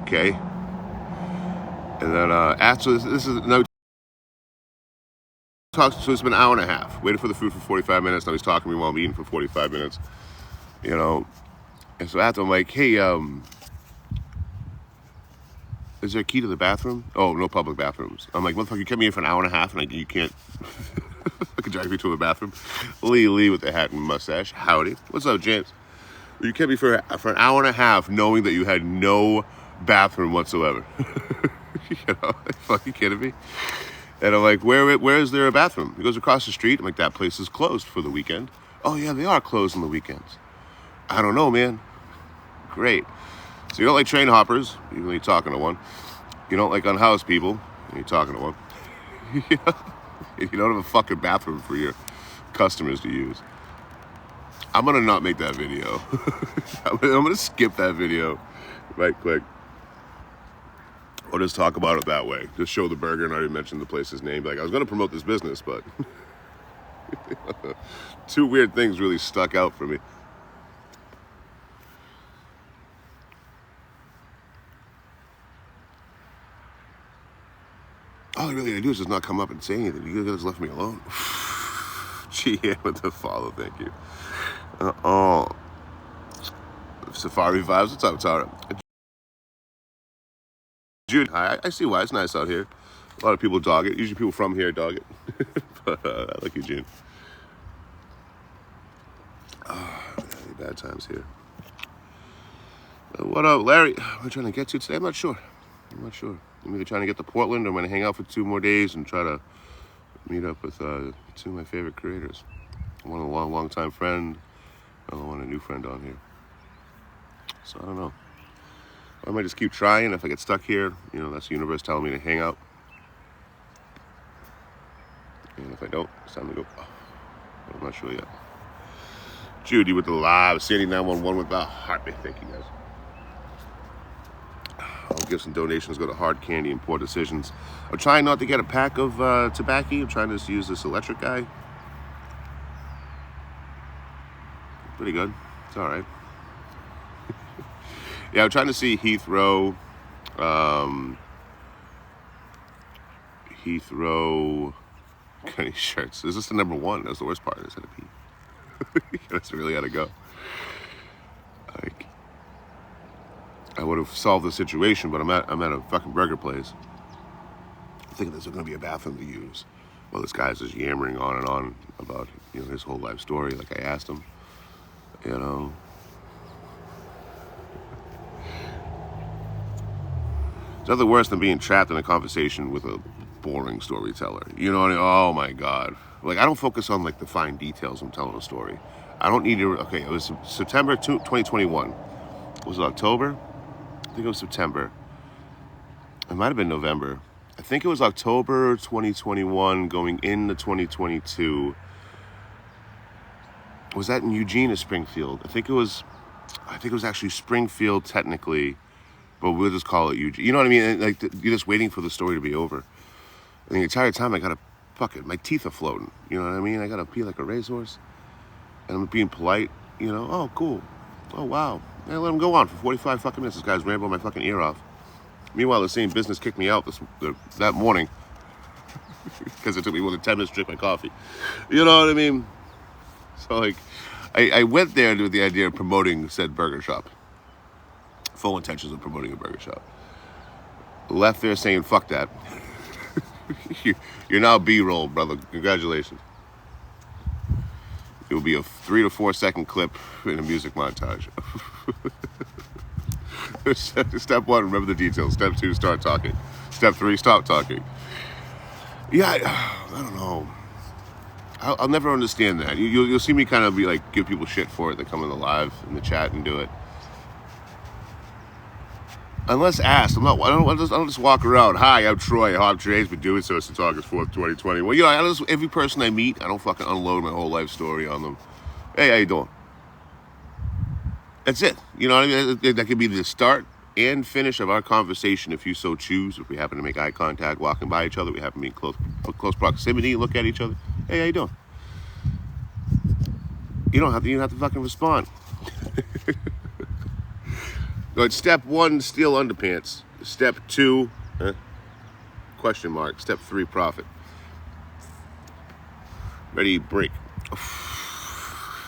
Okay. And then after this is no talks. So it's been an hour and a half. Waited for the food for 45 minutes. Now he's talking to me while I'm eating for 45 minutes. You know. And so after I'm like, hey, is there a key to the bathroom? Oh, no public bathrooms. I'm like, motherfucker, you kept me here for an hour and a half, and you can't. I can drive you to a bathroom. Lee with the hat and mustache. Howdy. What's up, James? You kept me for an hour and a half, knowing that you had no bathroom whatsoever. You know, are you fucking kidding me? And I'm like, where is there a bathroom? He goes across the street. I'm like, that place is closed for the weekend. Oh yeah, they are closed on the weekends. I don't know, man. Great. So you don't like train hoppers, even though you're talking to one. You don't like unhoused people, and you're talking to one. You don't have a fucking bathroom for your customers to use. I'm gonna not make that video. I'm gonna skip that video right quick. Or just talk about it that way. Just show the burger and I already mentioned the place's name. Like, I was gonna promote this business, but two weird things really stuck out for me. All I really gotta do is just not come up and say anything. You guys left me alone. GM with the follow, thank you. Safari vibes. What's up, Tara? Jude, I see why. It's nice out here. A lot of people dog it. Usually people from here dog it. But I like you, June. Bad times here. What up, Larry? What am I trying to get to today? I'm not sure. I'm either trying to get to Portland or I'm going to hang out for 2 more days and try to meet up with 2 of my favorite creators. One a long-time friend, another one a new friend on here. So I don't know. I might just keep trying. If I get stuck here, you know, that's the universe telling me to hang out. And if I don't, it's time to go. I'm not sure yet. Judy with the live, Sandy 911 with the heartbeat. Thank you, guys. I'll give some donations, go to Hard Candy and Poor Decisions. I'm trying not to get a pack of tobacco. I'm trying to just use this electric guy. Pretty good. It's all right. Yeah, I'm trying to see Heathrow. Heathrow. Any shirts? Is this the number 1? That's the worst part. Is it a P? That's really gotta go. Like, I would have solved the situation, but I'm at a fucking burger place. I'm thinking there's gonna be a bathroom to use. Well, this guy's just yammering on and on about, you know, his whole life story. Like I asked him, you know. It's nothing worse than being trapped in a conversation with a boring storyteller. You know what I mean? Oh my God. Like, I don't focus on like the fine details I'm telling a story. I don't need to, okay, it was September 2021. Was it October? I think it was September. It might have been November. I think it was October 2021 going into 2022. Was that in Eugene or Springfield? I think it was actually Springfield technically, but we'll just call it Eugene. You know what I mean? Like, you're just waiting for the story to be over. And the entire time I gotta, my teeth are floating. You know what I mean? I gotta pee like a racehorse. And I'm being polite, you know? Oh, cool. Oh, wow. Yeah, let him go on for 45 fucking minutes. This guy's rambling my fucking ear off. Meanwhile, the same business kicked me out that morning because it took me more than 10 minutes to drink my coffee. You know what I mean? So, like, I went there with the idea of promoting said burger shop. Full intentions of promoting a burger shop. Left there saying, fuck that. You're now B-roll, brother. Congratulations. It will be a 3 to 4 second clip in a music montage. Step 1, remember the details. Step 2, start talking. Step 3, stop talking. Yeah, I don't know. I'll never understand that. You'll see me kind of be like, give people shit for it that come in the live, in the chat and do it. Unless asked, I don't just walk around. Hi, I'm Troy. Hog Trey's been doing so since August 4th, 2020. Well, you know, every person I meet, I don't fucking unload my whole life story on them. Hey, how you doing? That's it. You know what I mean? That could be the start and finish of our conversation if you so choose. If we happen to make eye contact, walking by each other, we happen to be in close proximity, look at each other. Hey, how you doing? You don't have to fucking respond. No, it's step 1, steal underpants. Step 2, question mark. Step 3, profit. Ready, break.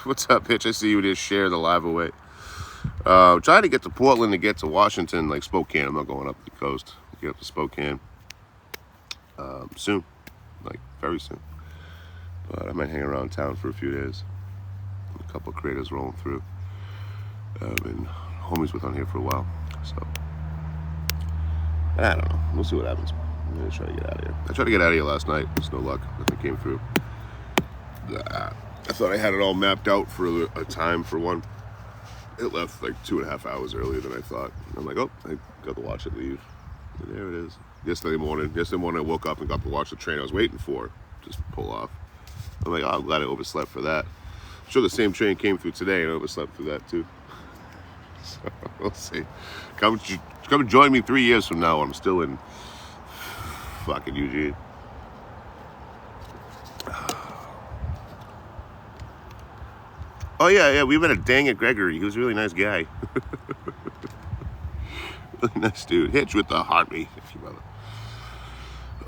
What's up, Hitch? I see you just share the live away. Trying to get to Portland to get to Washington, like Spokane. I'm not going up the coast. Get up to Spokane soon, like very soon. But I might hang around town for a few days. A couple of creators rolling through. I've been homies with on here for a while, so I don't know. We'll see what happens. I'm gonna try to get out of here. I tried to get out of here last night. There's no luck. Nothing came through. I thought I had it all mapped out for a time for one. It left like 2.5 hours earlier than I thought. I'm like, oh, I got to watch it leave. And there it is. Yesterday morning I woke up and got to watch the train I was waiting for just pull off. I'm like, oh, I'm glad I overslept for that. I'm sure the same train came through today and I overslept through that too. So we'll see. Come join me 3 years from now. I'm still in fucking Eugene. Oh yeah, we met a Dang It Gregory. He was a really nice guy. Really nice dude. Hitch with the heartbeat, if you brother.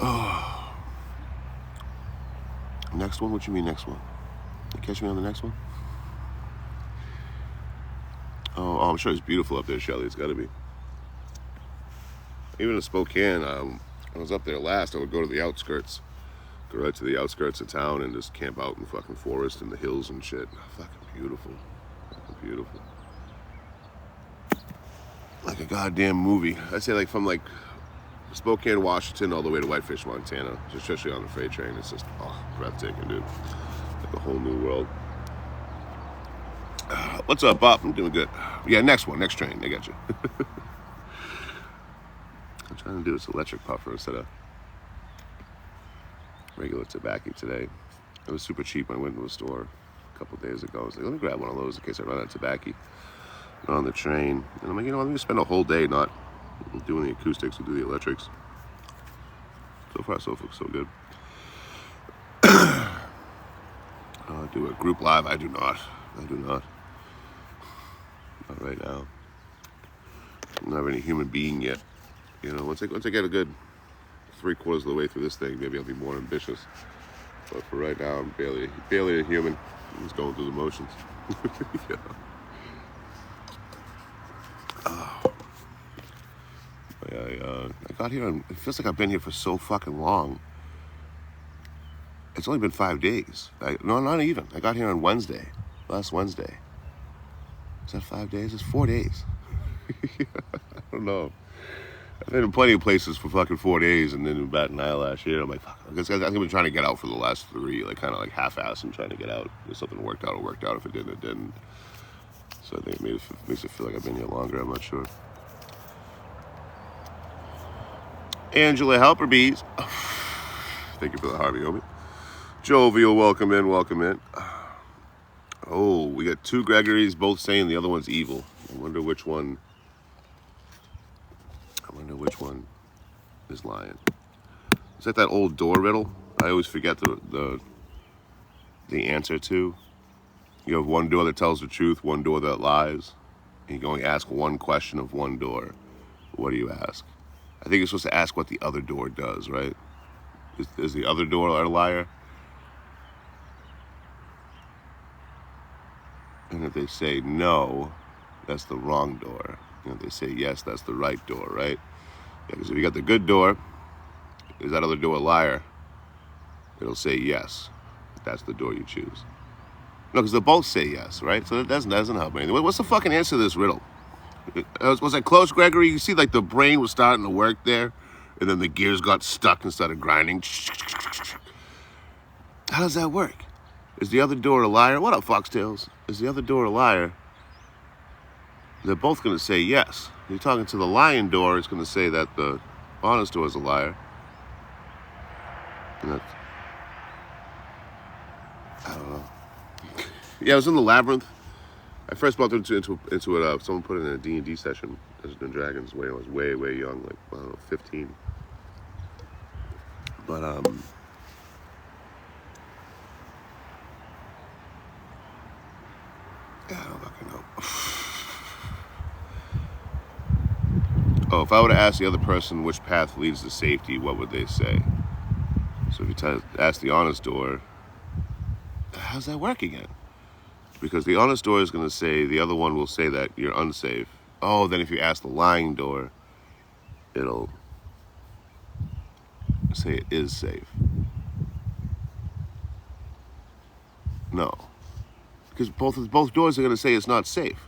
Oh. Next one? What you mean next one? You catch me on the next one? Oh, I'm sure it's beautiful up there, Shelly. It's got to be. Even in Spokane, when I was up there last, I would go to the outskirts. Go right to the outskirts of town and just camp out in fucking forest and the hills and shit. Fucking beautiful. Fucking beautiful. Like a goddamn movie. I'd say like from like Spokane, Washington, all the way to Whitefish, Montana. Especially on the freight train. It's just, breathtaking, dude. Like a whole new world. What's up, Bob? I'm doing good. Yeah, next train. I got you. I'm trying to do this electric puffer instead of regular tobacco today. It was super cheap when I went to a store a couple of days ago. I was like, let me grab one of those in case I run out of tobacco on the train. And I'm like, let me spend a whole day not doing the acoustics and do the electrics. So far, so good. Do a group live? I do not. Not right now. I don't have any human being yet. Once I get a good 3/4 of the way through this thing, maybe I'll be more ambitious. But for right now, I'm barely a human. I'm just going through the motions. Yeah. I got here, and it feels like I've been here for so fucking long. It's only been 5 days. No, not even. I got here on last Wednesday. Is that 5 days? It's 4 days. I don't know. I've been in plenty of places for fucking 4 days, and then in Baton Isle last year, I'm like, fuck. I guess I've been trying to get out for the last 3, like kind of like half-assed and trying to get out. If something worked out, it worked out. If it didn't, it didn't. So I think it makes it feel like I've been here longer. I'm not sure. Angela Helperbees. Thank you for the Harvey, homie. Jovial, welcome in. Oh, we got 2 Gregorys, both saying the other one's evil. I wonder which one is lying. Is that old door riddle I always forget the answer to? You have one door that tells the truth, one door that lies. And you can only ask one question of one door. What do you ask? I think you're supposed to ask what the other door does, right? Is the other door a liar? And if they say no, that's the wrong door. If they say yes, that's the right door, right? Yeah, because if you got the good door, is that other door a liar? It'll say yes. That's the door you choose. No, because they both say yes, right? So that doesn't help anything. What's the fucking answer to this riddle? Was I close, Gregory? You see, like the brain was starting to work there, and then the gears got stuck and started grinding. How does that work? Is the other door a liar? What up, Foxtails? Is the other door a liar? They're both going to say yes. You're talking to the lying door, it's going to say that the honest door is a liar. And that's, I don't know. Yeah, I was in the Labyrinth. I first bumped into it. Someone put it in a D&D session, Dungeons and Dragons, when I was way young, like, I don't know, 15. But, I don't fucking know. Oh, if I were to ask the other person which path leads to safety, what would they say? So if you ask the honest door, how's that work again? Because the honest door is going to say, the other one will say that you're unsafe. Oh, then if you ask the lying door, it'll say it is safe. No. Because both doors are going to say it's not safe.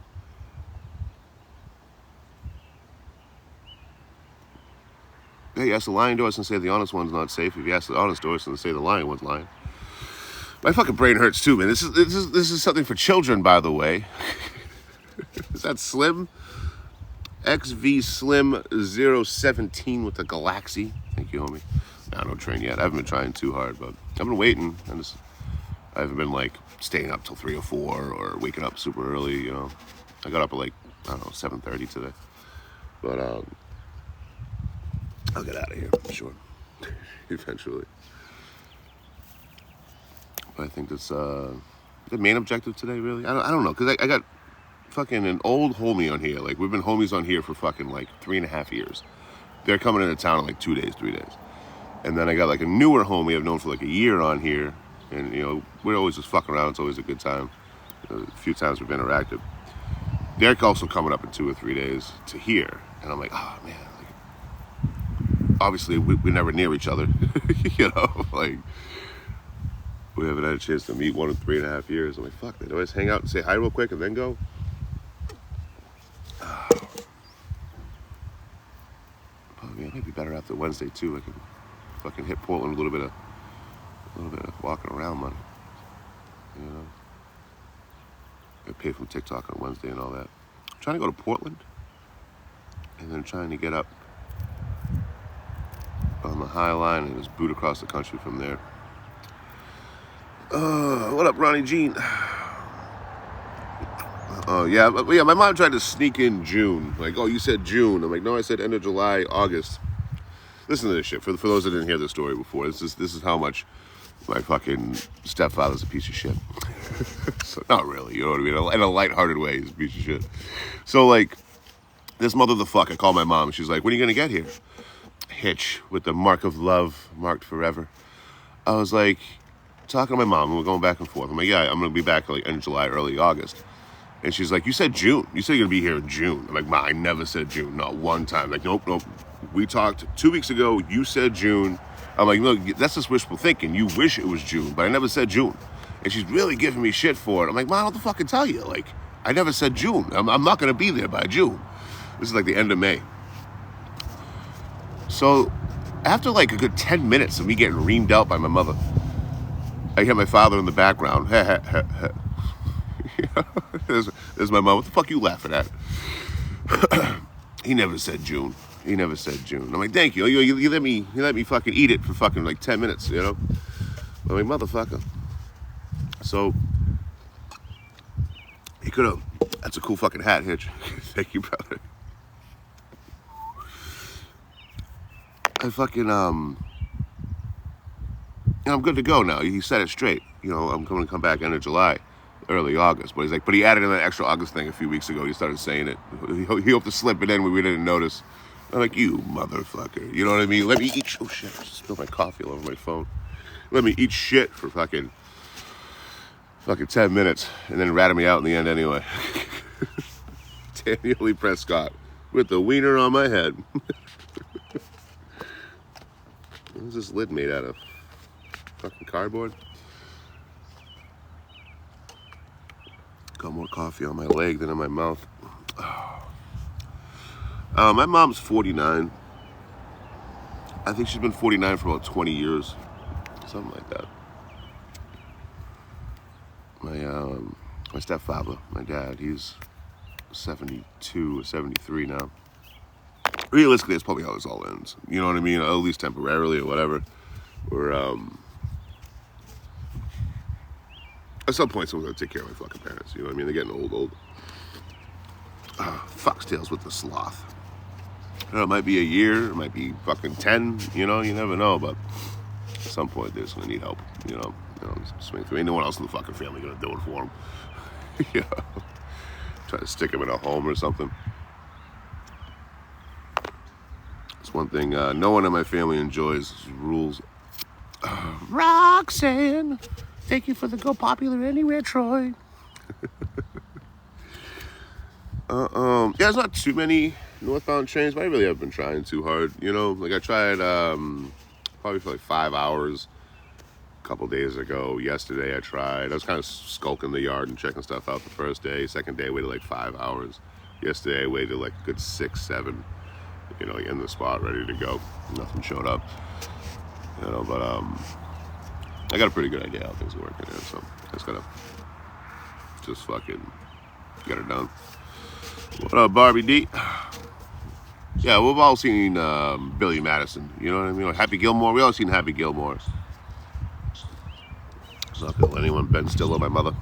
Yeah, you ask the lying door, it's going to say the honest one's not safe. If you ask the honest door, it's going to say the lying one's lying. My fucking brain hurts too, man. This is something for children, by the way. Is that Slim? XV Slim 017 with the Galaxy. Thank you, homie. Nah, no train yet. I haven't been trying too hard, but I've been waiting. I haven't been like staying up till 3 or 4 or waking up super early, you know. I got up at like, I don't know, 7:30 today. But I'll get out of here, I'm sure. Eventually. But I think that's the main objective today, really. I don't know, because I got fucking an old homie on here. Like, we've been homies on here for fucking like 3.5 years. They're coming into town in like 2 days, 3 days. And then I got like a newer homie I've known for like a year on here. And, you know, we're always just fucking around. It's always a good time. You know, a few times we've interacted. They're also coming up in 2 or 3 days to here. And I'm like, oh, man. Like, obviously, we're never near each other. You know, like, we haven't had a chance to meet 1 in 3.5 years. I'm like, fuck, they always hang out and say hi real quick and then go. Yeah, maybe better after Wednesday too. I can fucking hit Portland a little bit of walking around, man. You know, I pay from TikTok on Wednesday and all that. I'm trying to go to Portland, and then trying to get up on the High Line and just boot across the country from there. What up, Ronnie Jean? Oh, yeah, my mom tried to sneak in June. Like, oh, you said June. I'm like, no, I said end of July, August. Listen to this shit. For those that didn't hear the story before, this is how much my fucking stepfather's a piece of shit. So, not really, you know what I mean? In a lighthearted way, he's a piece of shit. So, like, this mother the fuck, I call my mom. She's like, when are you going to get here? Hitch with the mark of love marked forever. I was like, talking to my mom, and we're going back and forth. I'm like, yeah, I'm going to be back like end of July, early August. And she's like, you said June. You said you're going to be here in June. I'm like, Ma, I never said June. Not one time. Like, nope. We talked 2 weeks ago. You said June. I'm like, look, that's just wishful thinking. You wish it was June, but I never said June. And she's really giving me shit for it. I'm like, Ma, what the fuck can tell you? Like, I never said June. I'm not going to be there by June. This is like the end of May. So after like a good 10 minutes of me getting reamed out by my mother, I hear my father in the background. There's my mom. What the fuck you laughing at? He never said June. I'm like, thank you. You let me fucking eat it for fucking like 10 minutes, you know? I'm like, motherfucker. So he could have. That's a cool fucking hat, Hitch. Thank you, brother. I fucking I'm good to go now. He said it straight. You know, I'm going to come back end of July, early August. But he's like, but he added in that extra August thing a few weeks ago. He started saying it. He hoped to slip it in when we didn't notice. I'm like, you motherfucker. You know what I mean? Let me eat. Oh shit! I just spilled my coffee all over my phone. Let me eat shit for fucking 10 minutes, and then ratted me out in the end anyway. Daniel Lee Prescott with the wiener on my head. What is this lid made out of? Fucking cardboard? Got more coffee on my leg than in my mouth. My mom's 49. I think she's been 49 for about 20 years. Something like that. My stepfather, my dad, he's 72 or 73 now. Realistically, that's probably how this all ends. You know what I mean? At least temporarily or whatever. Or, at some point, someone's gonna take care of my fucking parents. You know what I mean? They're getting old. Foxtails with the sloth. You know, it might be a year, it might be fucking 10, you know, you never know, but at some point they're just gonna need help, you know, swing through. Ain't no one else in the fucking family gonna do it for them. You know, try to stick them in a home or something. one thing no one in my family enjoys is rules. Roxanne, thank you for the Go Popular Anywhere, Troy. Yeah, there's not too many northbound trains, but I really haven't been trying too hard. You know, like I tried probably for like 5 hours a couple days ago. Yesterday I tried. I was kind of skulking the yard and checking stuff out the first day. Second day I waited like 5 hours. Yesterday I waited like a good 6, 7. You know, in the spot, ready to go. Nothing showed up. You know, but I got a pretty good idea how things are working here, so I just gotta fucking get it done. What up, Barbie D? Yeah, we've all seen Billy Madison. You know what I mean? Like Happy Gilmore. We all seen Happy Gilmore. It's not gonna let anyone Ben Stiller, my mother.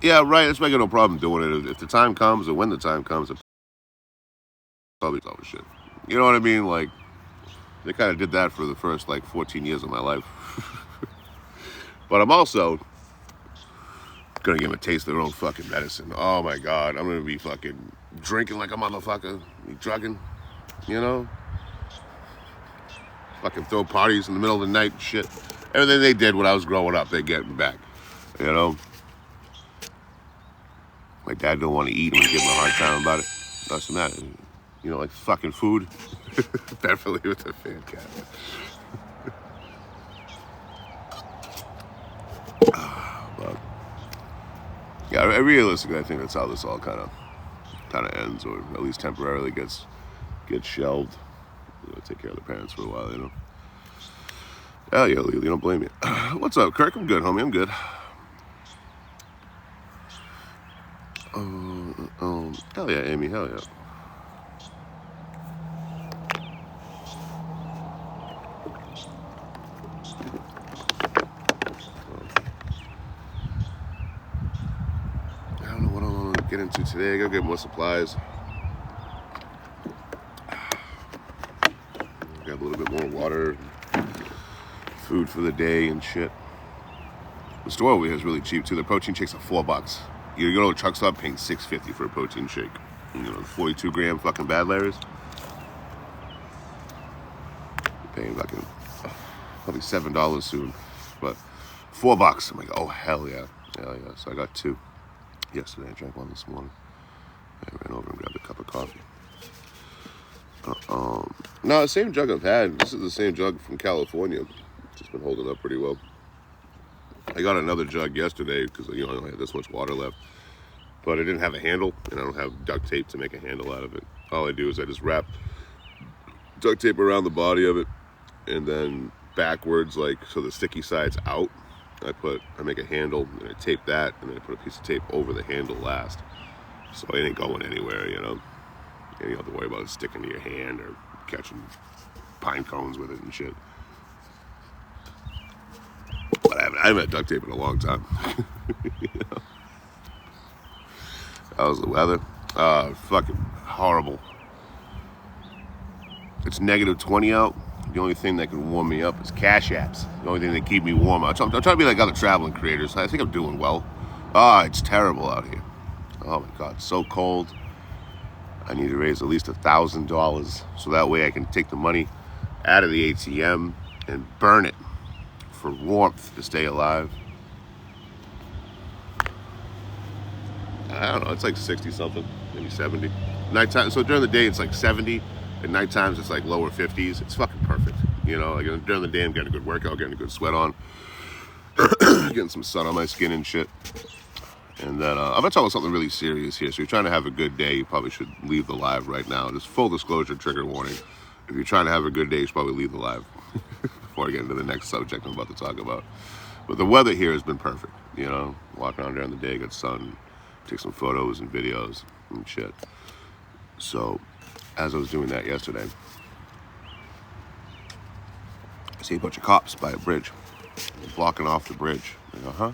Yeah, right. That's why I got no problem doing it. If the time comes, or when the time comes, I'll probably tell the shit. You know what I mean? Like, they kind of did that for the first, like, 14 years of my life. But I'm also gonna give them a taste of their own fucking medicine. Oh, my God. I'm gonna be fucking drinking like a motherfucker. Be drugging, you know? Fucking throw parties in the middle of the night and shit. Everything they did when I was growing up, they're getting back, you know? My dad don't want to eat and we give him a hard time about it. That's the matter. You know, like fucking food. Beverly with the fan cat. But yeah, realistically, I think that's how this all kind of ends, or at least temporarily gets shelved. You know, take care of the parents for a while, you know. Hell yeah, Lily, don't blame me. What's up, Kirk? I'm good, homie. I'm good. Hell yeah, Amy. Hell yeah. I don't know what I'm gonna get into today. I gotta get more supplies. Got a little bit more water, food for the day and shit. The store over here is really cheap too. The protein shakes are $4. You go to a truck stop paying $6.50 for a protein shake. You know, 42 gram fucking bad layers. You're paying fucking probably $7 soon, but $4. I'm like, oh hell yeah, hell yeah. So I got 2 yesterday. I drank one this morning. I ran over and grabbed a cup of coffee. No, the same jug I've had. This is the same jug from California. It's just been holding up pretty well. I got another jug yesterday because, you know, I only had this much water left. But I didn't have a handle, and I don't have duct tape to make a handle out of it. All I do is I just wrap duct tape around the body of it, and then backwards, like, so the sticky side's out. I make a handle, and I tape that, and then I put a piece of tape over the handle last. So it ain't going anywhere, you know. And you don't have to worry about it sticking to your hand or catching pine cones with it and shit. But I haven't had duct tape in a long time. You know? How's the weather? Fucking horrible. It's -20 out. The only thing that can warm me up is Cash Apps. The only thing that keep me warm. I'm trying to be like other traveling creators. I think I'm doing well. It's terrible out here. Oh my God, so cold. I need to raise at least $1,000 so that way I can take the money out of the ATM and burn it for warmth to stay alive. I don't know, it's like 60 something, maybe 70. Nighttime, so during the day it's like 70, and night times it's like lower 50s. It's fucking perfect. You know, like during the day I'm getting a good workout, getting a good sweat on, getting some sun on my skin and shit. And then I'm gonna talk about something really serious here. So if you're trying to have a good day, you probably should leave the live right now. Just full disclosure, trigger warning. If you're trying to have a good day, you should probably leave the live before I get into the next subject I'm about to talk about. But the weather here has been perfect. You know, walking around during the day, get sun, take some photos and videos and shit. So as I was doing that yesterday, I see a bunch of cops by a bridge, blocking off the bridge. Like,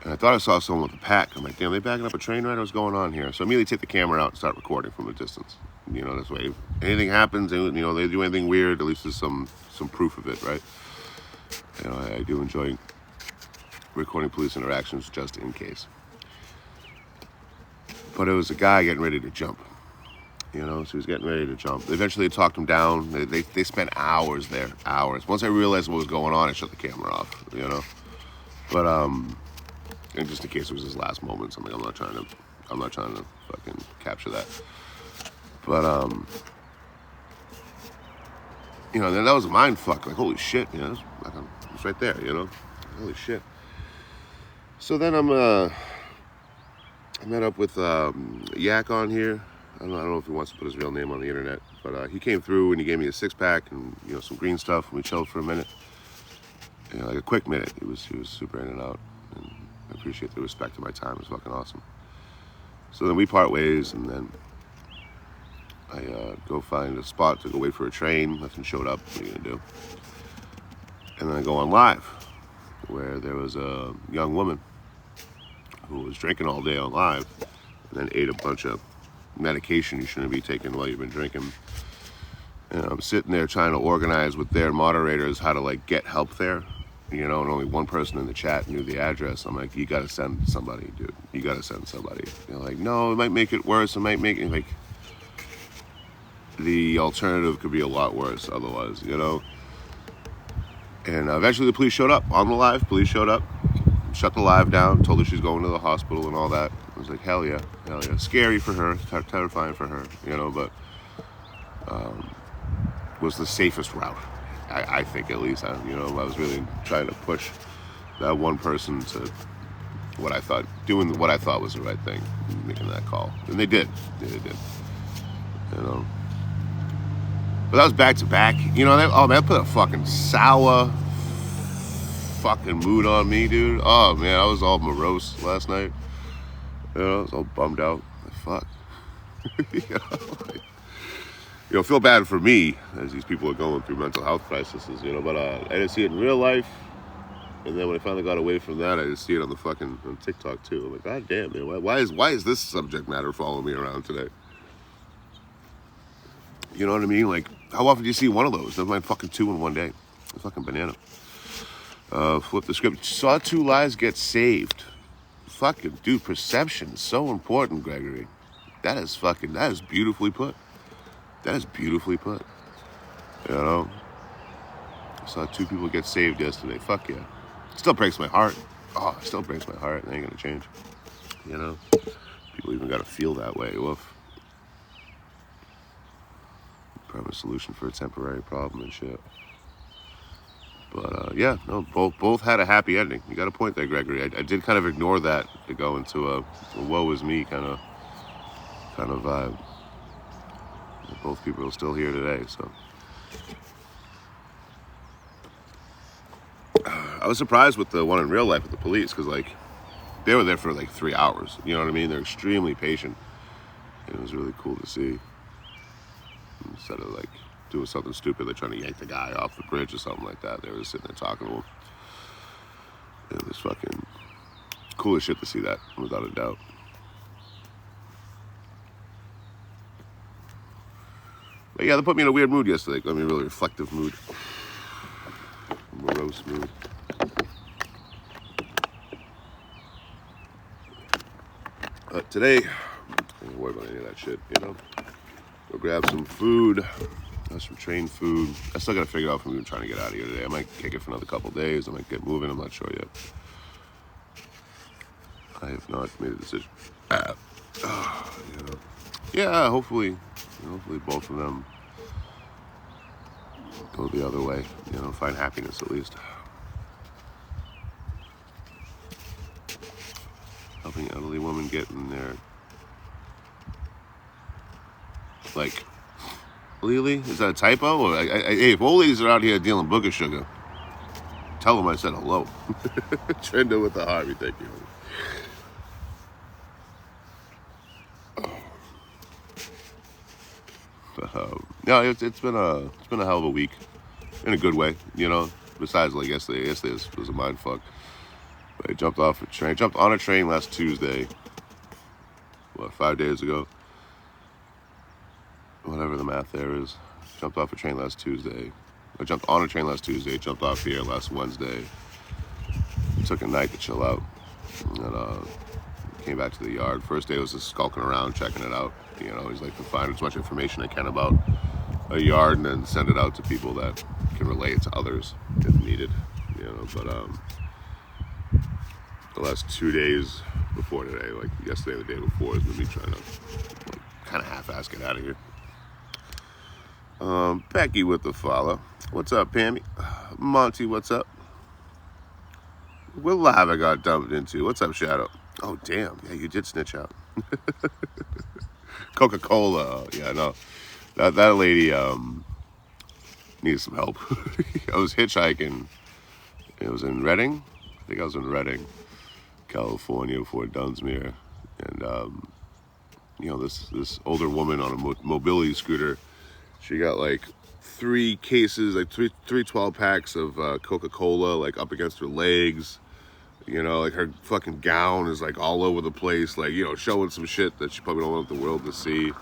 And I thought I saw someone with a pack. I'm like, damn, they backing up a train ride? What's going on here? So I immediately take the camera out and start recording from a distance. You know, this way, if anything happens, and, you know, they do anything weird, at least there's some proof of it, right? You know, I do enjoy recording police interactions just in case. But it was a guy getting ready to jump. You know, so he was getting ready to jump. Eventually, they talked him down. They spent hours there, hours. Once I realized what was going on, I shut the camera off. You know, but and just in case it was his last moments, I'm like, I'm not trying to fucking capture that. But you know, then that was a mind fuck. Like, holy shit, you know, it's right there. You know, holy shit. So then I met up with Yak on here. I don't know if he wants to put his real name on the internet, but he came through and he gave me a 6-pack and, you know, some green stuff, and we chilled for a minute. You know, like a quick minute. He was super in and out, and I appreciate the respect of my time. It was fucking awesome. So then we part ways, and then I go find a spot to go wait for a train. Nothing showed up. What are you gonna do? And then I go on live, where there was a young woman who was drinking all day on live, and then ate a bunch of medication you shouldn't be taking while you've been drinking. And I'm sitting there trying to organize with their moderators how to like get help there, you know, and only one person in the chat knew the address. I'm like, you gotta send somebody, dude. You gotta send somebody. They're like, no, it might make it worse. It might make it like the alternative could be a lot worse otherwise, you know. And eventually the police showed up on the live. Police showed up, shut the live down, told her she's going to the hospital and all that. I was like, hell yeah. Scary for her, terrifying for her, you know, but was the safest route, I think, at least. You know, I was really trying to push that one person to doing what I thought was the right thing, making that call. And they did. Yeah, they did. You know. But that was back to back. You know, that put a fucking sour fucking mood on me, dude. Oh man, I was all morose last night. You know, I was all bummed out. Like, fuck. You know, feel bad for me as these people are going through mental health crises, you know, but I didn't see it in real life. And then when I finally got away from that, I just see it on TikTok too. I'm like, god damn, man, why is this subject matter following me around today? You know what I mean? Like, how often do you see one of those? Never mind fucking 2 in one day. A fucking banana. Flip the script. Saw 2 lives get saved. Fucking, dude, perception is so important, Gregory. That is beautifully put. That is beautifully put. You know? I saw 2 people get saved yesterday. Fuck yeah. Still breaks my heart. Oh, it still breaks my heart. It ain't gonna change. You know? People even gotta feel that way. Woof. Probably a solution for a temporary problem and shit. But yeah, no, both had a happy ending. You got a point there, Gregory. I did kind of ignore that to go into a woe is me kind of vibe. Both people are still here today, so. I was surprised with the one in real life with the police, because like they were there for like 3 hours. You know what I mean? They're extremely patient, and it was really cool to see. Instead of like doing something stupid, they're trying to yank the guy off the bridge or something like that. They were just sitting there talking to him. It was fucking cool as shit to see that, without a doubt. But yeah, they put me in a weird mood yesterday. Got me a really reflective mood. Morose mood. Today, I don't worry about any of that shit, you know? Go grab some food. Have some train food. I still gotta figure out if I'm even trying to get out of here today. I might kick it for another couple days. I might get moving. I'm not sure yet. I have not made a decision. You know. Yeah, hopefully both of them go the other way. You know, find happiness at least. Helping elderly women get in there. Like, Lily? Is that a typo? Or hey, if old ladies are out here dealing booger sugar, tell them I said hello. Trenda with the Harvey, thank you. No, it's been a hell of a week, in a good way, you know. Besides, like yesterday was a mind fuck. But I jumped on a train last Tuesday. 5 days ago? Whatever the math there is. Jumped off a train last Tuesday. I jumped on a train last Tuesday. Jumped off here last Wednesday. Took a night to chill out, and came back to the yard. First day was just skulking around, checking it out. You know, he's like to find as much information I can about a yard and then send it out to people that can relay it to others if needed. You know, but the last 2 days before today, like yesterday and the day before, has been me trying to like, kind of half-ass get out of here. Becky with the follow. What's up, Pammy? Monty, what's up? What live I got dumped into? What's up, Shadow? Oh, damn. Yeah, you did snitch out. Coca-Cola. Yeah, no. That lady needs some help. I was hitchhiking. It was in Redding. I think I was in Redding, California, before Dunsmuir. And, you know, this older woman on a mobility scooter, she got like 3 cases, like three 12-packs of Coca-Cola, like up against her legs. You know, like her fucking gown is like all over the place, like, you know, showing some shit that she probably don't want the world to see.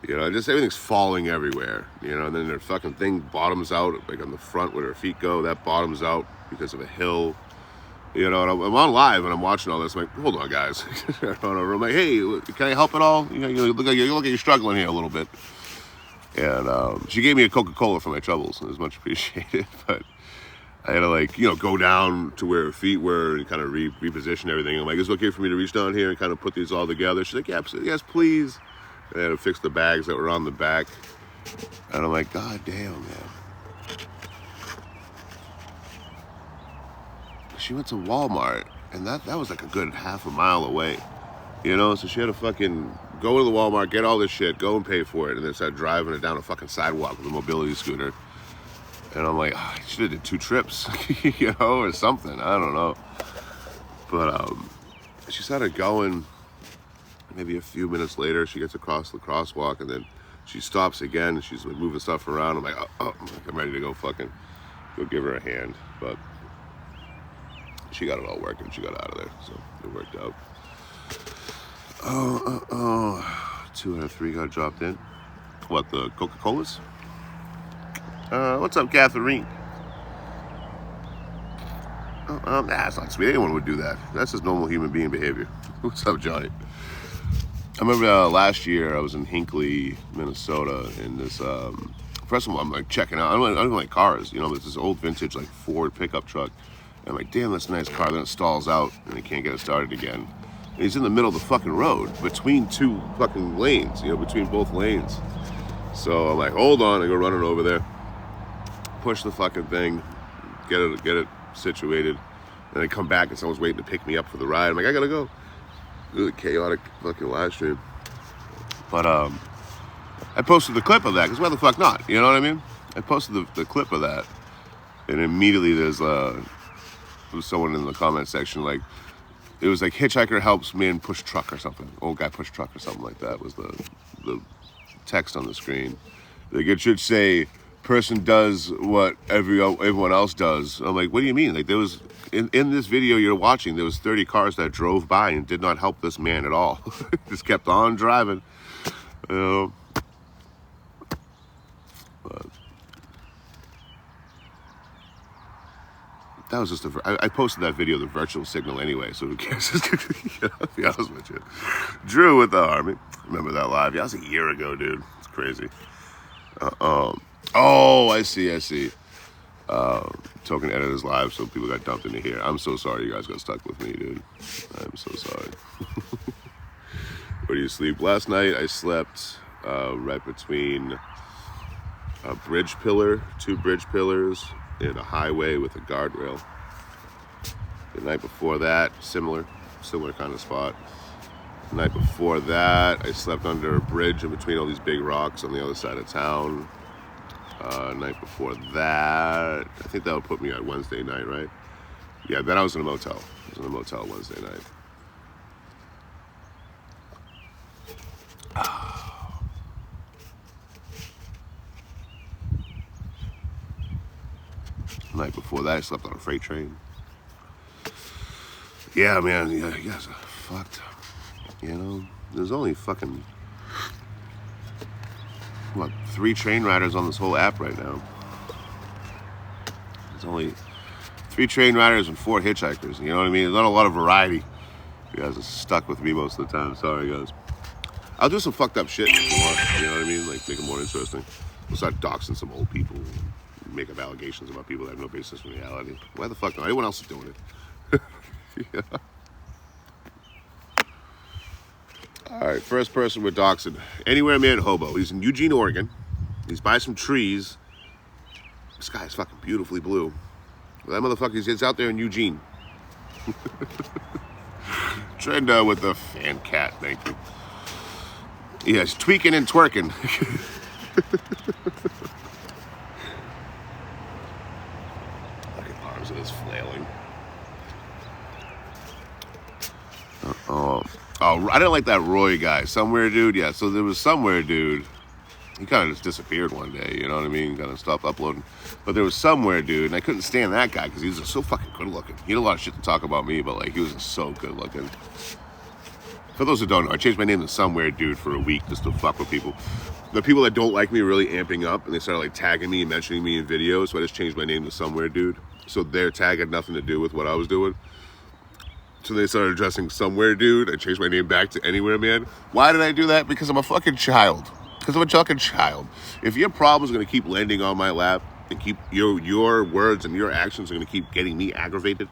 You know, just everything's falling everywhere, you know, and then her fucking thing bottoms out, like on the front where her feet go, that bottoms out because of a hill. You know, and I'm on live and I'm watching all this. I'm like, hold on, guys. I'm like, hey, can I help at all? You know, you look like you're struggling here a little bit. And she gave me a Coca-Cola for my troubles, and it was much appreciated. But I had to, like, you know, go down to where her feet were and kind of reposition everything. I'm like, is it okay for me to reach down here and kind of put these all together? She's like, yeah, yes, please. And I had to fix the bags that were on the back. And I'm like, God damn, man. She went to Walmart, and that was like a good half a mile away. You know, so she had to fucking go to the Walmart, get all this shit, go and pay for it, and then start driving it down a fucking sidewalk with a mobility scooter. And I'm like, oh, I should have did 2 trips, you know, or something. I don't know. But she started going. Maybe a few minutes later, she gets across the crosswalk, and then she stops again, and she's like moving stuff around. I'm like, I'm ready to go fucking go give her a hand. But she got it all working. She got out of there, so it worked out. 2 out of 3 got dropped in. What, the Coca-Colas? What's up, Catherine? That's not sweet. Anyone would do that. That's just normal human being behavior. What's up, Johnny? I remember last year I was in Hinckley, Minnesota, in this. First of all, I'm like checking out. I don't like cars, you know. There's this old vintage like Ford pickup truck. And I'm like, damn, that's a nice car. Then it stalls out, and I can't get it started again. And he's in the middle of the fucking road, between 2 fucking lanes, you know, between both lanes. So I'm like, hold on. I go running over there, push the fucking thing, get it situated, and I come back and someone's waiting to pick me up for the ride. I'm like, I gotta go. Really chaotic fucking live stream. But I posted the clip of that, because why the fuck not? You know what I mean? I posted the clip of that, and immediately there was someone in the comment section, like, it was like, hitchhiker helps man push truck or something. Old guy push truck or something like that was the text on the screen. Like, it should say, person does what everyone else does. I'm like, what do you mean? Like, there was, in this video you're watching, there was 30 cars that drove by and did not help this man at all. Just kept on driving. You know? But that was just I posted that video, the virtual signal anyway, so who cares? I'll be honest with you. Drew with the Army. Remember that live? Yeah, that was a year ago, dude. It's crazy. Oh, I see. Token editors live, so people got dumped into here. I'm so sorry you guys got stuck with me, dude. I'm so sorry. Where do you sleep? Last night I slept right between a bridge pillar, 2 bridge pillars, and a highway with a guardrail. The night before that, similar kind of spot. The night before that, I slept under a bridge in between all these big rocks on the other side of town. Night before that, I think that would put me at Wednesday night, right? Yeah, then I was in a motel. I was in a motel Wednesday night. Night before that, I slept on a freight train. Yeah, man, yeah, you guys are fucked. You know, there's only fucking, 3 train riders on this whole app right now. There's only 3 train riders and 4 hitchhikers. You know what I mean? There's not a lot of variety. You guys are stuck with me most of the time. Sorry, guys. I'll do some fucked up shit if you want. You know what I mean? Like, make it more interesting. We'll start doxing some old people and make up allegations about people that have no basis in reality. Why the fuck not? Anyone else is doing it. Yeah. All right, first person we're doxing. Anywhere Man Hobo. He's in Eugene, Oregon. He's by some trees. The sky is fucking beautifully blue. Well, that motherfucker, he's out there in Eugene. Trend with the fan cat, thank you. Yeah, he's tweaking and twerking. Look at arms of his flailing. Oh, I didn't like that Roy guy. Somewhere Dude, yeah, so there was Somewhere Dude. He kind of just disappeared one day, you know what I mean? Kind of stopped uploading. But there was Somewhere Dude, and I couldn't stand that guy because he was just so fucking good looking. He had a lot of shit to talk about me, but like he was just so good looking. For those who don't know, I changed my name to Somewhere Dude for a week just to fuck with people. The people that don't like me really amping up, and they started like tagging me and mentioning me in videos, so I just changed my name to Somewhere Dude. So their tag had nothing to do with what I was doing. So they started addressing Somewhere Dude. I changed my name back to Anywhere Man. Why did I do that? Because I'm a fucking child. Because I'm a fucking child. If your problems are going to keep landing on my lap and keep your words and your actions are going to keep getting me aggravated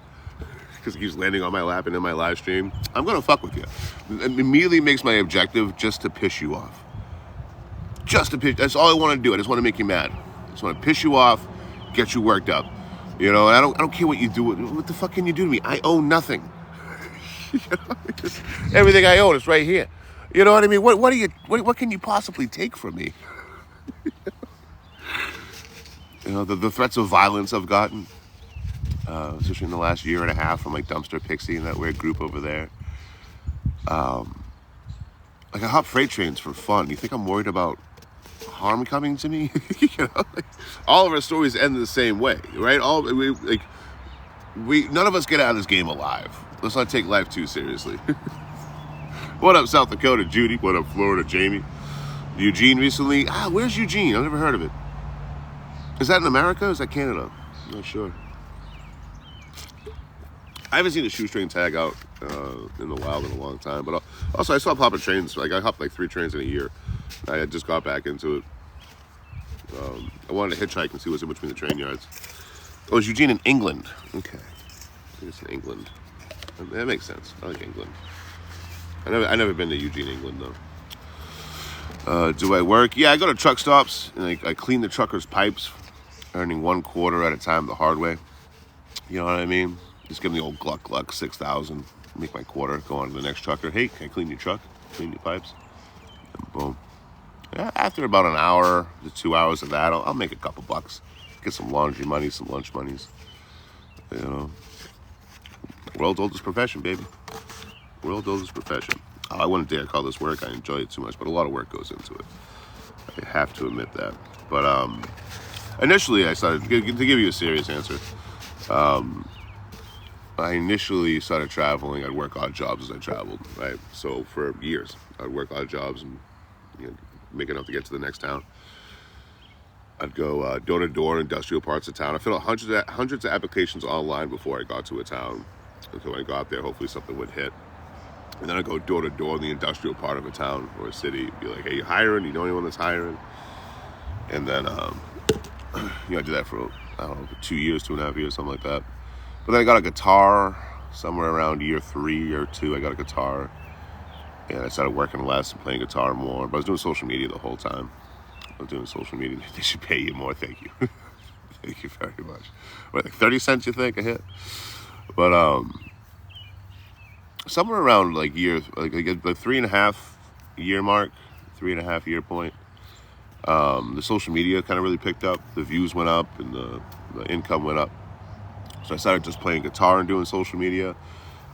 because it keeps landing on my lap and in my live stream, I'm going to fuck with you. It immediately makes my objective just to piss you off. Just to piss. That's all I want to do. I just want to make you mad. I just want to piss you off, get you worked up. You know, and I don't care what you do. What the fuck can you do to me? I own nothing. You know, everything I own is right here. You know what I mean? What can you possibly take from me? You know, the threats of violence I've gotten, especially in the last year and a half from like Dumpster Pixie and that weird group over there. Like I hop freight trains for fun. You think I'm worried about harm coming to me? You know, like, all of our stories end the same way, right? None of us get out of this game alive. Let's not take life too seriously. What up, South Dakota, Judy? What up, Florida, Jamie? Eugene recently? Where's Eugene? I've never heard of it. Is that in America or is that Canada? I'm not sure. I haven't seen a shoestring tag out in the wild in a long time. But also, I stopped hopping trains. Like I hopped like 3 trains in a year. I had just got back into it. I wanted to hitchhike and see what's in between the train yards. Oh, is Eugene in England? Okay. I think it's in England. That makes sense. I like England. I never been to Eugene, England, though. Do I work? Yeah, I go to truck stops, and I clean the truckers' pipes, earning 1 quarter at a time the hard way. You know what I mean? Just give them the old gluck, 6,000, make my quarter, go on to the next trucker. Hey, can I clean your truck? Clean your pipes? And boom. Yeah, after about an hour to 2 hours of that, I'll make a couple bucks. Get some laundry money, some lunch monies. You know. World's oldest profession, baby. World's oldest profession. I wouldn't dare call this work. I enjoy it too much, but a lot of work goes into it. I have to admit that. But initially, I started, to give you a serious answer, I initially started traveling. I'd work odd jobs as I traveled, right? So for years, I'd work odd jobs and make enough to get to the next town. I'd go door to door in industrial parts of town. I filled out hundreds of applications online before I got to a town. And so when I got there, hopefully something would hit. And then I'd go door to door in the industrial part of a town or a city. Be like, hey, you hiring? You know anyone that's hiring? And then, I did that for, 2 years, 2.5 years, something like that. But then I got a guitar somewhere around year 3 or 2. I got a guitar. And I started working less and playing guitar more. But I was doing social media the whole time. I was doing social media. They should pay you more. Thank you. Thank you very much. What, like 30 cents, you think, a hit? But, somewhere around like year, like the 3.5 year mark, 3.5 year point, the social media kind of really picked up. The views went up and the income went up. So I started just playing guitar and doing social media.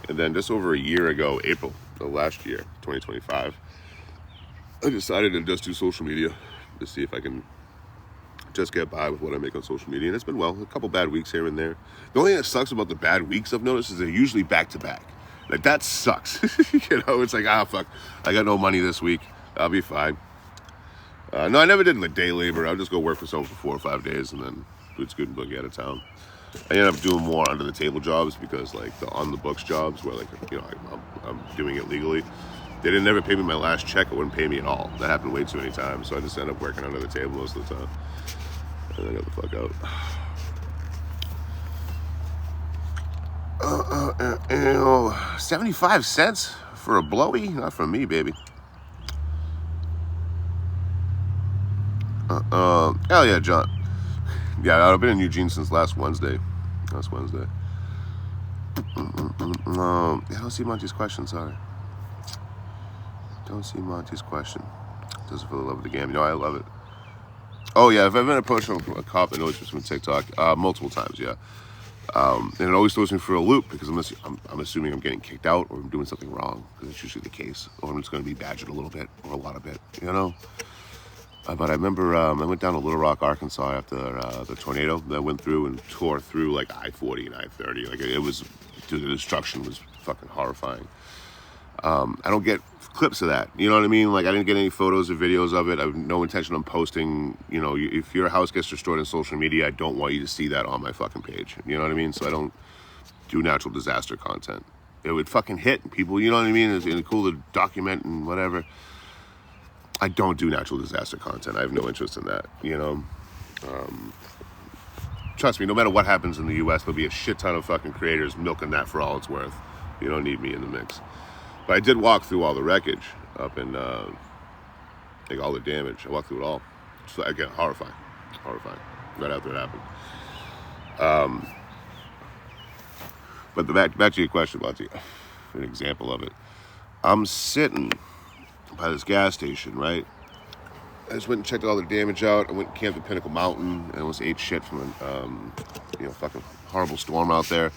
And then just over a year ago, April of last year, 2025, I decided to just do social media to see if I can just get by with what I make on social media. And it's been well, a couple bad weeks here and there. The only thing that sucks about the bad weeks I've noticed is they're usually back to back. Like, that sucks. It's like, fuck, I got no money this week. I'll be fine. No, I never did like day labor. I'll just go work for someone for 4 or 5 days and then boots good and boogie out of town. I ended up doing more under the table jobs because like the on the books jobs where like I'm doing it legally. They didn't ever pay me my last check. It wouldn't pay me at all. That happened way too many times. So I just ended up working under the table most of the time. And I got the fuck out. 75 cents for a blowy? Not from me, baby. Hell yeah, John. Yeah, I've been in Eugene since last Wednesday. I don't see Monty's question, sorry. Don't see Monty's question. Does it for the love of the game? You know, I love it. Oh yeah, if I've been approached from a cop that knows from TikTok, multiple times, yeah. And it always throws me for a loop because I'm assuming I'm getting kicked out or I'm doing something wrong, because it's usually the case, or I'm just going to be badgered a little bit or a lot of bit, you know. But I remember I went down to Little Rock, Arkansas after the tornado that went through and tore through like I-40 and I-30. Like it was, dude, the destruction was fucking horrifying. I don't get clips of that. You know what I mean? Like I didn't get any photos or videos of it. I have no intention on posting. You know, if your house gets destroyed on social media, I don't want you to see that on my fucking page. You know what I mean? So I don't do natural disaster content. It would fucking hit people. You know what I mean? It's cool to document and whatever. I don't do natural disaster content. I have no interest in that, you know. Trust me, no matter what happens in the U.S., there'll be a shit ton of fucking creators milking that for all it's worth. You don't need me in the mix. But I did walk through all the wreckage up in, like all the damage. I walked through it all. So again, horrifying. Right after it happened. But back to your question, Monty. An example of it. I'm sitting by this gas station, right? I just went and checked all the damage out. I went and camped at Pinnacle Mountain and almost ate shit from a fucking horrible storm out there.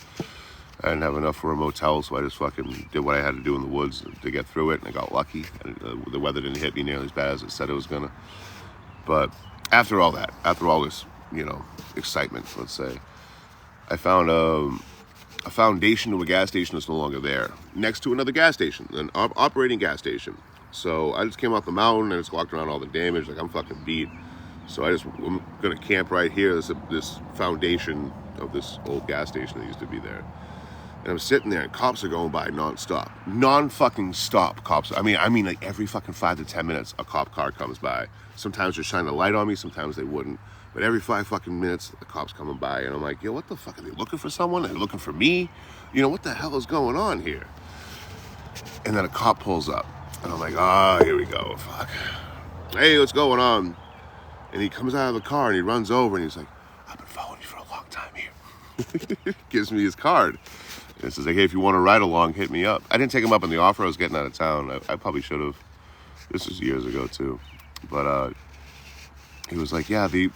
I didn't have enough for a motel, so I just fucking did what I had to do in the woods to get through it, and I got lucky. And, the weather didn't hit me nearly as bad as it said it was gonna. But after all this, excitement, let's say, I found a foundation to a gas station that's no longer there, next to another gas station, an operating gas station. So I just came off the mountain and just walked around all the damage. Like I'm fucking beat. So I'm gonna camp right here. This foundation of this old gas station that used to be there. And I'm sitting there and cops are going by non-stop. Non-fucking stop cops. I mean like every fucking 5 to 10 minutes a cop car comes by. Sometimes they're shining a light on me, sometimes they wouldn't. But every 5 fucking minutes the cops coming by and I'm like, yo, what the fuck? Are they looking for someone? Are they looking for me? You know, what the hell is going on here? And then a cop pulls up. And I'm like, here we go, fuck. Hey, what's going on? And he comes out of the car and he runs over and he's like, I've been following you for a long time here. Gives me his card. And it says like, hey, if you want to ride along, hit me up. I didn't take him up on the offer. I was getting out of town. I probably should have. This was years ago too. But he was like, yeah, the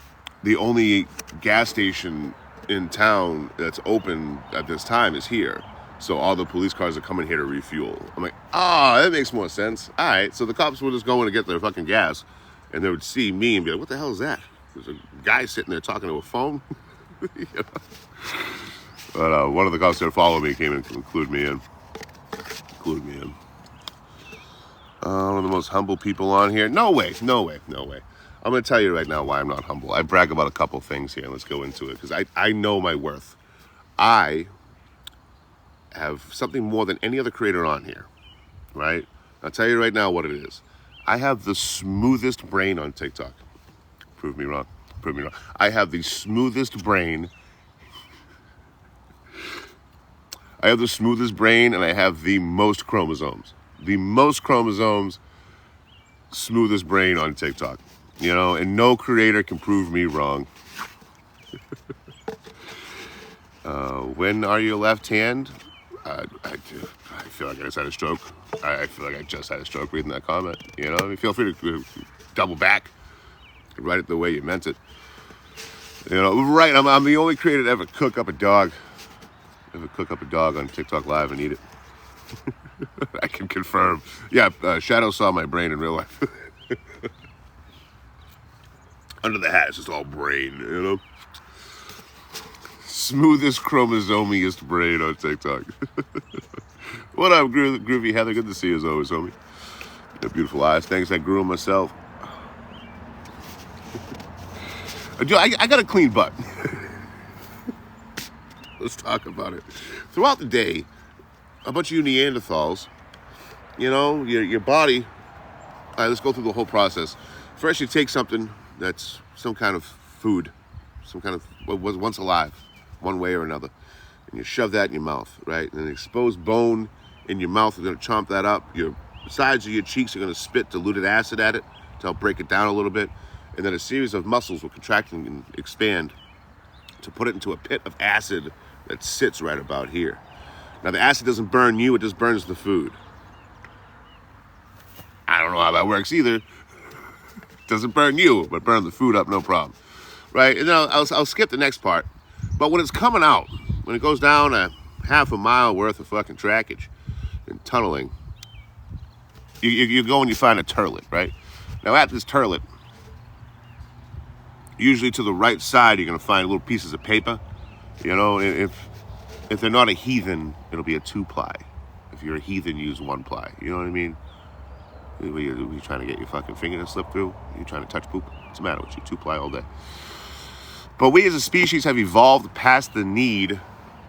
only gas station in town that's open at this time is here. So all the police cars are coming here to refuel. I'm like, that makes more sense. All right. So the cops were just going to get their fucking gas, and they would see me and be like, what the hell is that? There's a guy sitting there talking to a phone. You know? But one of the cops that followed me came and included me in. One of the most humble people on here. No way. I'm going to tell you right now why I'm not humble. I brag about a couple things here. Let's go into it, because I know my worth. I have something more than any other creator on here, right? I'll tell you right now what it is. I have the smoothest brain on TikTok. Prove me wrong. I have the smoothest brain. I have the smoothest brain, and I have the most chromosomes. Smoothest brain on TikTok. You know, and no creator can prove me wrong. When are you left hand? I feel like I just had a stroke. I feel like I just had a stroke reading that comment. You know, I mean, feel free to double back, write it the way you meant it. You know, right? I'm the only creator to ever cook up a dog on TikTok Live and eat it. I can confirm. Yeah, Shadow saw my brain in real life. Under the hat, it's just all brain. You know. Smoothest, chromosomiest brain on TikTok. What up, Groovy Heather? Good to see you as always, homie. The beautiful eyes. Thanks, I grew them myself. I got a clean butt. Let's talk about it. Throughout the day, a bunch of you Neanderthals, your body. All right, let's go through the whole process. First, you take something that's some kind of food, some kind of what was once alive, one way or another, and you shove that in your mouth, right? And an exposed bone in your mouth is going to chomp that up. Your sides of your cheeks are going to spit diluted acid at it to help break it down a little bit, and then a series of muscles will contract and expand to put it into a pit of acid that sits right about here. Now, the acid doesn't burn you, it just burns the food. I don't know how that works either. Doesn't burn you, but burn the food up, no problem. Right? And then I'll skip the next part. But when it's coming out, when it goes down a half a mile worth of fucking trackage and tunneling, you go and you find a turlet, right? Now at this turlet, usually to the right side, you're going to find little pieces of paper. If they're not a heathen, it'll be a 2-ply. If you're a heathen, use 1-ply. You know what I mean? You trying to get your fucking finger to slip through? You trying to touch poop? What's the matter with you? 2-ply all day. But we as a species have evolved past the need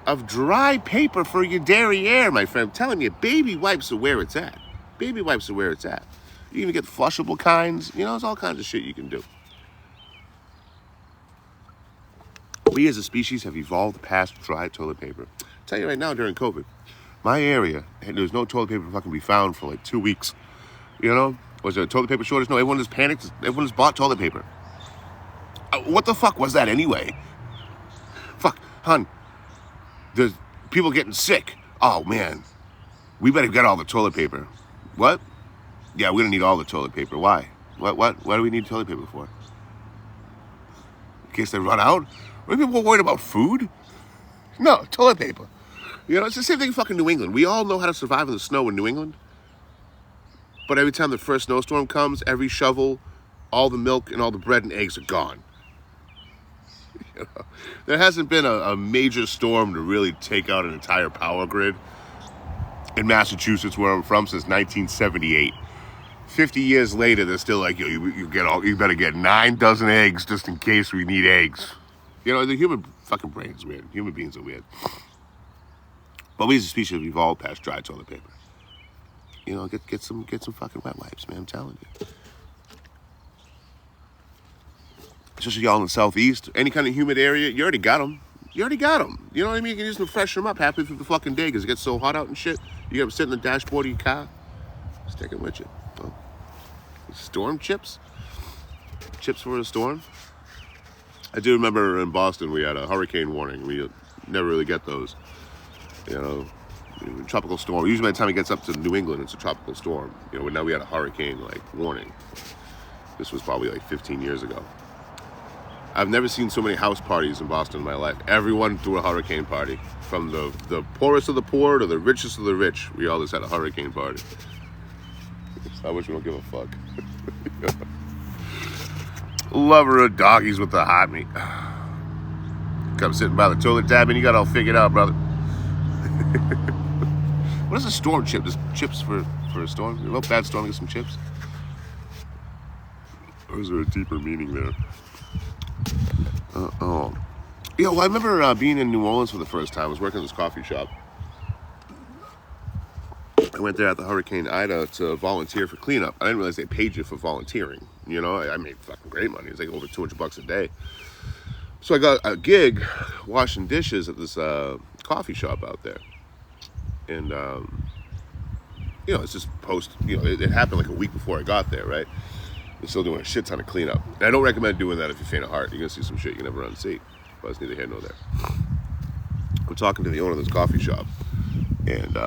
of dry paper for your derriere, my friend. I'm telling you, baby wipes are where it's at. Baby wipes are where it's at. You even get flushable kinds. There's all kinds of shit you can do. We as a species have evolved past dry toilet paper. I'll tell you right now, during COVID, my area, there's no toilet paper fucking be found for like 2 weeks. Was there a toilet paper shortage? No, everyone just panicked. Everyone just bought toilet paper. What the fuck was that anyway? Fuck, hun. There's people getting sick. Oh, man. We better get all the toilet paper. What? Yeah, we're going to need all the toilet paper. Why? What? Why do we need toilet paper for? In case they run out? Are people worried about food? No, toilet paper. It's the same thing in fucking New England. We all know how to survive in the snow in New England. But every time the first snowstorm comes, every shovel, all the milk and all the bread and eggs are gone. There hasn't been a major storm to really take out an entire power grid in Massachusetts, where I'm from, since 1978. 50 years later, they're still like, you better get 9 dozen eggs just in case we need eggs. The human fucking brain is weird. Human beings are weird. But we as a species have evolved past dry toilet paper. Get some fucking wet wipes, man. I'm telling you. Especially y'all in the southeast, any kind of humid area, you already got them. You know what I mean? You can use them to freshen them up halfway through the fucking day because it gets so hot out and shit. You got to sit in the dashboard of your car. Just take it with you. Oh. Storm chips? Chips for a storm? I do remember in Boston we had a hurricane warning. We never really get those. Tropical storm. Usually by the time it gets up to New England, it's a tropical storm. Now we had a hurricane warning. This was probably 15 years ago. I've never seen so many house parties in Boston in my life. Everyone threw a hurricane party. From the poorest of the poor to the richest of the rich. We all just had a hurricane party. I wish we don't give a fuck. Lover of doggies with the hot meat. Come sitting by the toilet tab and you got it all figured out, brother. What is a storm chip? Just chips for a storm? You know, bad storm, get some chips? Or is there a deeper meaning there? I remember being in New Orleans for the first time. I was working in this coffee shop. I went there at the Hurricane Ida to volunteer for cleanup. I didn't realize they paid you for volunteering. I made fucking great money. It was like over $200 a day. So I got a gig washing dishes at this coffee shop out there. And, it's just it happened like a week before I got there, right? They're still doing a shit ton of cleanup. And I don't recommend doing that if you're faint of heart. You're going to see some shit you never unsee. But it's neither here nor there. I'm talking to the owner of this coffee shop. And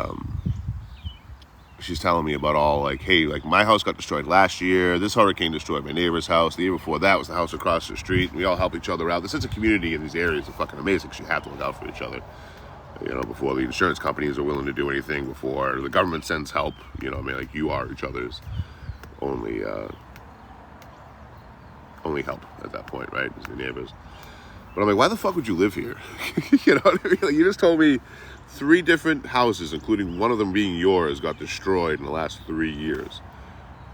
she's telling me about all, hey, my house got destroyed last year. This hurricane destroyed my neighbor's house. The year before that was the house across the street. And we all help each other out. The sense of community in these areas is fucking amazing because you have to look out for each other. Before the insurance companies are willing to do anything, before the government sends help, you are each other's only help at that point, right? As your neighbors. But I'm like, why the fuck would you live here? You know what I mean? You just told me 3 different houses, including one of them being yours, got destroyed in the last 3 years.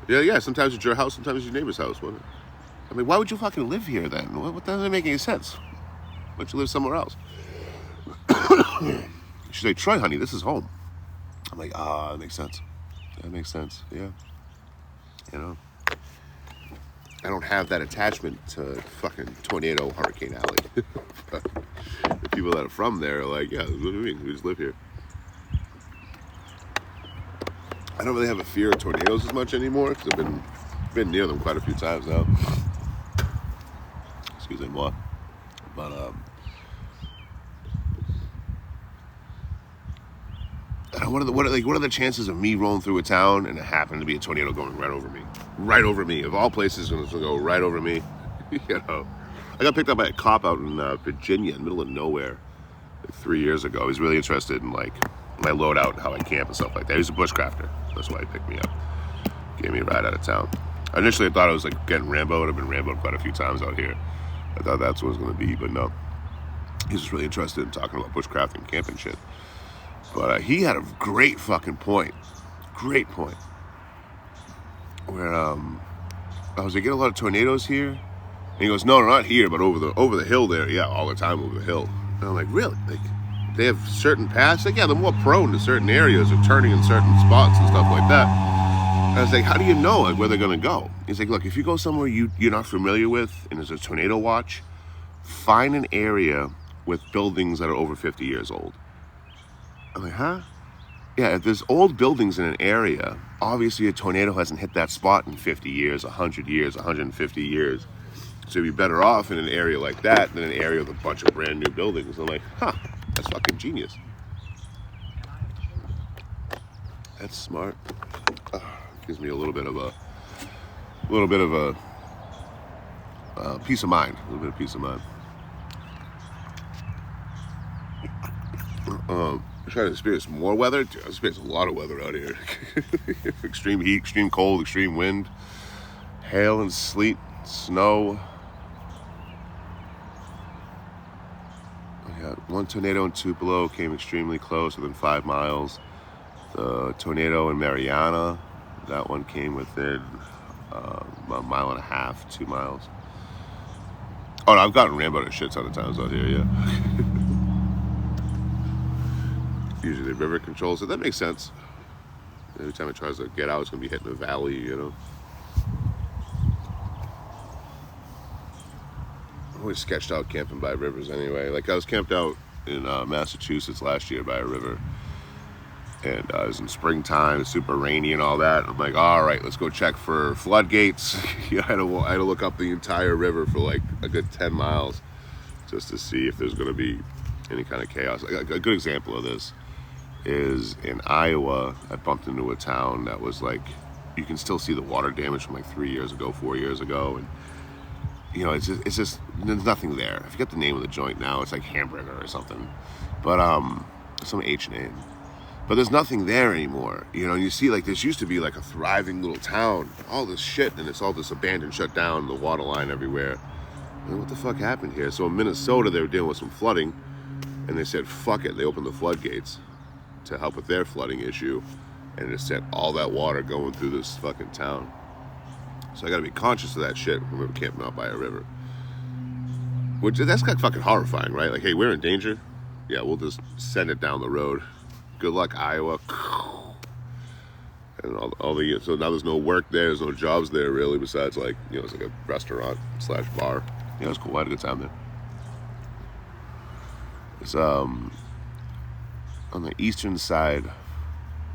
Yeah, sometimes it's your house, sometimes it's your neighbor's house, wasn't it? I mean, why would you fucking live here then? What doesn't make any sense? Why don't you live somewhere else? She's like, Troy, honey, this is home. I'm like, that makes sense. That makes sense. Yeah. You know, I don't have that attachment to fucking Tornado Hurricane Alley. But the people that are from there are like, yeah, what do you mean? We just live here. I don't really have a fear of tornadoes as much anymore because I've been near them quite a few times now. Excuse me, moi. But what are the chances of me rolling through a town and it happened to be a tornado going right over me? Right over me. Of all places, it's going to go right over me. You know, I got picked up by a cop out in Virginia, in the middle of nowhere, like 3 years ago. He's really interested in like my loadout and how I camp and stuff like that. He's a bushcrafter. That's why he picked me up. Gave me a ride out of town. Initially, I thought I was like getting Rambo'd. I've been Rambo'd quite a few times out here. I thought that's what it was going to be, but no. He's just really interested in talking about bushcrafting, camping shit. But he had a great fucking point. Great point. Where I was like, get a lot of tornadoes here? And he goes, no, not here, but over the hill there. Yeah, all the time over the hill. And I'm like, really? Like, they have certain paths? Like, yeah, they're more prone to certain areas or turning in certain spots and stuff like that. And I was like, how do you know like where they're gonna go? He's like, look, if you go somewhere you're not familiar with and there's a tornado watch, find an area with buildings that are over 50 years old. I'm like, huh? Yeah, if there's old buildings in an area, obviously a tornado hasn't hit that spot in 50 years, 100 years, 150 years. So you'd be better off in an area like that than an area with a bunch of brand new buildings. I'm like, huh, that's fucking genius. That's smart. Gives me a little bit of a peace of mind. A little bit of peace of mind. Trying to experience more weather. Dude, I experience a lot of weather out here. Extreme heat, extreme cold, extreme wind, hail and sleet, snow. I got one tornado in Tupelo, came extremely close, within 5 miles. The tornado in Mariana, that one came within a mile and a half, 2 miles. Oh, no, I've gotten Rambo to shit ton of times out here, yeah. Usually the river controls it. That makes sense. Every time it tries to get out, it's going to be hitting a valley, you know. I'm always sketched out camping by rivers anyway. Like I was camped out in Massachusetts last year by a river. And it was in springtime, super rainy and all that. I'm like, all right, let's go check for floodgates. I had to look up the entire river for like a good 10 miles just to see if there's going to be any kind of chaos. Like, a good example of this is in Iowa. I bumped into a town that was like, you can still see the water damage from like 3 years ago, 4 years ago, and you know, it's just there's nothing there. I forget the name of the joint now. It's like Hamburger or something, but some H name. But there's nothing there anymore, you know. And you see, like, this used to be like a thriving little town, all this shit, and it's all this abandoned, shut down, the water line everywhere. And what the fuck happened here? So in Minnesota, they were dealing with some flooding, and they said, fuck it. They opened the floodgates to help with their flooding issue, and it sent all that water going through this fucking town. So I got to be conscious of that shit when we're camping out by a river. Which, that's kind of fucking horrifying, right? Like, hey, we're in danger. Yeah, we'll just send it down the road. Good luck, Iowa. And all the so now there's no work there. There's no jobs there really. Besides, like, you know, it's like a restaurant / bar. Yeah, it was cool. I had a good time there. It's on the eastern side.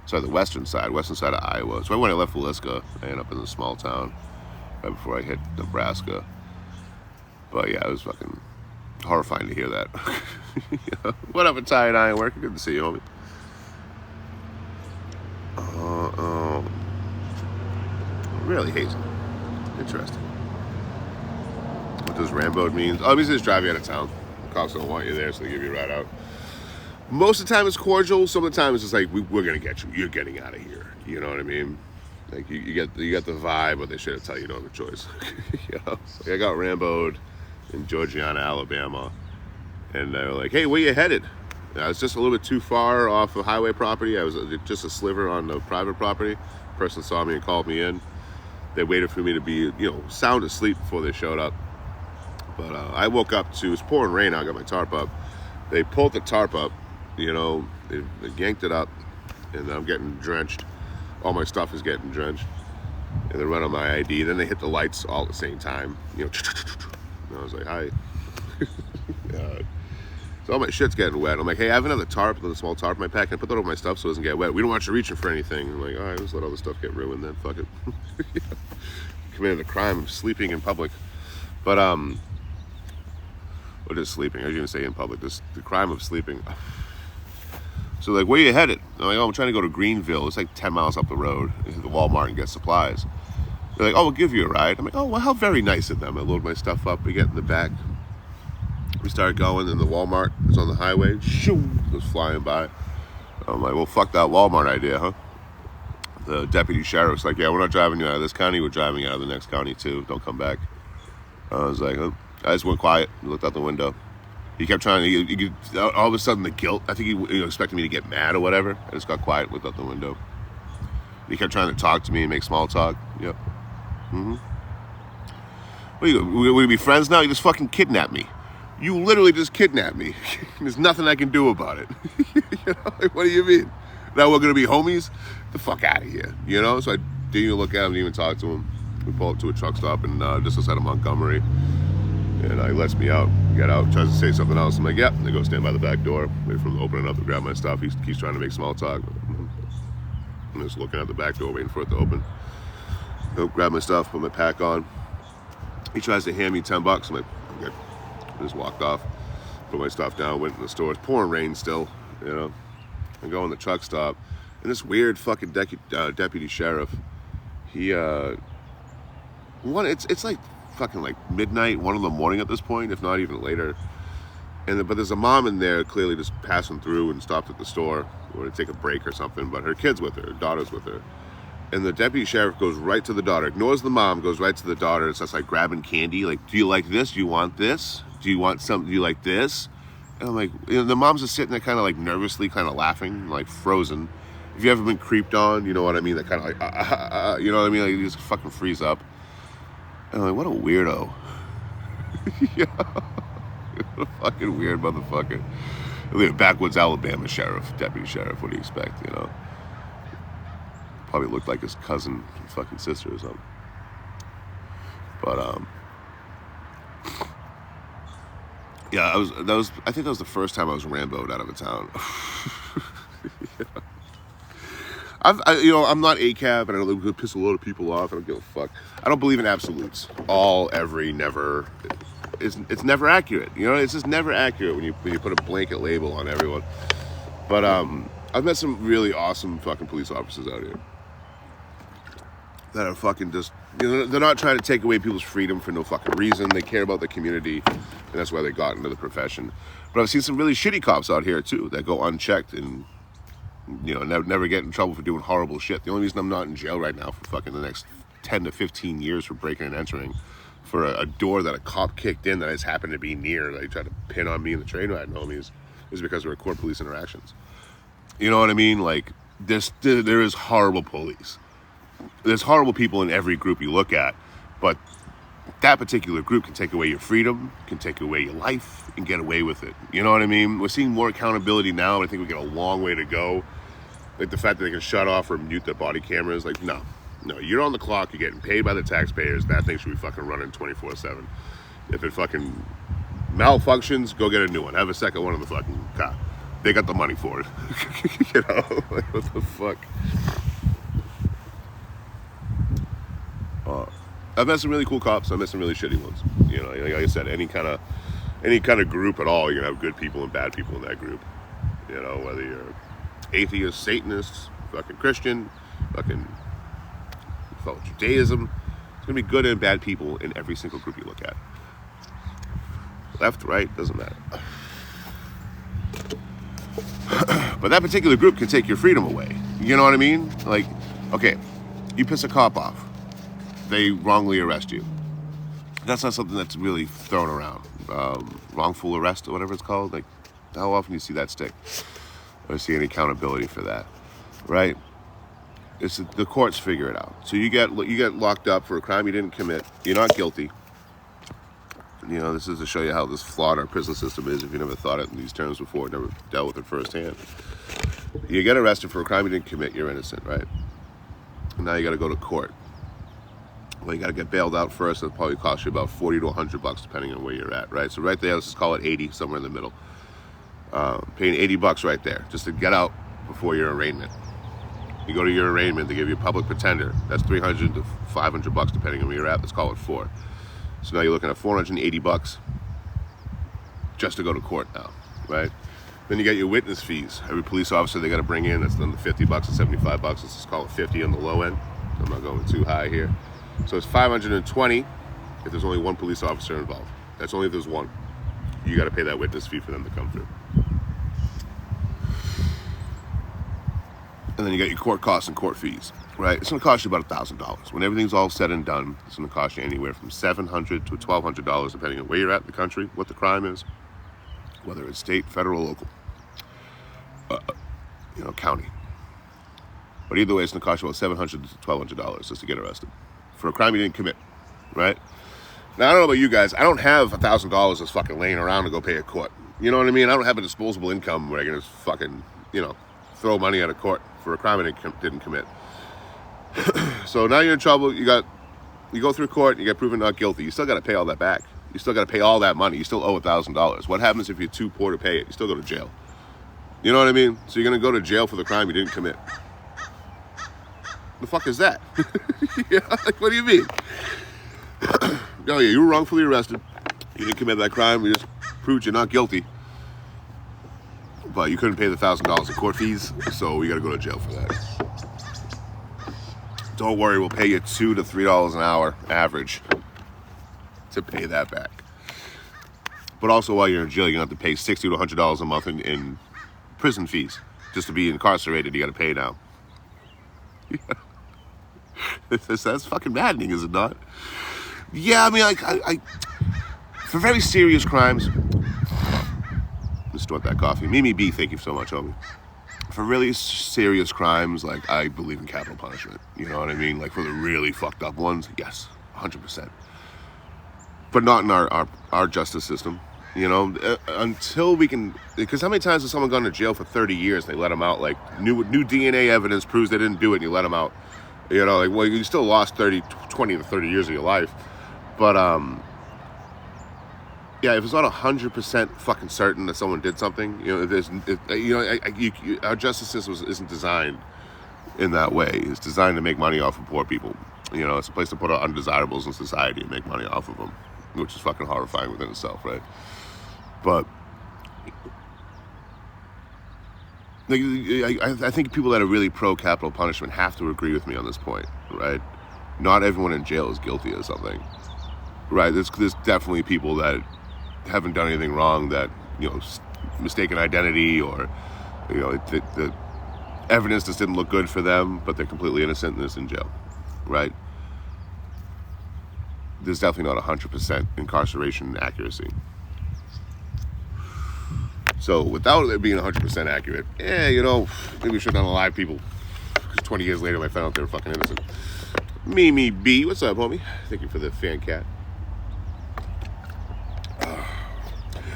Sorry, the western side of Iowa. So when I left Villisca, I ended up in a small town right before I hit Nebraska. But yeah, it was fucking horrifying to hear that. You know, what up, Ty and Iron Worker? Good to see you, homie. Really hazy. Interesting. What does Rambo mean? Obviously, just drive you out of town. The cops don't want you there, so they give you a ride out. Most of the time, it's cordial. Some of the time, it's just like, we're gonna get you. You're getting out of here. You know what I mean? Like you get the vibe, but they should have tell you don't have a choice. You know? Like I got Rambo'd in Georgiana, Alabama, and they were like, "Hey, where you headed?" And I was just a little bit too far off of highway property. I was just a sliver on the private property. The person saw me and called me in. They waited for me to be, you know, sound asleep before they showed up. But I woke up to, it was pouring rain. I got my tarp up. They pulled the tarp up, you know, they yanked it up, and I'm getting drenched. All my stuff is getting drenched. And they run on my ID. Then they hit the lights all at the same time. You know, and I was like, hi. So all my shit's getting wet. I'm like, hey, I have another tarp, another small tarp in my pack. Can I put that over my stuff so it doesn't get wet? We don't want you reaching for anything. I'm like, all right, just let all the stuff get ruined then. Fuck it. Committed a crime of sleeping in public. But, or just sleeping. I was going to say in public. The crime of sleeping. So like, where you headed? I'm like, oh, I'm trying to go to Greenville. It's like 10 miles up the road. Hit the Walmart and get supplies. They're like, oh, we'll give you a ride. I'm like, oh, well, how very nice of them. I load my stuff up. We get in the back. We started going, and the Walmart was on the highway. Shoo! It was flying by. I'm like, well, fuck that Walmart idea, huh? The deputy sheriff's like, yeah, we're not driving you out of this county. We're driving you out of the next county, too. Don't come back. I was like, oh. I just went quiet and looked out the window. He kept trying to, all of a sudden, the guilt. I think he expected me to get mad or whatever. I just got quiet, looked out the window. He kept trying to talk to me and make small talk. Yep. Mm-hmm. What are you, we're going to be friends now? You just fucking kidnapped me. You literally just kidnapped me. There's nothing I can do about it. You know? Like, what do you mean? Now we're going to be homies? Get the fuck out of here. You know? So I didn't even look at him, didn't even talk to him. We pull up to a truck stop and just outside of Montgomery. And he lets me out, get out, tries to say something else. I'm like, yep. And I go stand by the back door, wait for him to open it up to grab my stuff. He keeps trying to make small talk. I'm just looking at the back door, waiting for it to open. Go grab my stuff, put my pack on. He tries to hand me $10. I'm like, okay. I just walked off, put my stuff down, went in the store. It's pouring rain still, you know. I go in the truck stop, and this weird fucking deputy sheriff, he, it's like fucking like midnight, 1 in the morning at this point, if not even later. But there's a mom in there clearly just passing through and stopped at the store or to take a break or something, but her kid's with her, her daughter's with her. And the deputy sheriff goes right to the daughter, ignores the mom, goes right to the daughter and starts like grabbing candy. Like, do you like this? Do you want this? Do you want something? Do you like this? And I'm like, you know, the mom's just sitting there kind of like nervously, kind of laughing, like frozen. If you ever been creeped on, you know what I mean? That kind of like, you know what I mean? Like, you just fucking freeze up. And I'm like, what a weirdo. You know? What a fucking weird motherfucker. Backwoods Alabama sheriff, deputy sheriff, what do you expect, you know? Probably looked like his cousin, fucking sister or something. But yeah, I think that was the first time I was Rambo'd out of a town. I'm not ACAB, and I don't piss a lot of people off. I don't give a fuck. I don't believe in absolutes. All, every, never. It's never accurate. You know, it's just never accurate when you put a blanket label on everyone. But I've met some really awesome fucking police officers out here that are fucking just, you know, they're not trying to take away people's freedom for no fucking reason. They care about the community, and that's why they got into the profession. But I've seen some really shitty cops out here too that go unchecked and, you know, never get in trouble for doing horrible shit. The only reason I'm not in jail right now for fucking the next 10 to 15 years for breaking and entering for a door that a cop kicked in that I just happened to be near, that he tried to pin on me in the train ride and all me, is because of record police interactions. You know what I mean? Like, there is horrible police. There's horrible people in every group you look at, but that particular group can take away your freedom, can take away your life, and get away with it. You know what I mean? We're seeing more accountability now, but I think we got a long way to go. Like the fact that they can shut off or mute their body cameras, like, no, you're on the clock, you're getting paid by the taxpayers, that thing should be fucking running 24/7. If it fucking malfunctions, go get a new one. Have a second one in the fucking car. They got the money for it. You know, like, what the fuck? I've met some really cool cops. I've met some really shitty ones. You know, like I said, any kind of group at all, you're gonna have good people and bad people in that group. You know, whether you're atheist, Satanist, fucking Christian, fucking follow Judaism, it's gonna be good and bad people in every single group you look at. Left, right, doesn't matter. But that particular group can take your freedom away. You know what I mean? Like, okay, you piss a cop off. They wrongly arrest you. That's not something that's really thrown around. Wrongful arrest or whatever it's called. Like, how often do you see that stick? Or see any accountability for that, right? It's the courts figure it out. So you get locked up for a crime you didn't commit. You're not guilty. You know, this is to show you how this flawed our prison system is if you never thought it in these terms before, never dealt with it firsthand. You get arrested for a crime you didn't commit, you're innocent, right? And now you got to go to court. Well, you got to get bailed out first. It'll probably cost you about $40 to $100 depending on where you're at, right? So right there, let's just call it 80, somewhere in the middle. Paying $80 right there just to get out before your arraignment. You go to your arraignment, they give you a public pretender. That's $300 to $500 depending on where you're at. Let's call it 4. So now you're looking at $480 just to go to court now, right? Then you get your witness fees. Every police officer they got to bring in, that's under $50 to $75. Let's just call it 50 on the low end. I'm not going too high here. So it's $520 if there's only one police officer involved. That's only if there's one. You got to pay that witness fee for them to come through. And then you got your court costs and court fees, right? It's going to cost you about $1,000. When everything's all said and done, it's going to cost you anywhere from $700 to $1,200, depending on where you're at in the country, what the crime is, whether it's state, federal, local, county. But either way, it's going to cost you about $700 to $1,200 just to get arrested for a crime you didn't commit, right? Now, I don't know about you guys. I don't have $1,000 that's fucking laying around to go pay a court. You know what I mean? I don't have a disposable income where I can just fucking, throw money at a court for a crime I didn't commit. So now you're in trouble. You go through court, you get proven not guilty. You still got to pay all that back. You still got to pay all that money. You still owe $1,000. What happens if you're too poor to pay it? You still go to jail. You know what I mean? So you're going to go to jail for the crime you didn't commit. The fuck is that? Like, what do you mean? Oh yeah, you were wrongfully arrested. You didn't commit that crime. We just proved you're not guilty. But you couldn't pay the $1,000 in court fees, so we got to go to jail for that. Don't worry, we'll pay you $2 to $3 an hour average to pay that back. But also, while you're in jail, you're going to have to pay $60 to $100 a month in prison fees. Just to be incarcerated, you got to pay now. That's fucking maddening, is it not? Yeah, I mean, I for very serious crimes. Just want that coffee. Mimi B, thank you so much, homie. For really serious crimes, like, I believe in capital punishment. You know what I mean? Like, for the really fucked up ones, yes, 100%. But not in our justice system. Until we can, because how many times has someone gone to jail for 30 years and they let them out? Like, new DNA evidence proves they didn't do it and you let them out. Well, you still lost 20 to 30 years of your life. But, yeah, if it's not 100% fucking certain that someone did something, our justice system isn't designed in that way. It's designed to make money off of poor people. It's a place to put our undesirables in society and make money off of them, which is fucking horrifying within itself, right? But I think people that are really pro-capital punishment have to agree with me on this point, right? Not everyone in jail is guilty of something, right? There's definitely people that haven't done anything wrong, that, mistaken identity, or, the evidence just didn't look good for them, but they're completely innocent and they're in jail, right? There's definitely not 100% incarceration accuracy. So without it being 100% accurate, maybe we shouldn't unalive people. Because 20 years later, I found out they were fucking innocent. Mimi B, what's up, homie? Thank you for the fan cat.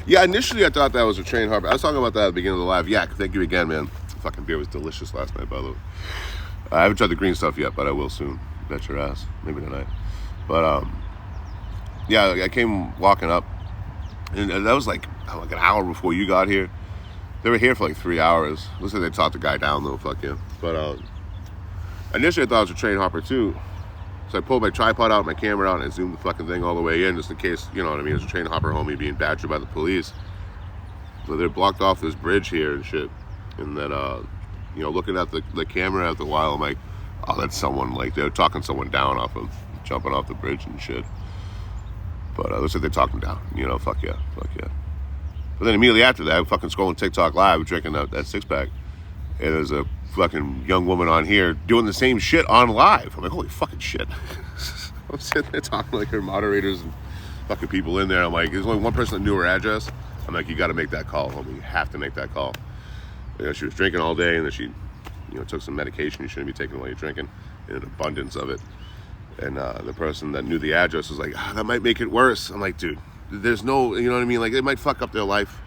Yeah, initially I thought that was a train harbor. I was talking about that at the beginning of the live. Yeah, thank you again, man. The fucking beer was delicious last night, by the way. I haven't tried the green stuff yet, but I will soon. Bet your ass. Maybe tonight. But, yeah, I came walking up, and that was like an hour before you got here. They were here for like 3 hours. Looks like they talked the guy down, though, fuck yeah. But, initially I thought it was a train hopper, too. So I pulled my tripod out, my camera out, and I zoomed the fucking thing all the way in, just in case, you know what I mean, it's a train hopper homie being badgered by the police. So they blocked off this bridge here and shit. And then, looking at the camera after a while, I'm like, oh, that's someone, like, they're talking someone down off of, jumping off the bridge and shit. But looks like they're talking down, fuck yeah. But then immediately after that, I'm fucking scrolling TikTok live, drinking that six-pack. And there's a fucking young woman on here doing the same shit on live. I'm like, holy fucking shit. I'm sitting there talking like her moderators and fucking people in there. I'm like, there's only one person that knew her address. I'm like, you got to make that call, homie. You have to make that call. She was drinking all day, and then she, took some medication you shouldn't be taking while you're drinking, in an abundance of it. And the person that knew the address was like, that might make it worse. I'm like, dude, there's no, you know what I mean? Like, it might fuck up their life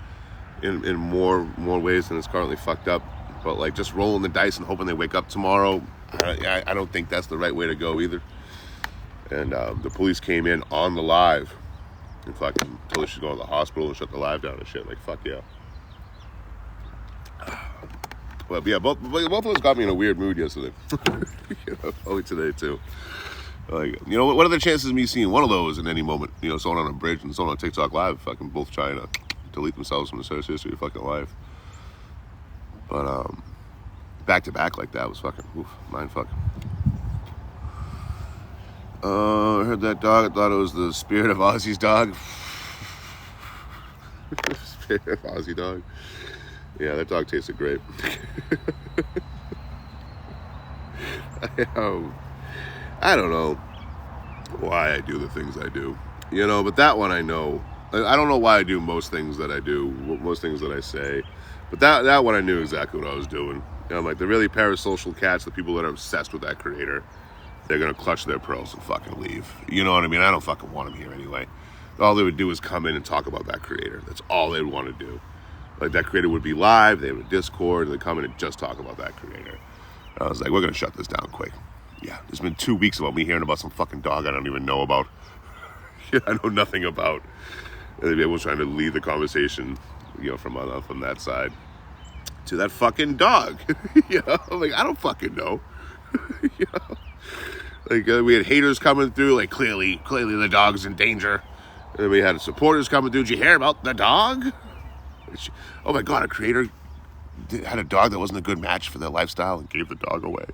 in more ways than it's currently fucked up. But like just rolling the dice and hoping they wake up tomorrow, I don't think that's the right way to go either. And the police came in on the live and fucking told her she's going to the hospital and shut the live down and shit. Like, fuck yeah. But yeah, both of us got me in a weird mood yesterday. You know, probably today too. Like, you know, what are the chances of me seeing one of those in any moment? You know, someone on a bridge and someone on TikTok Live, fucking both trying to delete themselves from the search history of fucking life. But back to back like that was fucking mind fuck. I heard that dog. I thought it was the Spirit of Ozzy's dog. Spirit of Ozzy dog. Yeah, that dog tasted great. I don't know why I do the things I do, you know, but that one I know. I don't know why I do most things that I do, most things that I say, but that one I knew exactly what I was doing. You know, like the really parasocial cats, the people that are obsessed with that creator, they're gonna clutch their pearls and fucking leave. You know what I mean? I don't fucking want them here anyway. All they would do is come in and talk about that creator. That's all they'd want to do. Like, that creator would be live, they would Discord, and they'd come in and just talk about that creator. I was like, we're gonna shut this down quick. Yeah, it's been 2 weeks about me hearing about some fucking dog I don't even know about. I know nothing about. And everyone's trying to lead the conversation, you know, from that side to that fucking dog. You know, I'm like, I don't fucking know. You know, like we had haters coming through, like clearly the dog's in danger. And then we had supporters coming through. Did you hear about the dog? Oh my god, a creator had a dog that wasn't a good match for their lifestyle and gave the dog away.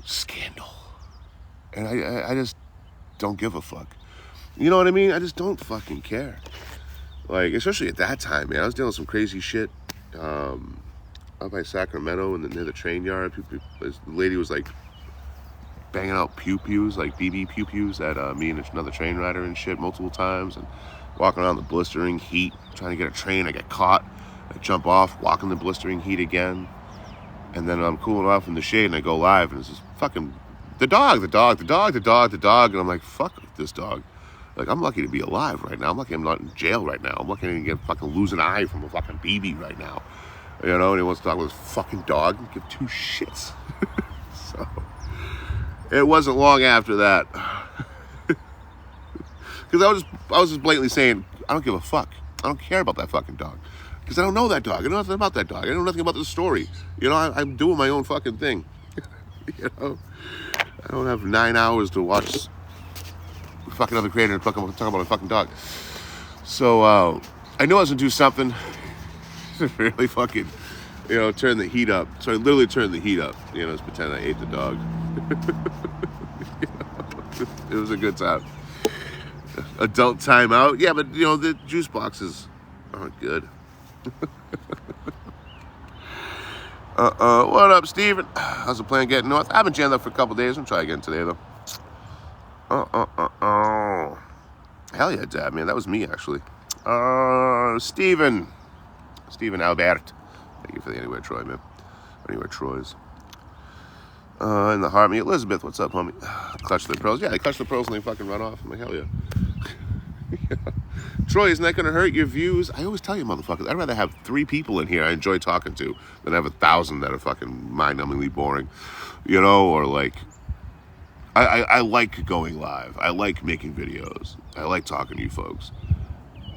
Scandal. And I just don't give a fuck. You know what I mean? I just don't fucking care. Like, especially at that time, man. I was dealing with some crazy shit up by Sacramento and near the train yard. This lady was like banging out pew-pews, like BB pew-pews at me and another train rider and shit multiple times, and walking around the blistering heat, trying to get a train. I get caught. I jump off, walk in the blistering heat again. And then I'm cooling off in the shade and I go live and it's just fucking the dog. And I'm like, fuck this dog. Like, I'm lucky to be alive right now. I'm lucky I'm not in jail right now. I'm lucky I didn't get fucking lose an eye from a fucking BB right now. You know, and he wants to talk about his fucking dog and give two shits. So, it wasn't long after that. Because I was just blatantly saying, I don't give a fuck. I don't care about that fucking dog. Because I don't know that dog. I know nothing about that dog. I know nothing about the story. You know, I'm doing my own fucking thing. You know, I don't have 9 hours to watch fucking other creator and talk about a fucking dog. So I knew I was gonna do something to really fucking, you know, turn the heat up. So I literally turned the heat up. You know, just pretend I ate the dog. You know, it was a good time. Adult timeout. Yeah, but you know, the juice boxes aren't good. What up, Steven? How's the plan getting north? I haven't jammed up for a couple days. I'm trying again today, though. Hell yeah, Dad, man. That was me, actually. Steven Albert. Thank you for the Anywhere Troy, man. Anywhere Troy's. In the heart, me. Elizabeth, what's up, homie? Clutch the pros. Yeah, they clutch the pros and they fucking run off. I'm like, hell yeah. Yeah. Troy, isn't that going to hurt your views? I always tell you, motherfuckers, I'd rather have 3 people in here I enjoy talking to than have 1,000 that are fucking mind-numbingly boring. You know, or like, I like going live. I like making videos. I like talking to you folks.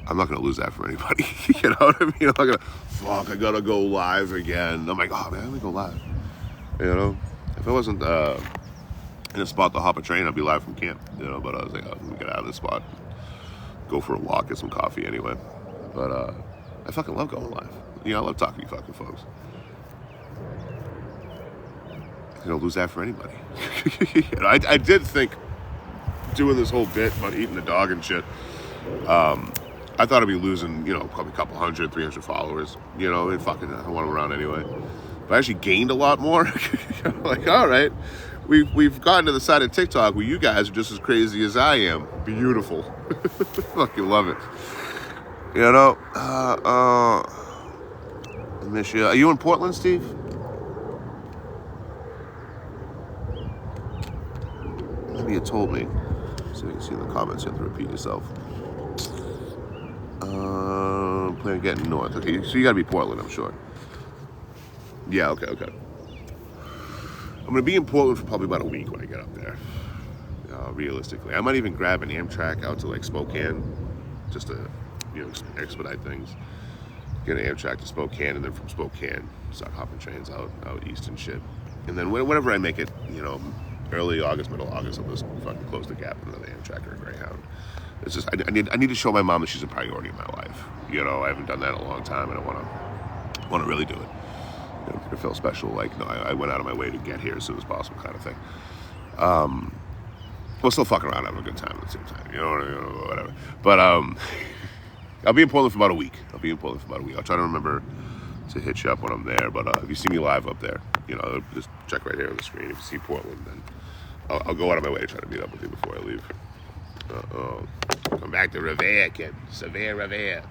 I'm not going to lose that for anybody. You know what I mean? I'm not going to, fuck, I got to go live again. I'm like, oh, man, let me go live. You know? If I wasn't in a spot to hop a train, I'd be live from camp. You know, but I was like, oh, let me get out of this spot. Go for a walk, get some coffee anyway. But I fucking love going live. You know, I love talking to you fucking folks. You don't lose that for anybody. You know, I did think doing this whole bit about eating the dog and shit, I thought I'd be losing, you know, probably a couple 100, 300 followers. You know, and fucking I want them around anyway. But I actually gained a lot more. Like, all right, we've gotten to the side of TikTok where you guys are just as crazy as I am. Beautiful. Fucking love it. You know, I miss you. Are you in Portland, Steve? Maybe you told me. So you can see in the comments, you have to repeat yourself. Plan on getting north. Okay, so you gotta be Portland, I'm sure. Yeah, okay. I'm gonna be in Portland for probably about a week when I get up there. Realistically, I might even grab an Amtrak out to like Spokane, just to expedite things. Get an Amtrak to Spokane, and then from Spokane start hopping trains out east and shit. And then whenever I make it, early August, middle August, I'll just fucking close the gap with another Amtrak or a Greyhound. It's just I need to show my mom that she's a priority in my life. I haven't done that in a long time, and I want to really do it. I feel special, like I went out of my way to get here as soon as possible, kind of thing. We'll still fucking around, having a good time at the same time, whatever. But I'll be in Portland for about a week. I'll try to remember to hit you up when I'm there. But if you see me live up there, just check right here on the screen. If you see Portland, then I'll go out of my way to try to meet up with you before I leave. Come back to Revere, kid. Severe Revere.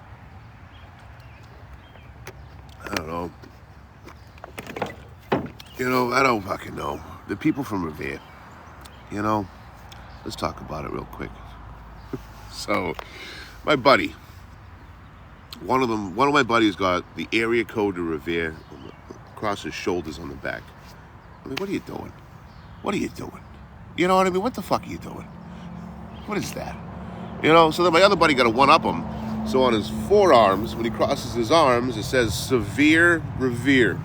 I don't know. I don't fucking know. The people from Revere, let's talk about it real quick. So, my buddy, one of my buddies got the area code to Revere across his shoulders on the back. I mean, what are you doing? You know what I mean? What the fuck are you doing? What is that? So then my other buddy got to one-up him. So on his forearms, when he crosses his arms, it says Severe Revere.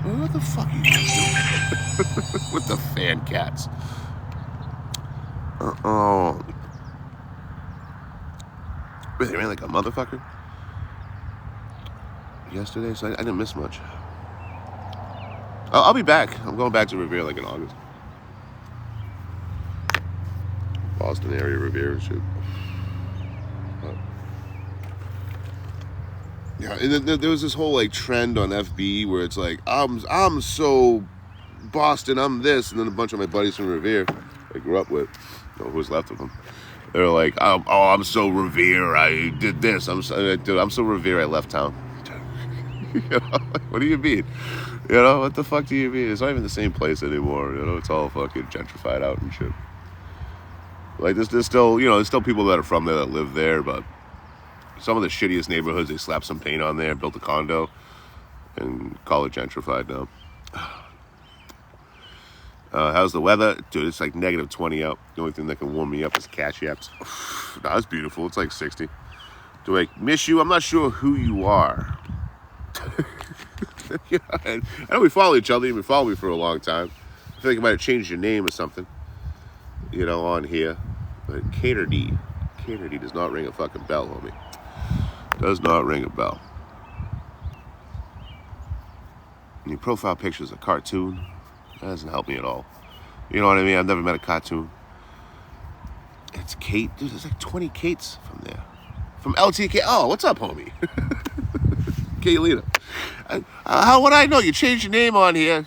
What the fuck are you doing? With the fan cats. They ran like a motherfucker yesterday, so I didn't miss much. I'll be back. I'm going back to Revere like in August. Boston area, Revere and shit. Yeah, and then there was this whole like trend on FB where it's like I'm so Boston, I'm this, and then a bunch of my buddies from Revere I grew up with, who's left of them, they're like, I'm so Revere, I did this, I'm so Revere, I left town. What do you mean? What the fuck do you mean? It's not even the same place anymore. It's all fucking gentrified out and shit. Like there's still people that are from there that live there, but some of the shittiest neighborhoods, they slapped some paint on there, built a condo, and call it gentrified now. How's the weather? Dude, it's like -20 out. The only thing that can warm me up is cashew apps. Nah, it's beautiful. It's like 60. Do I miss you? I'm not sure who you are. I know we follow each other. You've been following me for a long time. I feel like I might have changed your name or something, on here. But Cater D does not ring a fucking bell, homie. Does not ring a bell. And your profile picture is a cartoon. That doesn't help me at all. You know what I mean? I've never met a cartoon. It's Kate. Dude, there's like 20 Kates from there. From LTK. Oh, what's up, homie? Kaylina. How would I know? You changed your name on here.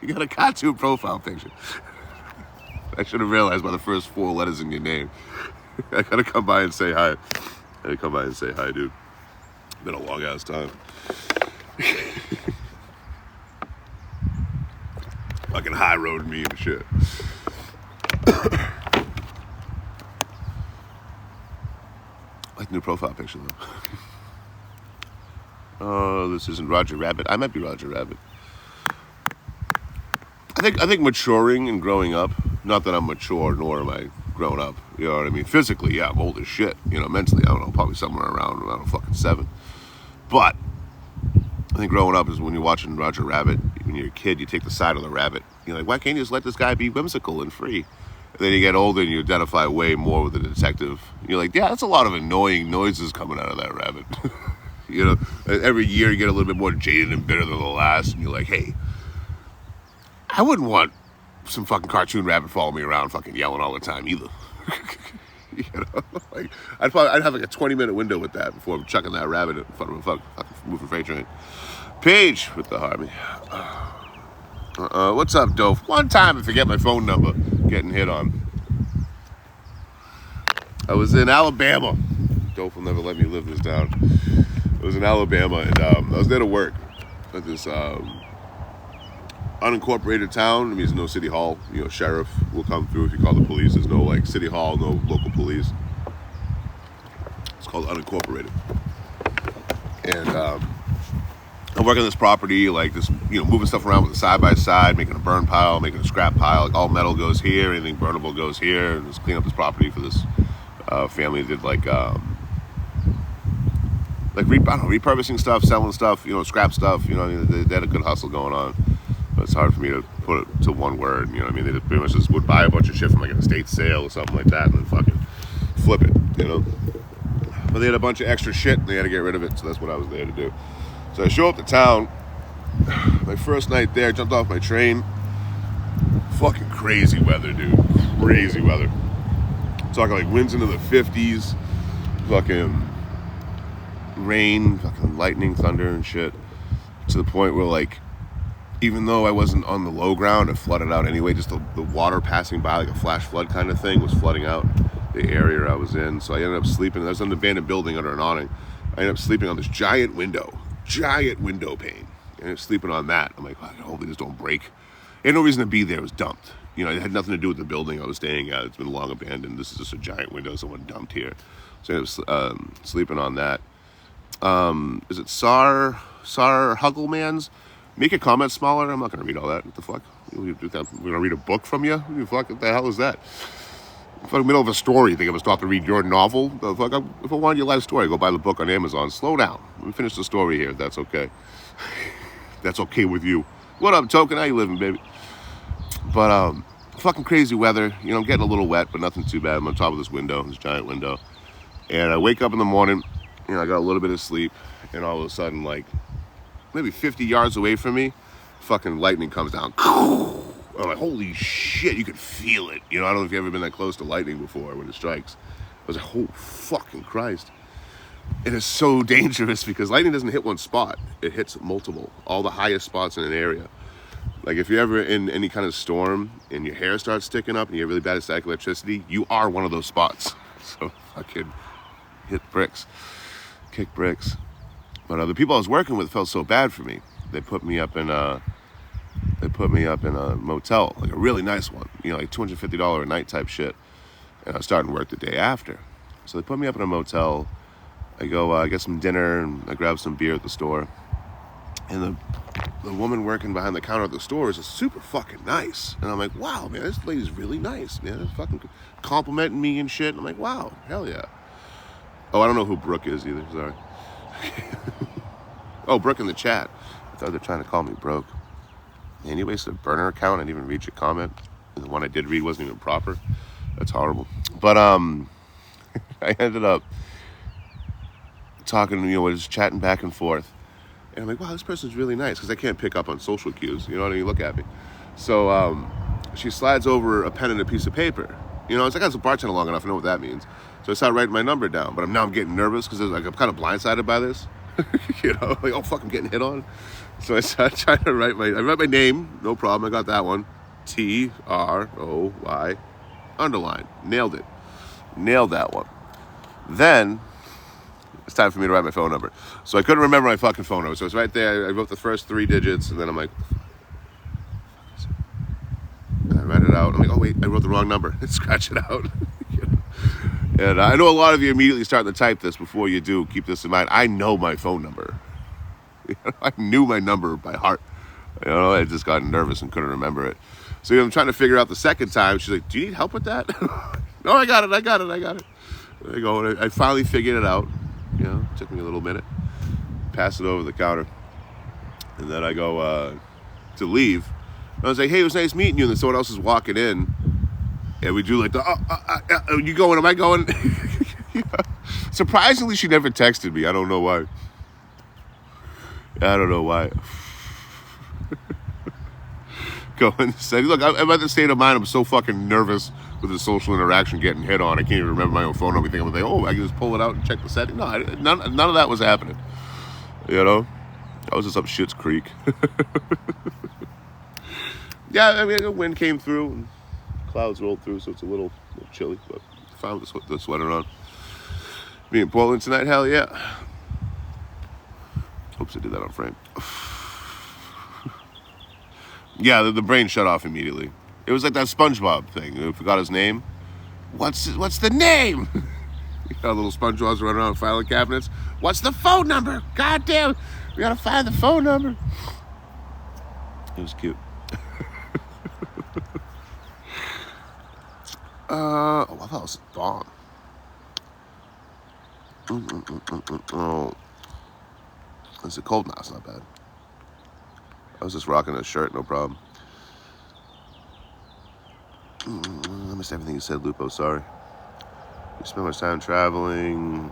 You got a cartoon profile picture. I should have realized by the first 4 letters in your name. I gotta come by and say hi. Dude. Been a long ass time. Fucking high road me and shit. Like the new profile picture though. Oh, this isn't Roger Rabbit. I might be Roger Rabbit. I think maturing and growing up, not that I'm mature nor am I grown up, you know what I mean? Physically, yeah, I'm old as shit. Mentally, I don't know, probably somewhere around fucking 7. But I think growing up is when you're watching Roger Rabbit, when you're a kid, you take the side of the rabbit. You're like, why can't you just let this guy be whimsical and free? And then you get older and you identify way more with the detective. You're like, yeah, that's a lot of annoying noises coming out of that rabbit. Every year you get a little bit more jaded and bitter than the last, and you're like, hey, I wouldn't want some fucking cartoon rabbit following me around fucking yelling all the time either. Like I'd have like a 20-minute window with that before I'm chucking that rabbit in front of a fucking moving freight train. Paige with the Harvey. What's up, Doph? One time I forget my phone number, getting hit on. I was in Alabama. Doph will never let me live this down. I was in Alabama, and I was there to work at this unincorporated town. I mean, there's no city hall. Sheriff will come through if you call the police. There's no like city hall, no local police. called Unincorporated. And I'm working on this property, like this, moving stuff around with a side-by-side, making a burn pile, making a scrap pile. Like all metal goes here, anything burnable goes here, and just clean up this property for this family that did repurposing stuff, selling stuff, scrap stuff. They had a good hustle going on. But it's hard for me to put it to one word. They pretty much just would buy a bunch of shit from like an estate sale or something like that, and then fucking flip it. But they had a bunch of extra shit, and they had to get rid of it. So that's what I was there to do. So I show up to town. My first night there, jumped off my train. Fucking crazy weather, dude. Crazy weather. Talking like winds into the 50s. Fucking rain, fucking lightning, thunder and shit. To the point where like, even though I wasn't on the low ground, it flooded out anyway. Just the water passing by, like a flash flood kind of thing, was flooding out the area I was in. So I ended up sleeping. I was in an abandoned building under an awning. I ended up sleeping on this giant window pane. I ended up sleeping on that. I'm like, I hope they just don't break. Had no reason to be there. It was dumped. It had nothing to do with the building I was staying at. It's been long abandoned. This is just a giant window someone dumped here. So I ended up sleeping on that. Is it Sar Hugglemans? Make a comment smaller. I'm not going to read all that. What the fuck? We're going to read a book from you? What the hell is that? If I'm in the middle of a story, you think I'm going to stop to read your novel? The fuck? If I wanted your life story, go buy the book on Amazon. Slow down. Let me finish the story here, if that's okay. That's okay with you. What up, Token? How you living, baby? But, fucking crazy weather. I'm getting a little wet, but nothing too bad. I'm on top of this giant window. And I wake up in the morning, I got a little bit of sleep, and all of a sudden, like, maybe 50 yards away from me, fucking lightning comes down. I'm like, holy shit, you can feel it. I don't know if you've ever been that close to lightning before when it strikes. I was like, oh, fucking Christ. It is so dangerous because lightning doesn't hit one spot. It hits multiple, all the highest spots in an area. Like if you're ever in any kind of storm and your hair starts sticking up and you have really bad static electricity, you are one of those spots. So fucking hit bricks, kick bricks. But the people I was working with felt so bad for me. They put me up in a motel, like a really nice one, like $250 a night type shit. And I was starting work the day after. So they put me up in a motel. I go get some dinner and I grab some beer at the store. And the woman working behind the counter at the store is super fucking nice. And I'm like, wow, man, this lady's really nice, man. It's fucking complimenting me and shit. And I'm like, wow, hell yeah. Oh, I don't know who Brooke is either, sorry. Oh, Brooke in the chat. I thought they're trying to call me broke. Man, you wasted a burner account. I didn't even read your comment. And the one I did read wasn't even proper. That's horrible. But I ended up talking, just chatting back and forth. And I'm like, wow, this person's really nice, because I can't pick up on social cues. You look at me. So she slides over a pen and a piece of paper. It's like I was a bartender long enough to know what that means. So I started writing my number down, but I'm getting nervous because I'm kind of blindsided by this. Like, oh fuck, I'm getting hit on. So I started trying to write my name, no problem, I got that one. TROY underline. Nailed it. Nailed that one. Then it's time for me to write my phone number. So I couldn't remember my fucking phone number. So it's right there. I wrote the first 3 digits, and then I'm like, and I read it out. I'm like, oh wait, I wrote the wrong number. Scratch it out. And I know a lot of you immediately start to type this before you do. Keep this in mind. I know my phone number. I knew my number by heart. I just got nervous and couldn't remember it. So I'm trying to figure out the second time. She's like, do you need help with that? No, I got it. There you go. I finally figured it out. It took me a little minute. Pass it over the counter. And then I go to leave. And I was like, hey, it was nice meeting you. And then someone else is walking in. And we do like the, you going, am I going? Surprisingly, she never texted me. I don't know why. Go and say, look, I'm at the state of mind. I'm so fucking nervous with the social interaction getting hit on. I can't even remember my own phone number. I'm like, oh, I can just pull it out and check the setting. No, none of that was happening. I was just up Schitt's Creek. Yeah, I mean, the wind came through and clouds rolled through, so it's a little chilly, but I found the sweater on. Me in Portland tonight, hell yeah. Oops, I did that on frame. Yeah, the brain shut off immediately. It was like that SpongeBob thing. I forgot his name. What's the name? Little SpongeBob's running around filing cabinets. What's the phone number? God damn, we gotta find the phone number. It was cute. Oh, I thought it was a bomb. Oh, is it cold? No, it's not bad. I was just rocking a shirt, no problem. I missed everything you said, Lupo. Sorry. You spend much time traveling.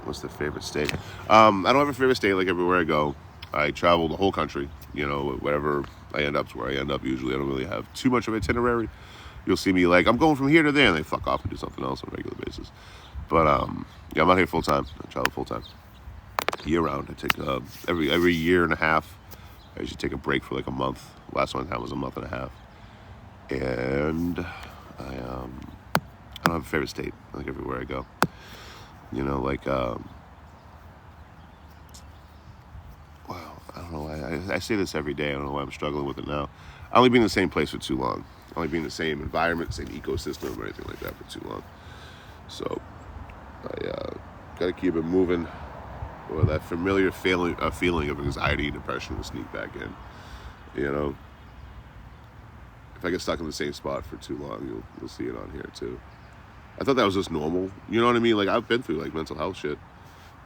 What's the favorite state? I don't have a favorite state. Like everywhere I go, I travel the whole country. You know, wherever I end up is where I end up. Usually, I don't really have too much of an itinerary. You'll see me like I'm going from here to there, and they fuck off and do something else on a regular basis. But yeah, I'm out here full time. I travel full time, year round. I take every year and a half. I usually take a break for like a month. Last one time was a month and a half, and I don't have a favorite state. Like everywhere I go, you know, like wow, I don't know why I say this every day. I don't know why I'm struggling with it now. I only been in the same place for too long. I only been in the same environment, same ecosystem, or anything like that for too long. So I got to keep it moving, or that familiar feeling of anxiety and depression will sneak back in. You know, if I get stuck in the same spot for too long, you'll see it on here too. I thought that was just normal. You know what I mean? Like I've been through like mental health shit,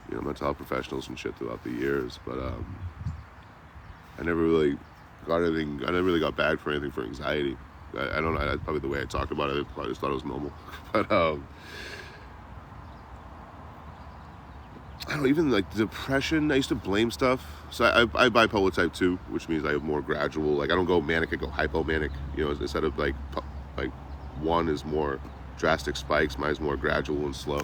you know, mental health professionals and shit throughout the years, but I never really got anything. I never really got bagged for anything for anxiety. I don't know. Probably the way I talked about it, I probably just thought it was normal. But I don't know, even like depression, I used to blame stuff. So I bipolar type 2, which means I have more gradual. Like I don't go manic, I go hypomanic. You know, instead of like one is more drastic spikes, mine's more gradual and slow.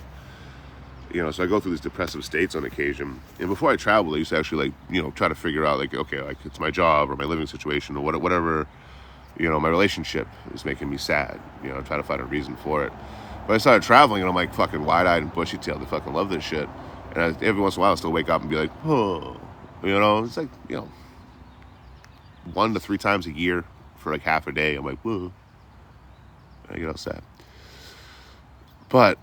You know, so I go through these depressive states on occasion. And before I traveled, I used to actually like, you know, try to figure out like, okay, like it's my job or my living situation or whatever, you know, my relationship is making me sad. You know, try to find a reason for it. But I started traveling and I'm like fucking wide-eyed and bushy-tailed. I fucking love this shit. And every once in a while I still wake up and be like, oh, you know, it's like, you know, 1 to 3 times a year for like half a day. I'm like, whoa. I get all sad. But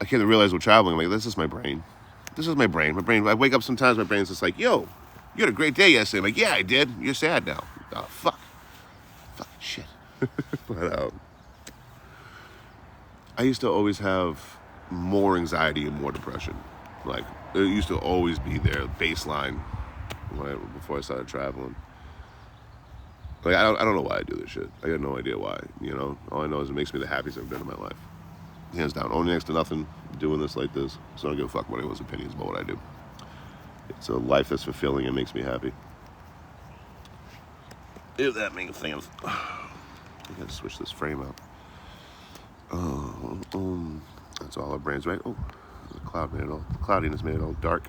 I came to realize with traveling, like, this is my brain. This is my brain. I wake up sometimes, my brain's just like, yo, you had a great day yesterday. I'm like, yeah, I did. You're sad now. Oh, fuck. Fucking shit. But I used to always have more anxiety and more depression. Like, it used to always be there, baseline, before I started traveling. Like, I don't know why I do this shit. I got no idea why, you know? All I know is it makes me the happiest I've been in my life. Hands down, owning next to nothing, doing this like this. So I don't give a fuck what anyone's opinions about what I do. It's a life that's fulfilling and makes me happy. If that makes sense. I gotta switch this frame out. That's all our brains, right? Oh, the cloudiness made it all dark.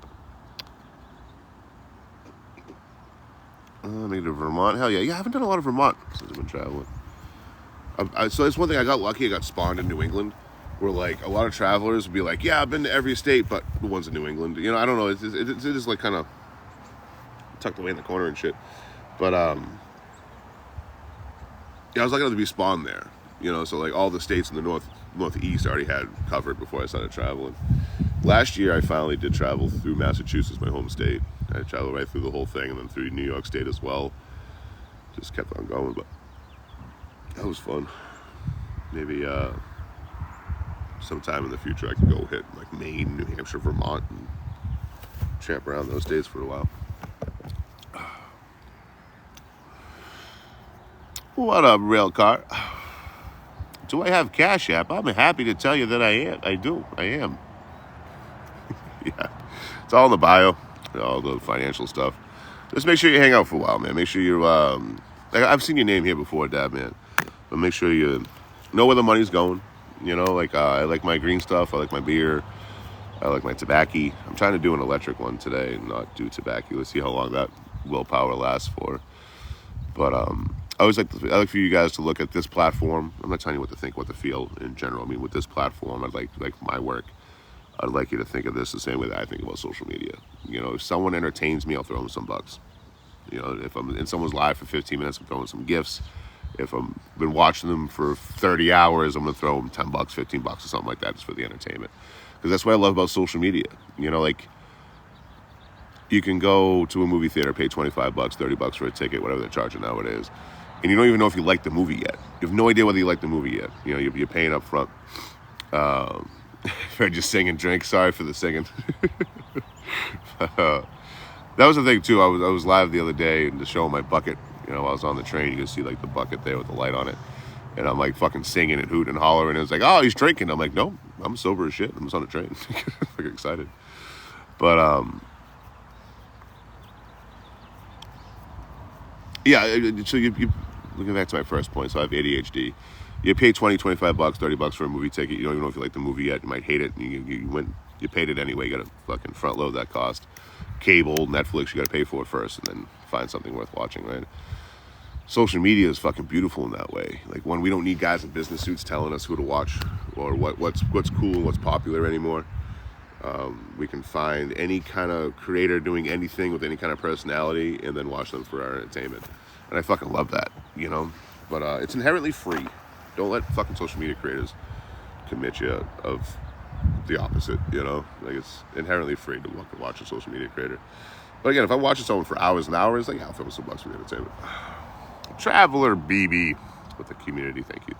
Maybe to Vermont. Hell yeah. Yeah, I haven't done a lot of Vermont since I've been traveling. So that's one thing. I got lucky. I got spawned in New England, where like a lot of travelers would be like, yeah, I've been to every state, but the ones in New England. You know, I don't know. It's just like kind of tucked away in the corner and shit. But yeah, I was lucky enough to be spawned there. You know, so like all the states in the northeast I already had covered before I started traveling. Last year I finally did travel through Massachusetts, my home state. I traveled right through the whole thing and then through New York State as well. Just kept on going, but that was fun. Maybe sometime in the future I could go hit like Maine, New Hampshire, Vermont, and tramp around those states for a while. What up, rail car? Do I have Cash App? I'm happy to tell you that I am. I do. I am. Yeah. It's all in the bio. All the financial stuff. Just make sure you hang out for a while, man. Make sure you're... I've seen your name here before, Dad, man. But make sure you know where the money's going. You know, like I like my green stuff. I like my beer. I like my tobacco. I'm trying to do an electric one today and not do tobacco. Let's see how long that willpower lasts for. But I always like for you guys to look at this platform. I'm not telling you what to think, what to feel in general. I mean, with this platform, I'd like my work. I'd like you to think of this the same way that I think about social media. You know, if someone entertains me, I'll throw them some bucks. You know, if I'm in someone's live for 15 minutes, I'm throwing some gifts. If I'm been watching them for 30 hours, I'm gonna throw them $10, $15 or something like that just for the entertainment. Because that's what I love about social media. You know, like you can go to a movie theater, pay $25, $30 for a ticket, whatever they're charging nowadays, and you don't even know if you like the movie yet. You have no idea whether you like the movie yet. You know, you're paying up front. Fred just singing drink. Sorry for the singing. That was the thing too. I was live the other day and just showing my bucket. You know, I was on the train. You can see like the bucket there with the light on it, and I'm like fucking singing and hooting and hollering. And it's like, oh, he's drinking. I'm like, no, I'm sober as shit. I'm just on a train. Fucking excited. But yeah. So you looking back to my first point. So I have ADHD. You pay $20, $25, $30 for a movie ticket. You don't even know if you like the movie yet. You might hate it. You paid it anyway. You got to fucking front load that cost. Cable, Netflix, you got to pay for it first, and then find something worth watching, right? Social media is fucking beautiful in that way. Like when we don't need guys in business suits telling us who to watch or what's cool and what's popular anymore. We can find any kind of creator doing anything with any kind of personality and then watch them for our entertainment. And I fucking love that, you know? But it's inherently free. Don't let fucking social media creators convince you of the opposite, you know? Like it's inherently free to watch a social media creator. But again, if I'm watching someone for hours and hours, like I'll throw some bucks for the entertainment. Traveler BB with the community, thank you.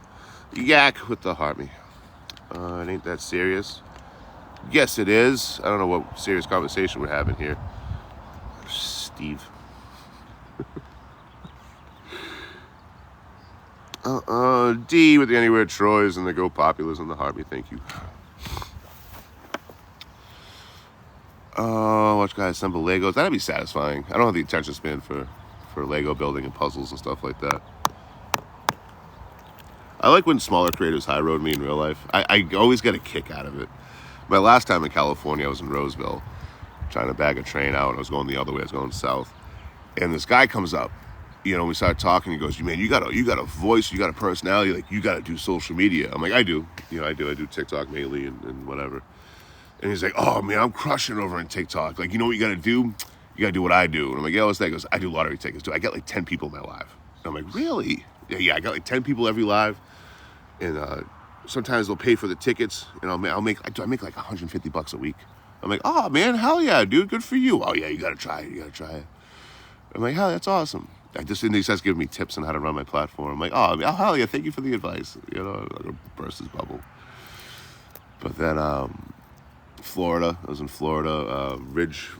Yak with the Harmy. It ain't that serious. Yes, it is. I don't know what serious conversation we're having here. Steve. D with the Anywhere Troys and the Go Populars and the Harvey, thank you. Watch guys assemble Legos. That'd be satisfying. I don't have the attention span for Lego building and puzzles and stuff like that. I like when smaller creators high road me in real life. I always get a kick out of it. My last time in California, I was in Roseville trying to bag a train out. I was going the other way. I was going south. And this guy comes up. You know, we started talking. He goes, man, you got a voice, you got a personality. Like, you got to do social media. I'm like, I do. You know, I do TikTok mainly and whatever. And he's like, oh, man, I'm crushing over on TikTok. Like, you know what you got to do? You got to do what I do. And I'm like, yeah, what's that? He goes, I do lottery tickets, too. I get like 10 people in my live. And I'm like, really? Yeah, I got like 10 people every live. And sometimes they'll pay for the tickets. And I make like $150 a week. I'm like, oh, man, hell yeah, dude. Good for you. Oh, yeah, you got to try it. You got to try it. I'm like, hell, that's awesome. And he starts giving me tips on how to run my platform. I'm like, oh, hell yeah, thank you for the advice. You know, I'm going to burst his bubble. But then Florida, I was in Florida. Ridge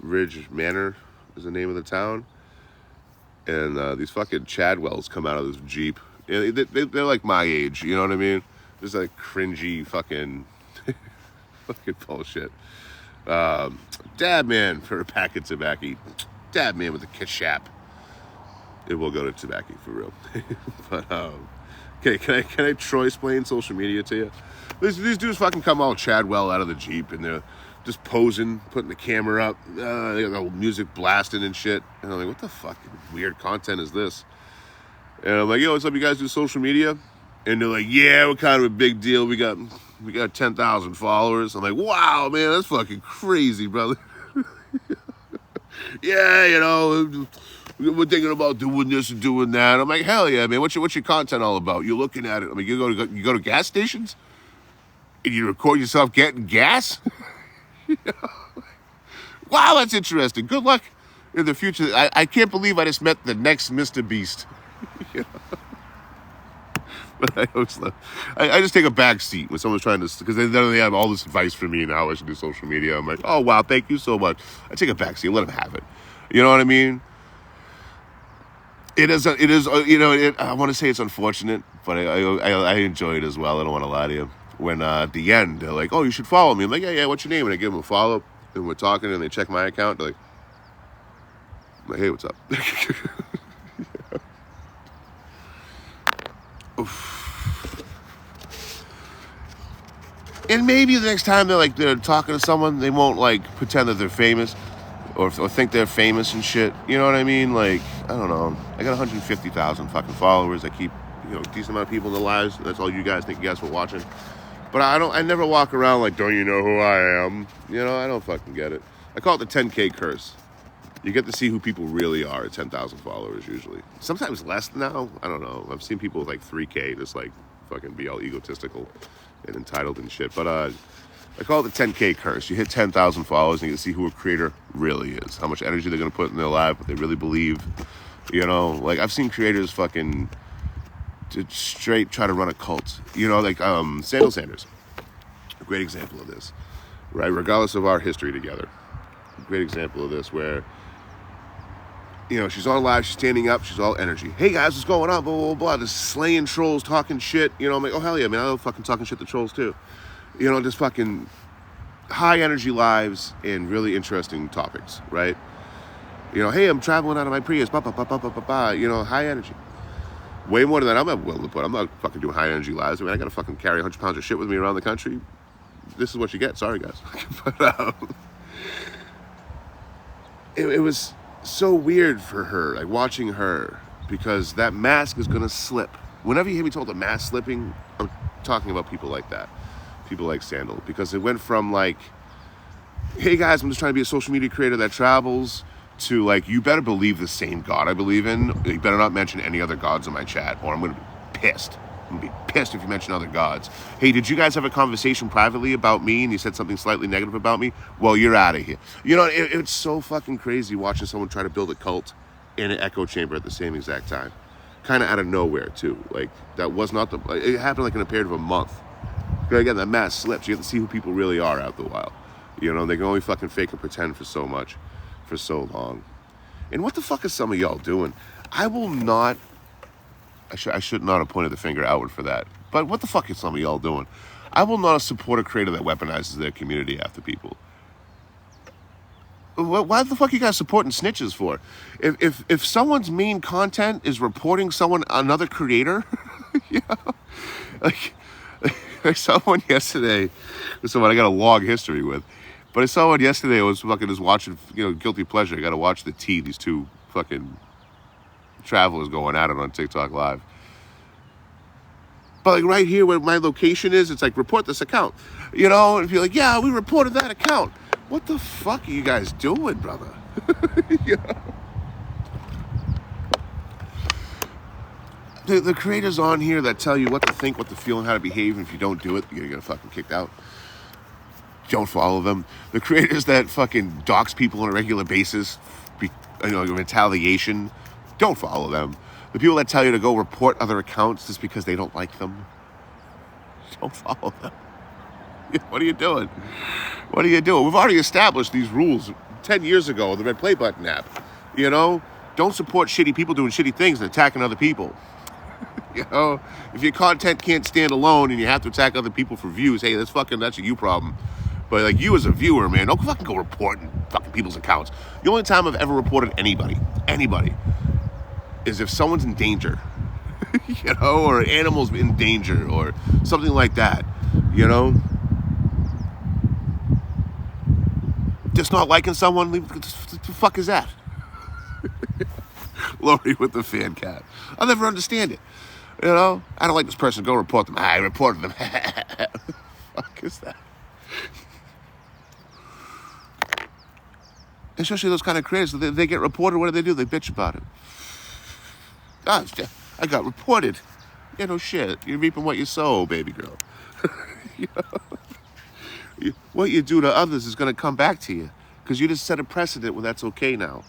Manor is the name of the town. And these fucking Chadwells come out of this Jeep. They're like my age, you know what I mean? Just like cringy fucking bullshit. Dad man for a pack of tobacco. Dad man with a kashap. It will go to tobacco for real. But okay, can I Troy explain social media to you? These dudes fucking come all Chadwell out of the Jeep and they're just posing, putting the camera up, they got the music blasting and shit. And I'm like, what the fucking weird content is this? And I'm like, yo, what's up? You guys do social media? And they're like, yeah, we're kind of a big deal. We got 10,000 followers. I'm like, wow, man, that's fucking crazy, brother. Yeah, you know, we're thinking about doing this and doing that. I'm like, hell yeah, man. What's your content all about? You're looking at it. I mean, you go to gas stations and you record yourself getting gas. Wow, that's interesting. Good luck in the future. I can't believe I just met the next Mr. Beast. You know? But I just take a back seat when someone's trying to, because they have all this advice for me and how I should do social media. I'm like, oh wow, thank you so much. I take a back seat, let them have it. You know what I mean? It is, you know, I want to say it's unfortunate, but I enjoy it as well. I don't want to lie to you. When at the end, they're like, oh, you should follow me. I'm like, yeah, what's your name? And I give them a follow, and we're talking, and they check my account. They're like, I'm like, hey, what's up? And maybe the next time they're talking to someone, they won't like pretend that they're famous or think they're famous and shit. You know what I mean? Like, I don't know. I got 150,000 fucking followers. I keep, you know, a decent amount of people in the lives. That's all you guys. Thank you guys for watching. But I never walk around like, don't you know who I am? You know, I don't fucking get it. I call it the 10K curse. You get to see who people really are at 10,000 followers usually. Sometimes less now. I don't know. I've seen people with like 3K just like fucking be all egotistical and entitled and shit. But I call it the 10K curse. You hit 10,000 followers and you can see who a creator really is. How much energy they're going to put in their life, what they really believe. You know, like I've seen creators fucking straight try to run a cult. You know, like Sanders. A great example of this, right? Regardless of our history together. A great example of this where, you know, she's on live, she's standing up, she's all energy. Hey guys, what's going on? Blah, blah, blah. Just slaying trolls, talking shit. You know, I'm like, oh hell yeah, man, I love fucking talking shit to trolls too. You know, just fucking high energy lives and really interesting topics, right? You know, hey, I'm traveling out of my Prius, bah, bah, bah, bah, bah, bah, bah. You know, high energy. Way more than that I'm not willing to put. I'm not fucking doing high energy lives. I mean, I gotta fucking carry 100 pounds of shit with me around the country. This is what you get. Sorry, guys. But, it was so weird for her, like watching her, because that mask is gonna slip. Whenever you hear me talk about mask slipping, I'm talking about people like that, people like Sandal, because it went from like, hey guys, I'm just trying to be a social media creator that travels, to like, you better believe the same God I believe in. You better not mention any other gods in my chat, or I'm gonna be pissed. I'm gonna be pissed if you mention other gods. Hey, did you guys have a conversation privately about me and you said something slightly negative about me? Well, you're out of here. You know, it's so fucking crazy watching someone try to build a cult in an echo chamber at the same exact time. Kind of out of nowhere, too. Like, that was not the... It happened like in a period of a month. Again, that mask slips. You have to see who people really are after a while. You know, they can only fucking fake and pretend for so much, for so long. And what the fuck is some of y'all doing? I will not... I should not have pointed the finger outward for that. But what the fuck is some of y'all doing? I will not support a creator that weaponizes their community after people. Why the fuck are you guys supporting snitches for? If someone's main content is reporting another creator, you know, like someone yesterday, someone I got a long history with, but I saw one yesterday. I was fucking just watching, you know, guilty pleasure. I got to watch the tea. These two fucking travelers going at it on TikTok Live. But like right here where my location is, it's like, report this account. You know, and if you're like, yeah, we reported that account. What the fuck are you guys doing, brother? You know? The creators on here that tell you what to think, what to feel, and how to behave, and if you don't do it, you're gonna get fucking kicked out. Don't follow them. The creators that fucking dox people on a regular basis, you know, retaliation, don't follow them. The people that tell you to go report other accounts just because they don't like them, don't follow them. What are you doing? What are you doing? We've already established these rules 10 years ago on the Red Play Button app. You know, don't support shitty people doing shitty things and attacking other people. You know, if your content can't stand alone and you have to attack other people for views, hey, that's a you problem. But like, you as a viewer, man, don't fucking go reporting fucking people's accounts. The only time I've ever reported anybody, is if someone's in danger, you know, or animals in danger or something like that, you know. Just not liking someone, what the fuck is that? Lori with the fan cat. I'll never understand it. You know, I don't like this person, go report them. I reported them. Fuck is that? Especially those kind of creators, they get reported, what do? They bitch about it. Gosh, I got reported. Yeah, no shit. You're reaping what you sow, baby girl. You know? What you do to others is going to come back to you, because you just set a precedent where that's okay now.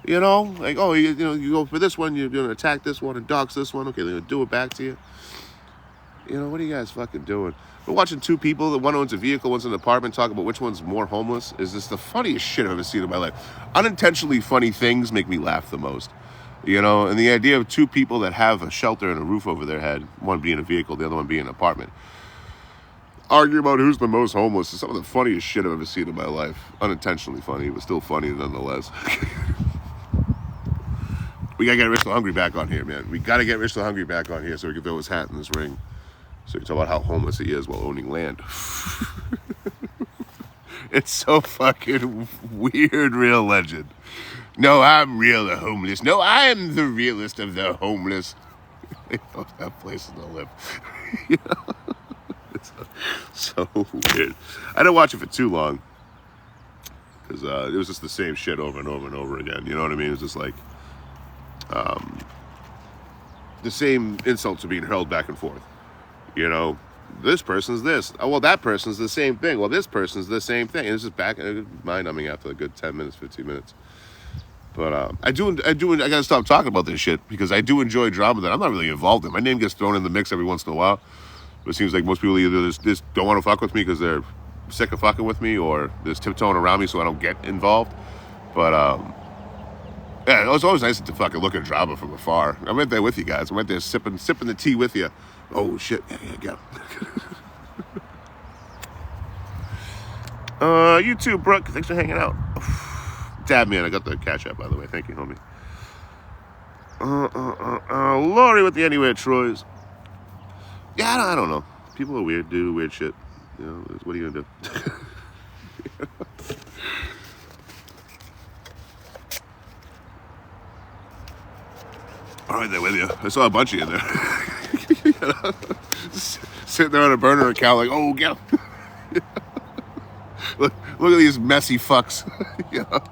You know, like, oh, you know, you go for this one, you're going to attack this one and dox this one. Okay, they're going to do it back to you. You know, what are you guys fucking doing? We're watching two people, the one owns a vehicle, one's in an apartment, talk about which one's more homeless. Is this the funniest shit I've ever seen in my life? Unintentionally funny things make me laugh the most. You know, and the idea of two people that have a shelter and a roof over their head, one being a vehicle, the other one being an apartment, argue about who's the most homeless is some of the funniest shit I've ever seen in my life. Unintentionally funny, but still funny nonetheless. We gotta get Rich the Hungry back on here, man. We gotta get Rich the Hungry back on here so we can throw his hat in this ring. So we can talk about how homeless he is while owning land. It's so fucking weird, real legend. No, I'm real the homeless. No, I'm the realest of the homeless. They don't have places to live. You know? It's so weird. I didn't watch it for too long, because it was just the same shit over and over and over again. You know what I mean? It was just like the same insults are being hurled back and forth. You know, this person's this. Oh, well, that person's the same thing. Well, this person's the same thing. And it's just back, mind-numbing after a good 10 minutes, 15 minutes. But I gotta stop talking about this shit because I do enjoy drama that I'm not really involved in. My name gets thrown in the mix every once in a while. But it seems like most people either just don't want to fuck with me because they're sick of fucking with me, or they're tiptoeing around me so I don't get involved. But yeah, it was always nice to fucking look at drama from afar. I went there with you guys. I went there sipping the tea with you. Oh shit! Yeah. You too, Brooke. Thanks for hanging out. Dab man, I got the cash app by the way. Thank you, homie. Lori with the Anywhere Troys. Yeah, I don't know. People are weird, do weird shit. You know, what are you gonna do? All right, there with you. I saw a bunch of you in there. You know? Sitting there on a burner account, like, oh, get 'em. Look at these messy fucks. You know?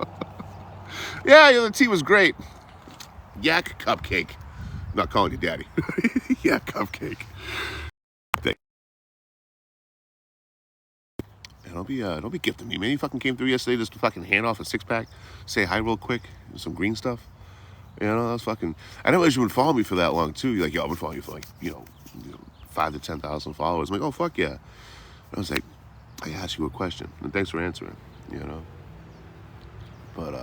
Yeah, the tea was great. Yak cupcake. I'm not calling you daddy. Yak cupcake. Don't be gifting me, man. You fucking came through yesterday just to fucking hand off a 6-pack, say hi real quick, some green stuff. You know, that was fucking. I didn't realize you would follow me for that long too. You're like, yo, I've been following you for like, 5 to 10,000 followers. I'm like, oh fuck yeah. And I was like, I asked you a question, and thanks for answering. You know, but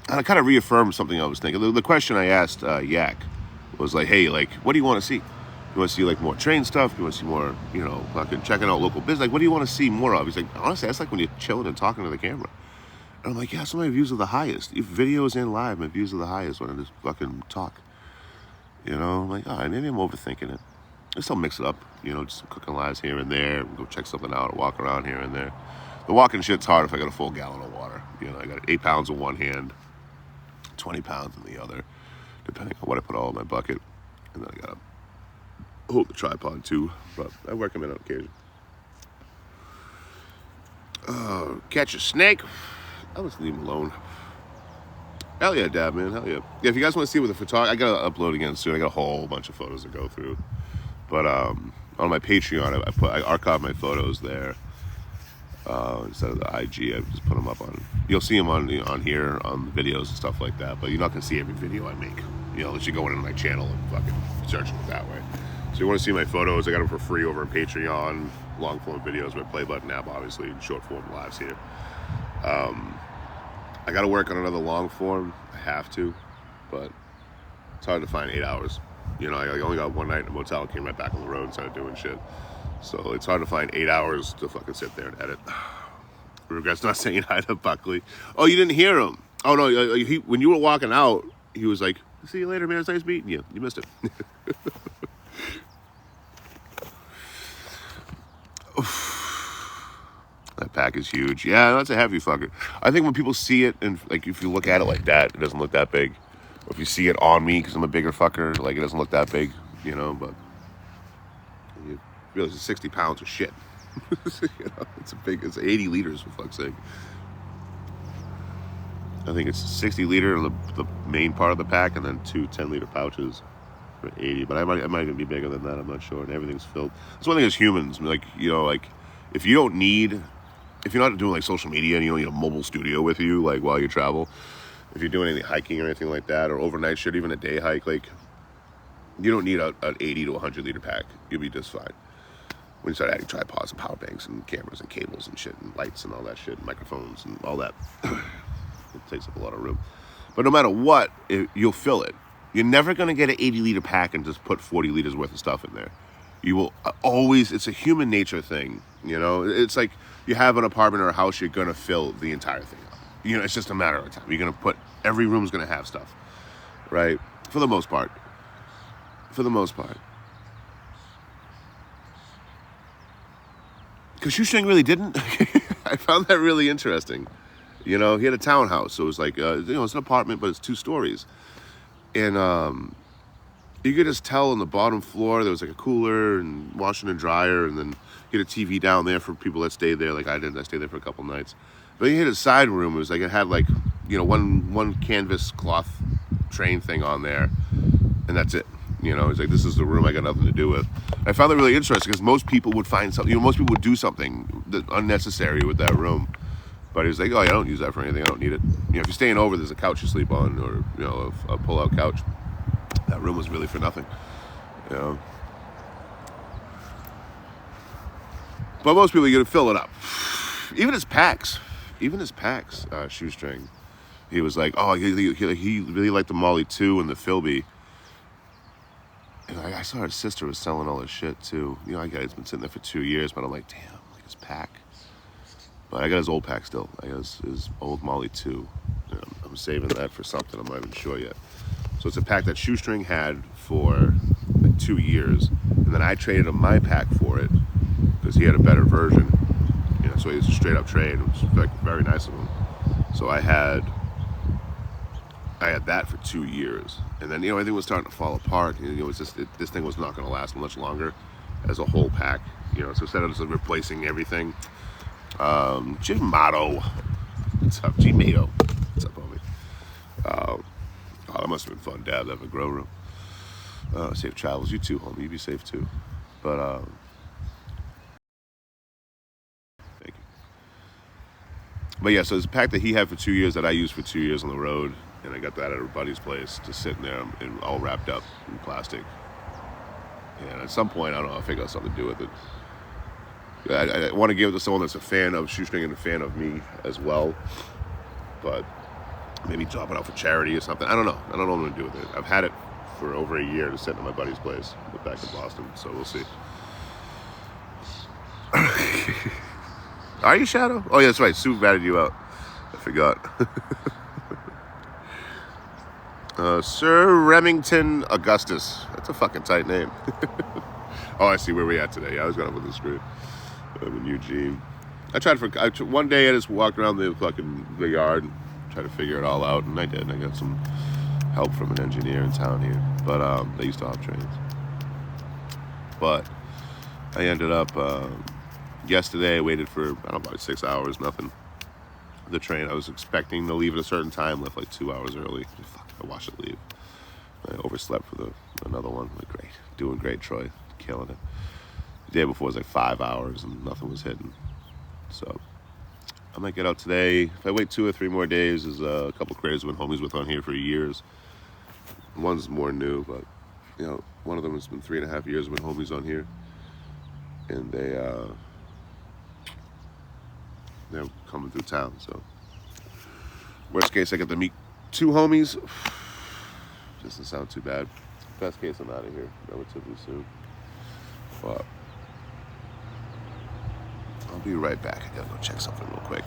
and I kind of reaffirmed something I was thinking. The question I asked Yak was like, hey, like, what do you want to see? You want to see like more train stuff? You want to see more, fucking checking out local business? Like, what do you want to see more of? He's like, honestly, that's like when you're chilling and talking to the camera. And I'm like, yeah, some of my views are the highest. If videos and live, my views are the highest when I just fucking talk. You know, I'm like, all right, maybe I'm overthinking it. I still mix it up, just some cooking lives here and there. Go check something out or walk around here and there. The walking shit's hard if I got a full gallon of water. I got 8 pounds in one hand, 20 pounds in the other, depending on what I put all in my bucket. And then I got to hold the tripod too, but I work them in on occasion. Catch a snake. I'll just leave him alone. Hell yeah, Dad, man. Hell yeah. Yeah, if you guys want to see what the photography, I gotta upload again soon. I got a whole bunch of photos to go through. But on my Patreon, I archive my photos there instead of the IG. I just put them up on. You'll see them on here on the videos and stuff like that. But you're not gonna see every video I make. Unless you go into my channel and fucking search it that way. So you want to see my photos? I got them for free over on Patreon. Long form videos, my play button app, obviously, and short form lives here. I got to work on another long form. I have to, but it's hard to find 8 hours. I only got one night in a motel, came right back on the road and started doing shit. So it's hard to find 8 hours to fucking sit there and edit. Regrets not saying hi to Buckley. Oh, you didn't hear him? Oh no, when you were walking out, he was like, "See you later, man. It's nice meeting you." You missed it. That pack is huge. Yeah, that's a heavy fucker. I think when people see it, and like if you look at it like that, it doesn't look that big. Or if you see it on me, because I'm a bigger fucker, like it doesn't look that big, but you realize it's 60 pounds of shit. It's 80 liters for fuck's sake. I think it's 60 liter in the main part of the pack, and then 2 10-liter pouches for 80. But I might even be bigger than that. I'm not sure. And everything's filled. That's one thing as humans, like if you don't need. If you're not doing like social media and you don't need a mobile studio with you, like while you travel, if you're doing any hiking or anything like that, or overnight shit, even a day hike, like you don't need an 80 to 100 liter pack. You'll be just fine. When you start adding tripods and power banks and cameras and cables and shit and lights and all that shit and microphones and all that, it takes up a lot of room. But no matter what, you'll fill it. You're never going to get an 80 liter pack and just put 40 liters worth of stuff in there. You will always, it's a human nature thing, It's like you have an apartment or a house, you're going to fill the entire thing up. It's just a matter of time. You're going to every room's going to have stuff, right? For the most part. Because Shusheng really didn't. I found that really interesting. He had a townhouse, so it was like, it's an apartment, but it's 2 stories. And you could just tell on the bottom floor there was like a cooler and washing and dryer, and then he had a TV down there for people that stayed there. Like I did, I stayed there for a couple nights. But he had a side room. It was like it had like, you know, one canvas cloth train thing on there, and that's it. You know, it's like, this is the room I got nothing to do with. I found that really interesting because most people would find something, you know, most people would do something that unnecessary with that room. But he's like, oh, yeah, I don't use that for anything. I don't need it. You know, if you're staying over, there's a couch you sleep on, or, you know, a pull-out couch. That room was really for nothing. You know. But most people, you gotta fill it up. Even his packs, Shoestring. He was like, oh, he really liked the Molly 2 and the Philby. And I saw his sister was selling all his shit too. You know, I got it's been sitting there for 2 years, but I'm like, damn, like his pack. But I got his old pack still. I got his old Molly 2. You know, I'm saving that for something. I'm not even sure yet. So it's a pack that Shoestring had for like 2 years, and then I traded him my pack for it because he had a better version. You know, so it was a straight up trade. It was like very nice of him. So I had that for 2 years, and then, you know, everything was starting to fall apart. You know, this thing was not going to last much longer as a whole pack. You know, so instead of just replacing everything, Jim Motto, what's up, G Mato, what's up, homie? Oh, that must have been fun, Dad. Have a grow room. Safe travels, you too, homie. You be safe too. But thank you. But yeah, so it's a pack that he had for 2 years that I used for 2 years on the road. And I got that at a buddy's place, just sitting there and all wrapped up in plastic. And at some point, I don't know, I figure out something to do with it. I want to give it to someone that's a fan of Shoestring and a fan of me as well. But maybe drop it out for charity or something. I don't know. I don't know what I'm going to do with it. I've had it for over a year to sit at my buddy's place back in Boston. So we'll see. Are you, Shadow? Oh, yeah, that's right. Sue batted you out. I forgot. Sir Remington Augustus. That's a fucking tight name. Oh, I see where we at today. Yeah, I was going up with the screen. I'm in Eugene. One day I just walked around the yard and tried to figure it all out, and I did. I got some help from an engineer in town here, but they used to have trains. But I ended up yesterday. I waited for, I don't know, about 6 hours, nothing. The train I was expecting to leave at a certain time left like 2 hours early. Fuck, I watched it leave. I overslept for another one. Like, great, doing great, Troy, killing it. The day before was like 5 hours and nothing was hitting. So I might get out today. If I wait 2 or 3 more days, there's a couple creators I've been homies with on here for years. One's more new, but you know, one of them has been 3.5 years with homies on here, and they're coming through town. So worst case, I get to meet 2 homies. Doesn't sound too bad. Best case, I'm out of here relatively soon. But I'll be right back. I gotta go check something real quick.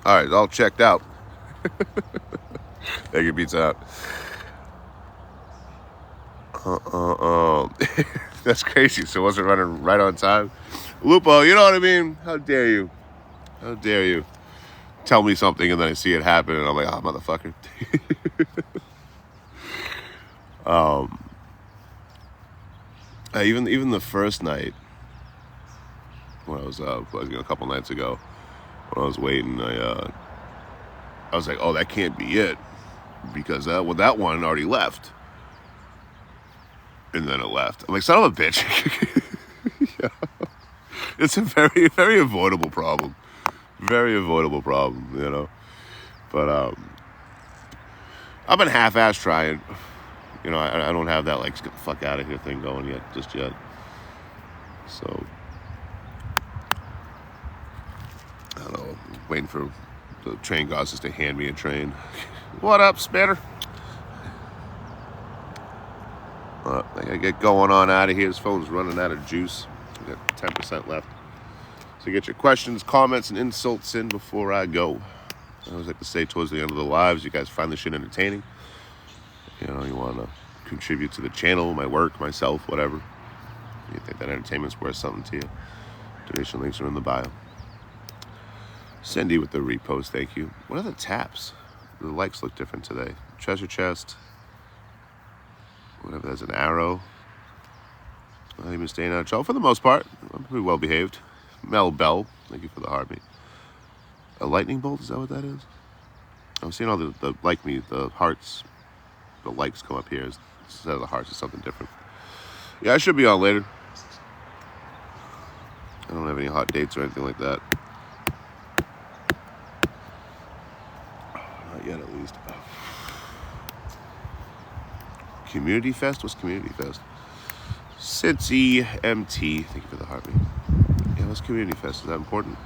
All right, all checked out. Take your beats out. That's crazy. So was it running right on time? Lupo, you know what I mean? How dare you? How dare you? Tell me something and then I see it happen and I'm like, oh, motherfucker. Even the first night when I was a couple nights ago, when I was waiting, I was like, oh, that can't be it, because that one already left, and then it left. I'm like, son of a bitch. Yeah. It's a very, very avoidable problem. Very avoidable problem, you know. But I've been half-ass trying. You know, I don't have that like get the fuck out of here thing going just yet. So I don't know. Waiting for the train gods to hand me a train. What up, Spitter? I gotta get going on out of here. This phone's running out of juice. I got 10% left. So get your questions, comments, and insults in before I go. I always like to say towards the end of the lives, you guys find this shit entertaining. You know, you want to contribute to the channel, my work, myself, whatever. You think that entertainment's worth something to you. Donation links are in the bio. Cindy with the repost, thank you. What are the taps? The likes look different today. Treasure chest. Whatever, there's an arrow. Not even staying out of trouble for the most part. I'm pretty well behaved. Mel Bell, thank you for the heartbeat. A lightning bolt, is that what that is? I'm seeing all the like me, the hearts, the likes come up here. Instead of the hearts, is something different. Yeah, I should be on later. I don't have any hot dates or anything like that. Not yet, at least. Community Fest? What's Community Fest? Cincy MT, thank you for the heartbeat. Yeah, what's Community Fest? Is that important?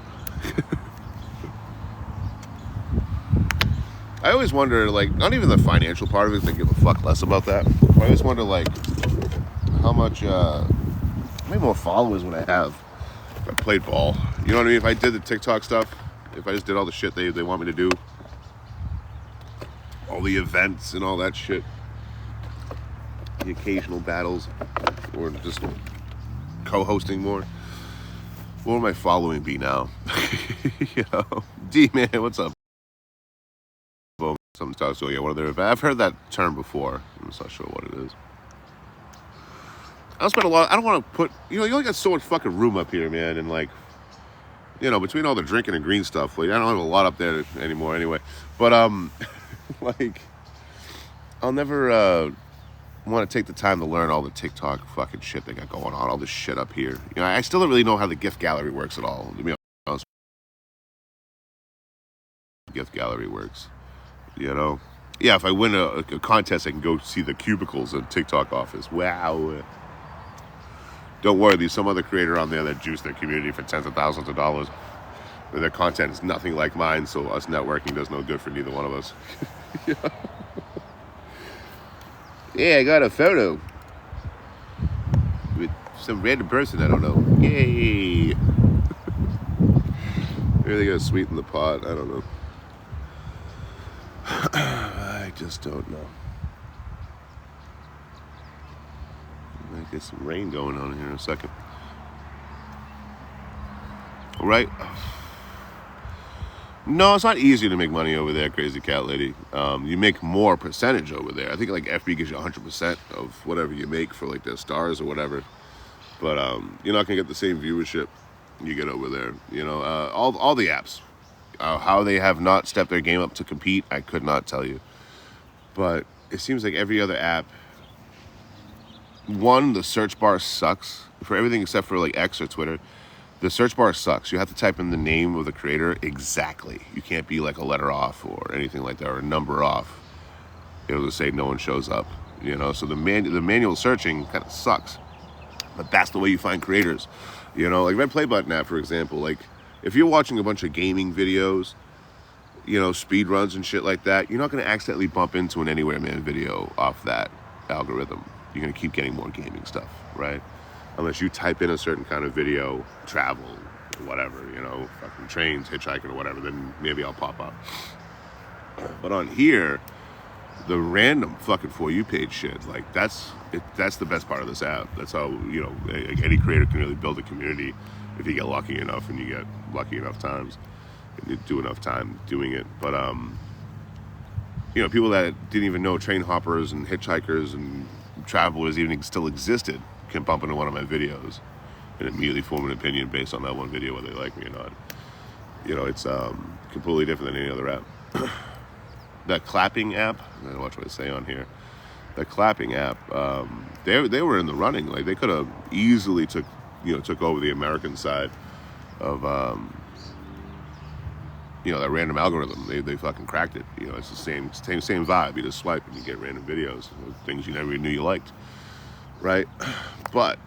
I always wonder, like, not even the financial part of it, because I give a fuck less about that. I always wonder, like, how many more followers would I have if I played ball? You know what I mean? If I did the TikTok stuff, if I just did all the shit they want me to do, all the events and all that shit, the occasional battles, or just co-hosting more, what would my following be now? You know, D-Man, what's up? Something talks to, yeah, one of their, I've heard that term before. I'm just not sure what it is. I don't spend a lot, I don't want to put, you know, you only got so much fucking room up here, man, and like, you know, between all the drinking and green stuff, like, I don't have a lot up there anymore anyway, but, like, I'll never, want to take the time to learn all the TikTok fucking shit they got going on, all this shit up here. You know, I still don't really know how the gift gallery works at all. To be honest, gift gallery works. You know, yeah. If I win a contest, I can go see the cubicles at TikTok office. Wow. Don't worry, there's some other creator on there that juiced their community for tens of thousands of dollars. Their content is nothing like mine, so us networking does no good for neither one of us. Yeah. Yeah, I got a photo with some random person I don't know. Yay! Maybe they gotta sweeten the pot. I don't know. I just don't know. Might get some rain going on here in a second. All right. No, it's not easy to make money over there, Crazy Cat Lady. You make more percentage over there. I think like FB gives you 100% of whatever you make for like their stars or whatever. But you're not gonna get the same viewership you get over there. You know, all the apps, how they have not stepped their game up to compete, I could not tell you. But it seems like every other app, one, the search bar sucks for everything except for like X or Twitter. The search bar sucks. You have to type in the name of the creator exactly. You can't be like a letter off or anything like that, or a number off. It'll just say no one shows up, you know? So the manual searching kind of sucks. But that's the way you find creators. You know, like Red Play Button app, for example, like if you're watching a bunch of gaming videos, you know, speed runs and shit like that, you're not going to accidentally bump into an Anywhere Man video off that algorithm. You're going to keep getting more gaming stuff, right? Unless you type in a certain kind of video, travel, whatever, you know, fucking trains, hitchhiking or whatever, then maybe I'll pop up. But on here, the random fucking For You page shit, like that's the best part of this app. That's how, you know, any creator can really build a community if you get lucky enough and you get lucky enough times and you do enough time doing it. But, you know, people that didn't even know train hoppers and hitchhikers and travelers even still existed can bump into one of my videos and immediately form an opinion based on that one video, whether they like me or not. You know, it's completely different than any other app. That clapping app, I don't know what I say on here. That clapping app, they were in the running. Like they could have easily took took over the American side of that random algorithm. They fucking cracked it. It's the same vibe. You just swipe and you get random videos of things you never knew you liked, right? But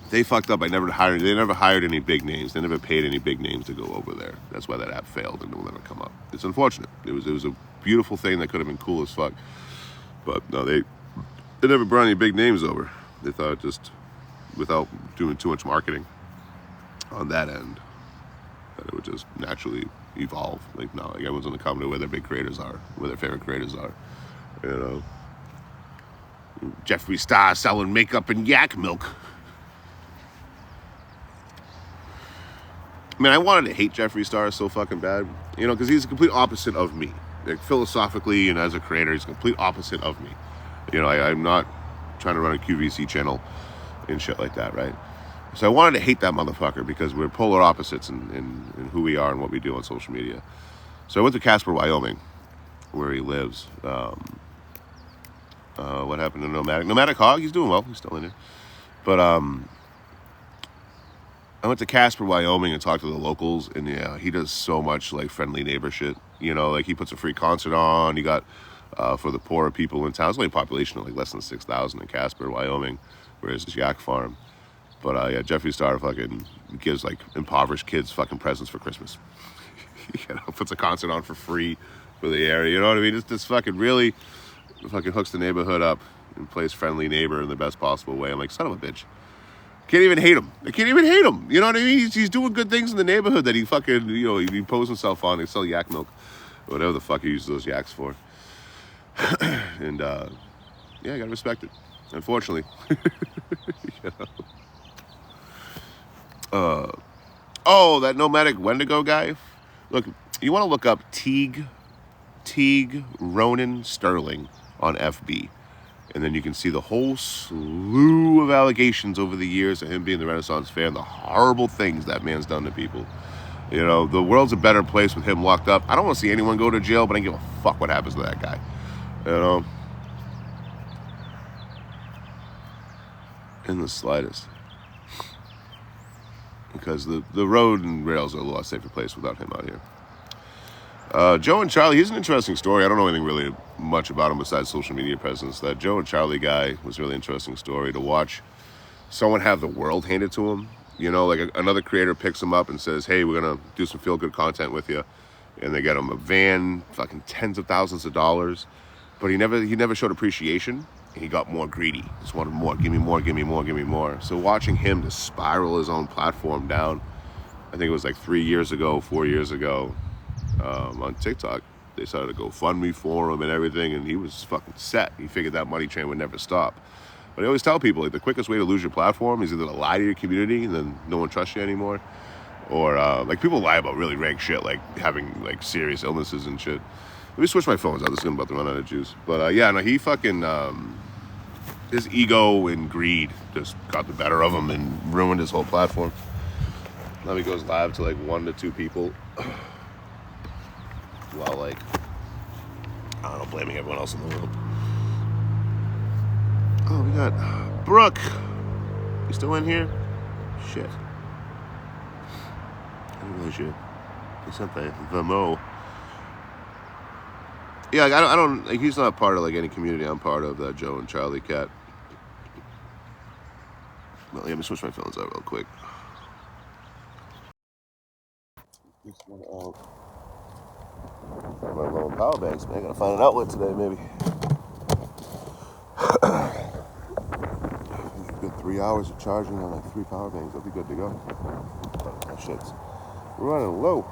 they fucked up. They never hired any big names. They never paid any big names to go over there. That's why that app failed and it will never come up. It's unfortunate. It was a beautiful thing that could have been cool as fuck. But no, they never brought any big names over. They thought just without doing too much marketing on that end, that it would just naturally evolve. Like everyone's gonna come to where their big creators are, where their favorite creators are. Jeffree Star selling makeup and yak milk. I mean, I wanted to hate Jeffree Star so fucking bad, because he's the complete opposite of me. Like, philosophically and as a creator, he's the complete opposite of me. I'm not trying to run a QVC channel and shit like that, right? So I wanted to hate that motherfucker because we're polar opposites in who we are and what we do on social media. So I went to Casper, Wyoming, where he lives. What happened to Nomadic? Nomadic Hog, he's doing well. He's still in there. But I went to Casper, Wyoming, and talked to the locals, and he does so much like friendly neighbor shit. Like he puts a free concert on. He got for the poorer people in town. It's only a population of like less than 6,000 in Casper, Wyoming, whereas this yak farm. But Jeffree Star fucking gives like impoverished kids fucking presents for Christmas. Puts a concert on for free for the area. You know what I mean? This fucking really fucking hooks the neighborhood up and plays friendly neighbor in the best possible way. I'm like, son of a bitch. Can't even hate him. I can't even hate him. You know what I mean? He's doing good things in the neighborhood that he fucking, he poses himself on. They sell yak milk, whatever the fuck he uses those yaks for. And, I gotta respect it. Unfortunately. That Nomadic Wendigo guy. Look, you want to look up Teague Ronan Sterling on FB. And then you can see the whole slew of allegations over the years of him being the Renaissance fan, the horrible things that man's done to people. The world's a better place with him locked up. I don't want to see anyone go to jail, but I don't give a fuck what happens to that guy. In the slightest. Because the road and rails are a lot safer place without him out here. Joe and Charlie, he's an interesting story. I don't know anything really much about him besides social media presence. That Joe and Charlie guy was a really interesting story to watch someone have the world handed to him. Like another creator picks him up and says, hey, we're going to do some feel-good content with you. And they get him a van, fucking tens of thousands of dollars. But he never showed appreciation. And he got more greedy. Just wanted more. Give me more, give me more, give me more. So watching him just spiral his own platform down, I think it was like 4 years ago, on TikTok, they started to GoFundMe for him and everything, and he was fucking set. He figured that money train would never stop. But I always tell people, like, the quickest way to lose your platform is either to lie to your community and then no one trusts you anymore, or like people lie about really rank shit, like having like serious illnesses and shit. Let me switch my phones out. This is about to run out of juice. But he fucking his ego and greed just got the better of him and ruined his whole platform. Now he goes live to like 1 to 2 people. While like, I don't know, blaming everyone else in the world. Oh, we got Brooke. You still in here? Shit. I really should. It's not the Mo. Yeah, like, I don't, like, he's not part of like any community. I'm part of that Joe and Charlie cat. Well, let me switch my phones out real quick. This one out. My low power banks, man. I gotta find an outlet today, maybe. Good 3 hours of charging on like 3 power banks. That'll be good to go. Oh, shit's running low.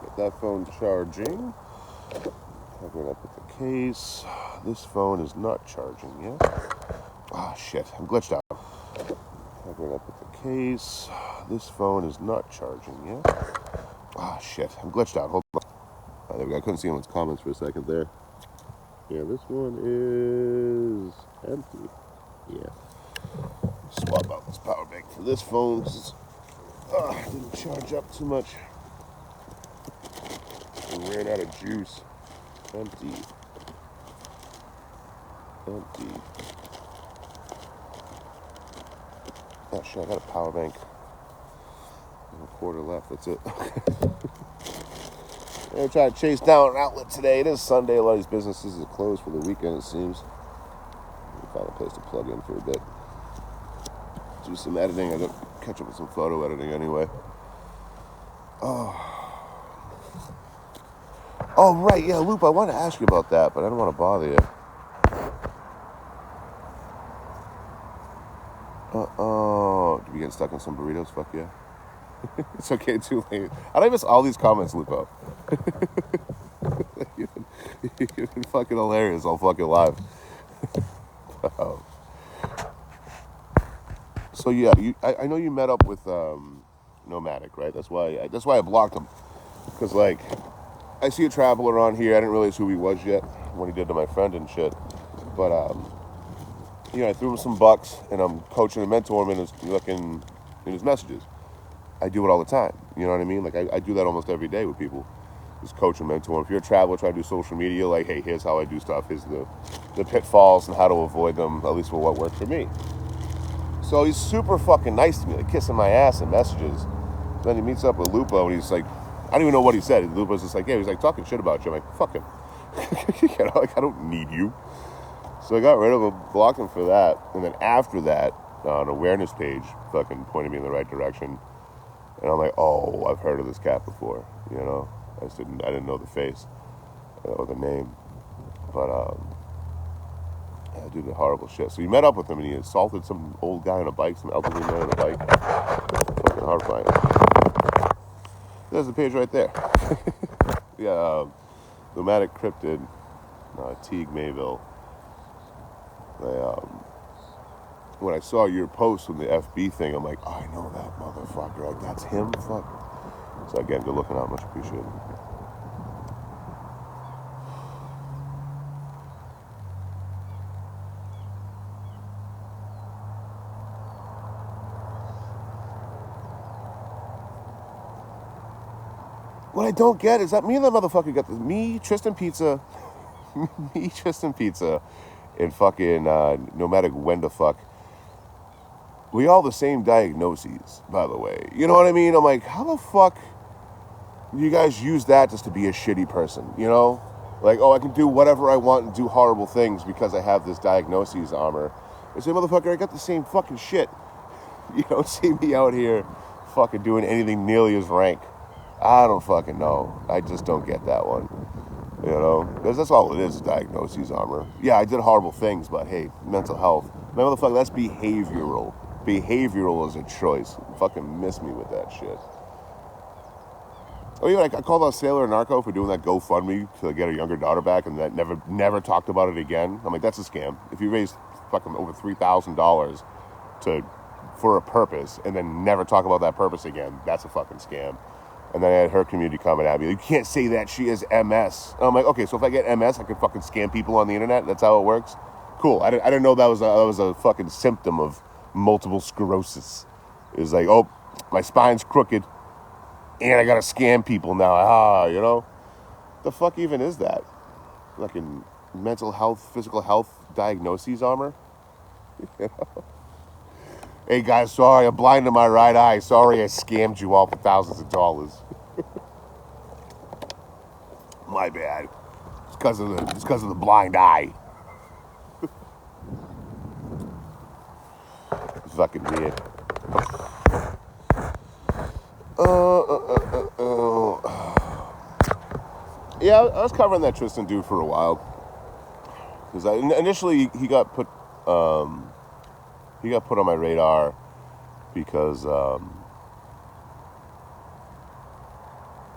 Get that phone charging. Covering up with the case. This phone is not charging yet. Ah, shit. I'm glitched out. Covering up with the case. This phone is not charging yet. Ah, shit. I'm glitched out. Hold on. There we go. I couldn't see anyone's comments for a second there. Yeah, this one is empty. Yeah. Swap out this power bank for this phone because it didn't charge up too much. It ran out of juice. Empty. Empty. Oh shit, I got a power bank. A quarter left, that's it. I'm gonna try to chase down an outlet today. It is Sunday. A lot of these businesses are closed for the weekend, it seems. Find a place to plug in for a bit. Do some editing. I got to catch up with some photo editing anyway. Oh, right. Yeah, Loop, I want to ask you about that, but I don't want to bother you. Did we get stuck in some burritos? Fuck yeah. It's okay, too late. I don't miss all these comments, Lupo. You've been fucking hilarious all fucking live. So yeah, I know you met up with Nomadic, right? That's why I blocked him. Because like, I see a traveler on here. I didn't realize who he was yet when he did to my friend and shit. But I threw him some bucks, and I'm coaching and mentoring him in his messages. I do it all the time. You know what I mean? Like I do that almost every day with people. Just coach and mentor. If you're a traveler trying to do social media, like, hey, here's how I do stuff. Here's the pitfalls and how to avoid them, at least for what worked for me. So he's super fucking nice to me, like kissing my ass in messages. Then he meets up with Lupo, and he's like, I don't even know what he said. Lupo's just like, yeah, he's like talking shit about you. I'm like, fuck him. Like, I don't need you. So I got rid of him, blocked him for that. And then after that, an awareness page fucking pointed me in the right direction. And I'm like, oh, I've heard of this cat before. You know, I didn't know the face or the name. But I do the horrible shit. So you met up with him, and he assaulted some old guy on a bike, some elderly man on a bike. Fucking horrifying. There's the page right there. Yeah, Nomadic Cryptid, Teague Mayville. When I saw your post on the FB thing, I'm like, oh, I know that motherfucker. Like, that's him? Fuck. So again, good looking out. Much appreciated. What I don't get is that me and that motherfucker got this. Me, Tristan Pizza, and fucking Nomadic when the fuck. We all the same diagnoses, by the way. You know what I mean? I'm like, how the fuck do you guys use that just to be a shitty person? You know? Like, oh, I can do whatever I want and do horrible things because I have this diagnoses armor. I say, motherfucker, I got the same fucking shit. You don't see me out here fucking doing anything nearly as rank. I don't fucking know. I just don't get that one. You know? Because that's all it is diagnoses armor. Yeah, I did horrible things, but hey, mental health. Man, motherfucker, that's behavioral. Behavioral is a choice. Fucking miss me with that shit. Oh, yeah, I called out Sailor Narco for doing that GoFundMe to get her younger daughter back, and that never talked about it again. I'm like, that's a scam. If you raise fucking over $3,000 for a purpose and then never talk about that purpose again, that's a fucking scam. And then I had her community comment at me, you can't say that, she has MS. And I'm like, okay, so if I get MS, I can fucking scam people on the internet? That's how it works? Cool. I didn't know that was a fucking symptom of multiple sclerosis. It was like, oh, my spine's crooked, and I gotta scam people now. You know? The fuck even is that? Fucking mental health, physical health diagnoses armor? You know? Hey guys, sorry, I'm blind in my right eye. Sorry I scammed you all for thousands of dollars. My bad. It's because of the blind eye. It's fucking weird. Yeah, I was covering that Tristan dude for a while. Because initially he got put on my radar because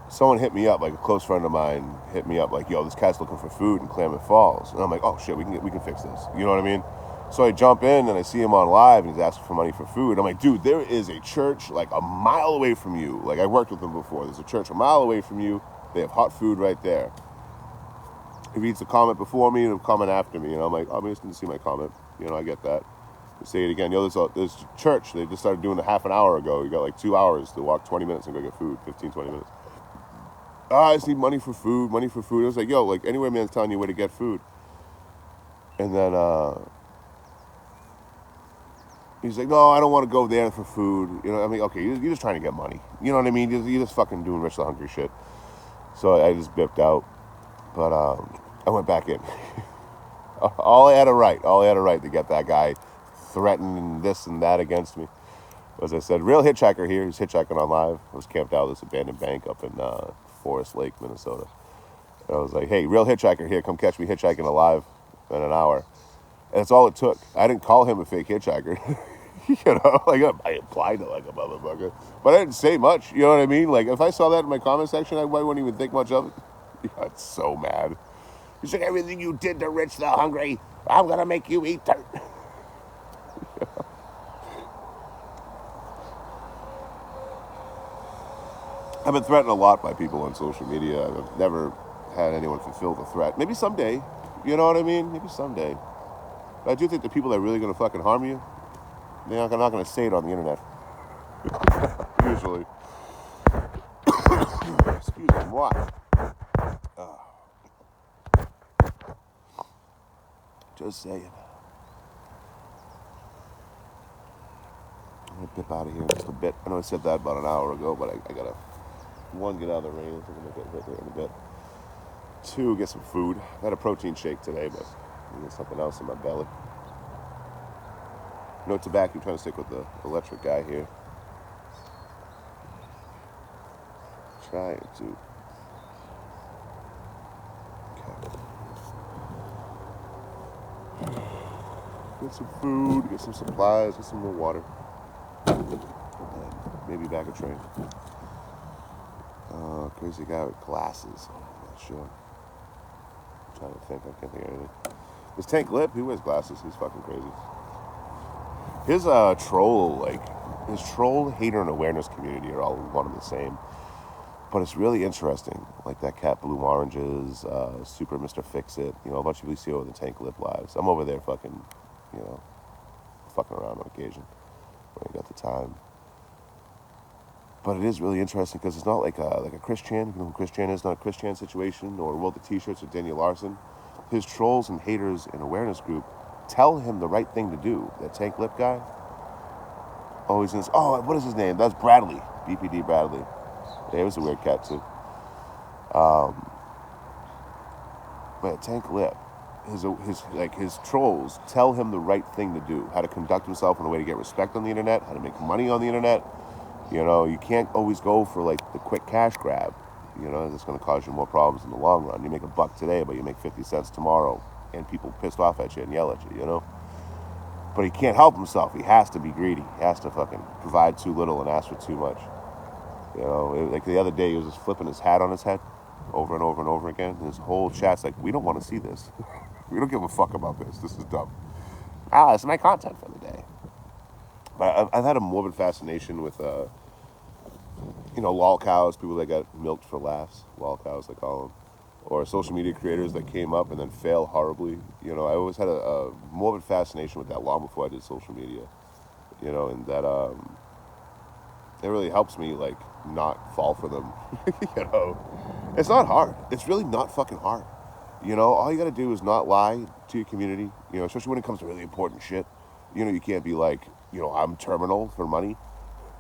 someone hit me up, like a close friend of mine hit me up, like, yo, this cat's looking for food in Klamath Falls. And I'm like, oh shit, we can fix this. You know what I mean? So I jump in and I see him on live and he's asking for money for food. I'm like, dude, there is a church like a mile away from you. Like, I worked with them before. There's a church a mile away from you. They have hot food right there. He reads the comment before me and a comment after me. And I'm like, oh, I'm just didn't see my comment. You know, I get that. Say it again. Yo, there's church. They just started doing it half an hour ago. You got like 2 hours to walk 20 minutes and go get food. 15, 20 minutes. I just need money for food. I was like, yo, like, anywhere man's telling you where to get food. And then he's like, no, I don't want to go there for food. You know, I mean, okay, you're just trying to get money. You know what I mean? You're just fucking doing Rich the Hungry shit. So I just bipped out. But I went back in. All I had a right to get that guy threatening this and that against me. As I said, real hitchhiker here. He's hitchhiking on live. I was camped out at this abandoned bank up in Forest Lake, Minnesota. And I was like, hey, real hitchhiker here. Come catch me hitchhiking alive in an hour. And that's all it took. I didn't call him a fake hitchhiker. You know, like I implied it like a motherfucker. But I didn't say much. You know what I mean? Like if I saw that in my comment section, I wouldn't even think much of it. He got so mad. He's like, everything you did to Rich the Hungry, I'm going to make you eat dirt. I've been threatened a lot by people on social media. I've never had anyone fulfill the threat. Maybe someday. You know what I mean? Maybe someday. But I do think the people that are really going to fucking harm you, they're not going to say it on the internet. Usually. Excuse me, what? Just saying. I'm going to dip out of here in just a bit. I know I said that about an hour ago, but I got to, one, get out of the rain. I'm going to get hit there in a bit. Two, get some food. I had a protein shake today, but I need something else in my belly. No tobacco. I'm trying to stick with the electric guy here. Trying to. Okay. Get some food, get some supplies, get some more water. And then maybe back a train. Crazy guy with glasses. I'm not sure. I'm trying to think. I can't think of anything. This Tank Lip, he wears glasses. He's fucking crazy. His his troll, hater, and awareness community are all one and the same. But it's really interesting. Like that cat Blue Oranges, Super Mr. Fix-It, you know, a bunch of people you see over the Tank Lip lives. I'm over there fucking, you know, fucking around on occasion when I got the time. But it is really interesting because it's not like a Chris Chan. You know who Chris Chan is? Not a Chris Chan situation, or World of T-Shirts or Daniel Larson. His trolls and haters and awareness group tell him the right thing to do. That Tank Lip guy. Oh, he's in this. Oh, what is his name? That's Bradley. BPD Bradley. Yeah, he was a weird cat too. But Tank Lip, his trolls tell him the right thing to do, how to conduct himself in a way to get respect on the internet, how to make money on the internet. You know, you can't always go for like the quick cash grab. You know, it's going to cause you more problems in the long run. You make $1 today, but you make 50 cents tomorrow, and people pissed off at you and yell at you. You know. But he can't help himself. He has to be greedy. He has to fucking provide too little and ask for too much. You know, like the other day, he was just flipping his hat on his head over and over and over again. And his whole chat's like, we don't want to see this. We don't give a fuck about this. This is dumb. This is my content for the day. But I've had a morbid fascination with, you know, lol cows, people that got milked for laughs, lol cows they call them, or social media creators that came up and then fail horribly. You know, I always had a morbid fascination with that long before I did social media. You know, and that it really helps me like not fall for them. You know, it's not hard. It's really not fucking hard. You know, all you gotta do is not lie to your community. You know, especially when it comes to really important shit. You know, you can't be like, you know, I'm terminal for money,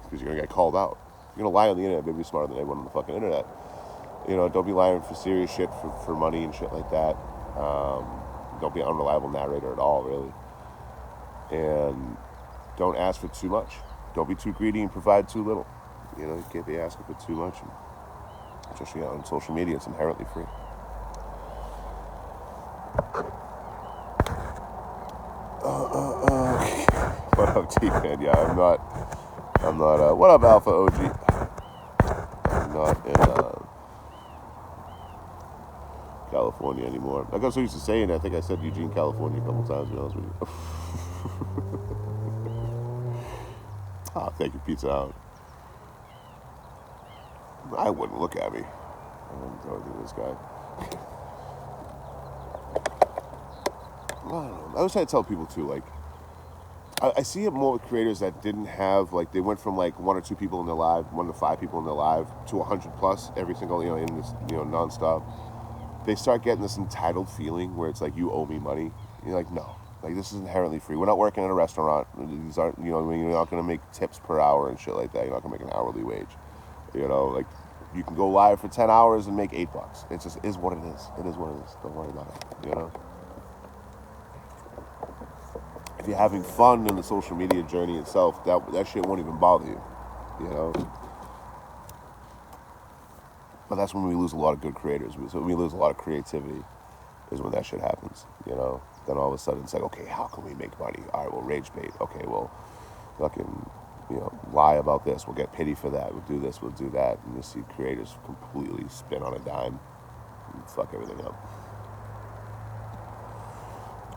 because you're gonna get called out. You're gonna lie on the internet, maybe smarter than anyone on the fucking internet. You know, don't be lying for serious shit for money and shit like that. Don't be an unreliable narrator at all, really. And don't ask for too much. Don't be too greedy and provide too little. You know, you can't be asking for too much. And especially on social media, it's inherently free. What up, T-Man? Yeah, I'm not, what up, Alpha OG? I'm not in, California anymore. Like I was so used to saying, I think I said Eugene, California a couple times, to be honest with you. Thank you, Pizza Hut. I wouldn't look at me. I wouldn't throw anything to this guy. I don't know. I always try to tell people too, like, I see it more with creators that didn't have, like, they went from like 1 or 2 people in their live, 1 to 5 people in their live, to 100 plus every single, in this, nonstop. They start getting this entitled feeling where it's like, you owe me money. You're like, no. Like, this is inherently free. We're not working in a restaurant. These aren't, you know, you're not going to make tips per hour and shit like that. You're not going to make an hourly wage. You know, like, you can go live for 10 hours and make $8. It just is what it is. It is what it is. Don't worry about it, you know? If you're having fun in the social media journey itself, that shit won't even bother you, you know? But that's when we lose a lot of good creators. So when we lose a lot of creativity is when that shit happens, you know? Then all of a sudden it's like, okay, how can we make money? All right, well, rage bait. Okay, well, fucking, you know, lie about this. We'll get pity for that. We'll do this, we'll do that. And you see creators completely spin on a dime and fuck everything up.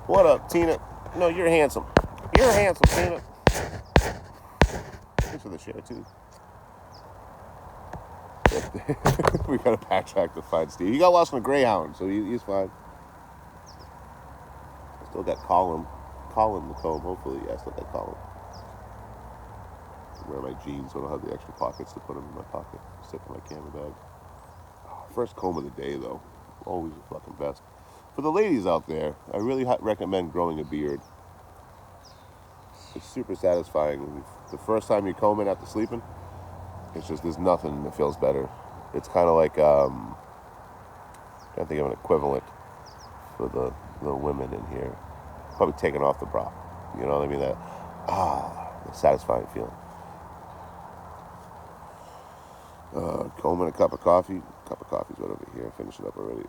What up, Tina? No, you're handsome. You're handsome, Tina. Thanks for the share, too. We gotta backtrack to find Steve. He got lost in a Greyhound, so he's fine. Still got Colin the comb, hopefully. Yeah, I still got Colin. I wear my jeans, so I don't have the extra pockets to put them in my pocket. Stick in my camera bag. First comb of the day, though. Always the fucking best. For the ladies out there, I really recommend growing a beard. It's super satisfying. The first time you comb it after sleeping, it's just, there's nothing that feels better. It's kind of like, I can't think of an equivalent for the women in here. Probably taking off the bra. You know what I mean? The satisfying feeling. Combing a cup of coffee. Cup of coffee's right over here. Finish it up already.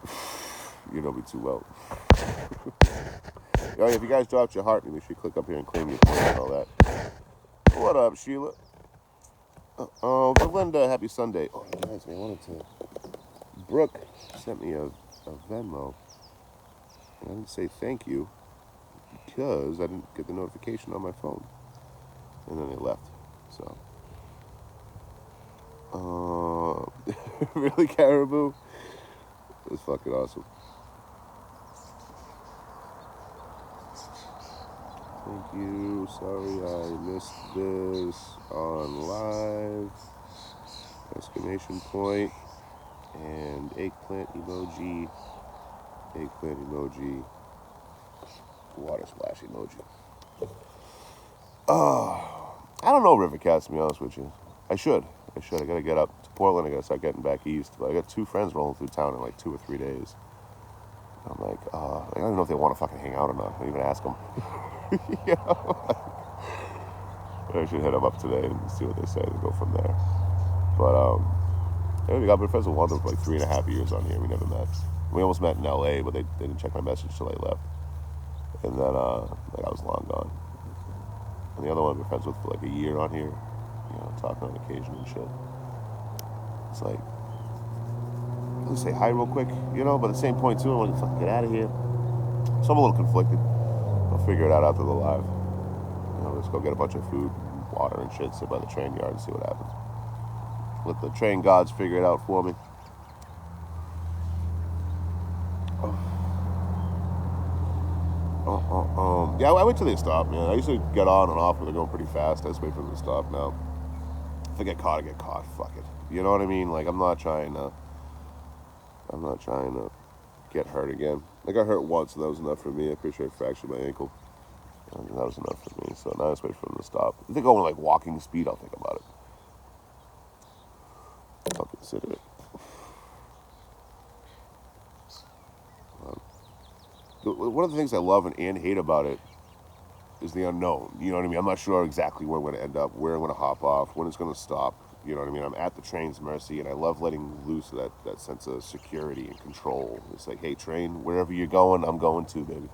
You know me too well. Oh, yeah, if you guys dropped your heart, make sure you click up here and claim your points and all that. What up, Sheila? Belinda, happy Sunday. Oh, you guys, I wanted to. Brooke sent me a Venmo. And I didn't say thank you because I didn't get the notification on my phone. And then they left. So. Really, Caribou? That's fucking awesome. Thank you. Sorry I missed this on live. Exclamation point. And eggplant emoji. Eggplant emoji. Water splash emoji. I don't know Rivercast, to be honest with you. I should. I gotta get up to Portland. I gotta start getting back east. But I got 2 friends rolling through town in like 2 or 3 days. I'm like, I don't even know if they want to fucking hang out or not. I didn't even ask them. You know? I should hit them up today and see what they say and go from there. But, I've been friends with one of them for like 3.5 years on here. We never met. We almost met in LA, but they didn't check my message till I left. And then, I was long gone. And the other one I've been friends with for like a year on here. You know, talking on occasion and shit. It's like, let's say hi real quick, you know, but at the same point too, I want to fucking get out of here. So I'm a little conflicted. I'll figure it out after the live. You know, let's go get a bunch of food, water and shit, sit by the train yard and see what happens. Let the train gods figure it out for me. Yeah, I wait till they stop, man. I used to get on and off, but they're going pretty fast. I just wait for them to stop now. If I get caught, I get caught. Fuck it. You know what I mean? Like, I'm not trying to get hurt again. I got hurt once, and that was enough for me. I'm pretty sure I fractured my ankle. And that was enough for me. So now I just wait for them to stop. If they're going like walking speed, I'll think about it. I'll consider it. One of the things I love and hate about it is the unknown. You know what I mean? I'm not sure exactly where I'm going to end up, where I'm going to hop off, when it's going to stop. You know what I mean? I'm at the train's mercy, and I love letting loose of that sense of security and control. It's like, hey, train, wherever you're going, I'm going to, baby.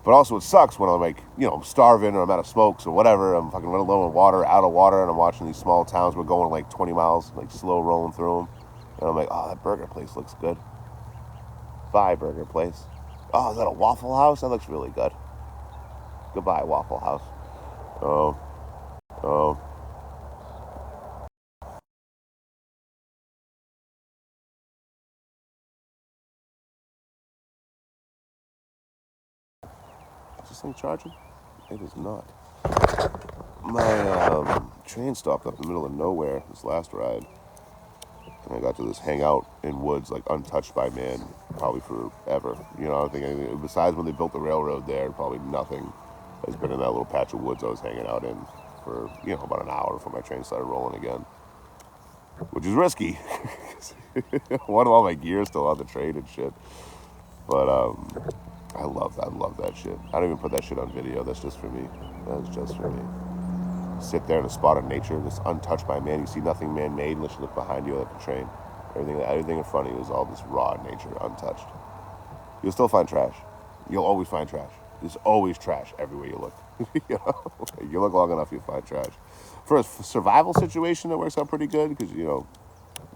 But also it sucks when I'm like, you know, I'm starving or I'm out of smokes or whatever. I'm fucking running low on water, out of water, and I'm watching these small towns. We're going like 20 miles, like slow rolling through them. And I'm like, oh, that burger place looks good. Bye, burger place. Oh, is that a Waffle House? That looks really good. Goodbye, Waffle House. Oh. Is this thing charging? It is not. My train stopped up in the middle of nowhere this last ride. And I got to just hang out in woods like untouched by man probably forever. You know, I don't think anything, besides when they built the railroad there, probably nothing has been in that little patch of woods I was hanging out in for, you know, about an hour before my train started rolling again, which is risky. One of all my gear still on the train and shit. But I love that shit. I don't even put that shit on video. That's just for me. That's just for me. Sit there in a spot of nature that's untouched by man. You see nothing man-made unless you look behind you at the train. Everything in front of you is all this raw nature, untouched. You'll still find trash. You'll always find trash. There's always trash everywhere you look. You know? You look long enough, you'll find trash. For a survival situation, it works out pretty good because, you know,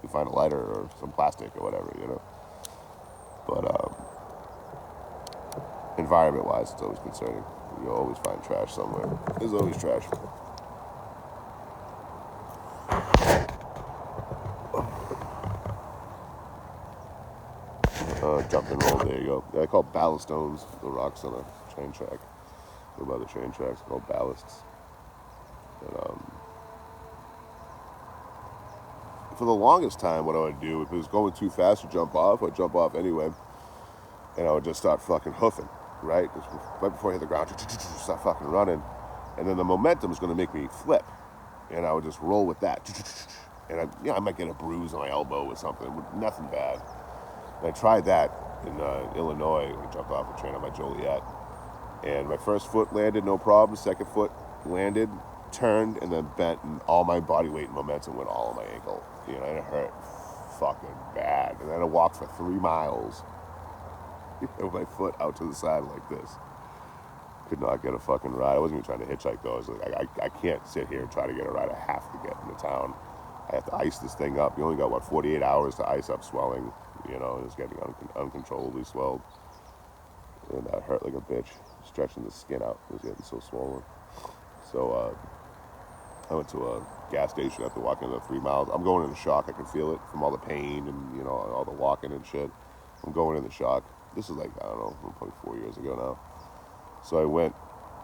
you find a lighter or some plastic or whatever, you know. But environment-wise, it's always concerning. You'll always find trash somewhere. There's always trash. Jump and roll, there you go. I call ballast stones the rocks on a train track. Go by the train tracks, called ballasts. And, for the longest time, what I would do, if it was going too fast to jump off, I'd jump off anyway, and I would just start fucking hoofing, right? Just right before I hit the ground, start fucking running, and then the momentum is going to make me flip, and I would just roll with that, and I might get a bruise on my elbow or something, nothing bad. And I tried that in Illinois. We jumped off a train on my Joliet, and my first foot landed no problem. Second foot landed, turned, and then bent, and all my body weight and momentum went all on my ankle. You know, and it hurt fucking bad. And then I walked for 3 miles with my foot out to the side like this. Could not get a fucking ride. I wasn't even trying to hitchhike though. I was like, I can't sit here and try to get a ride. I have to get into town. I have to ice this thing up. You only got, 48 hours to ice up swelling. You know, it was getting uncontrollably swelled. And that hurt like a bitch. Stretching the skin out. It was getting so swollen. So, I went to a gas station after walking the 3 miles. I'm going into shock. I can feel it from all the pain and, you know, all the walking and shit. I'm going into shock. This is like, I don't know, probably 4 years ago now. So I went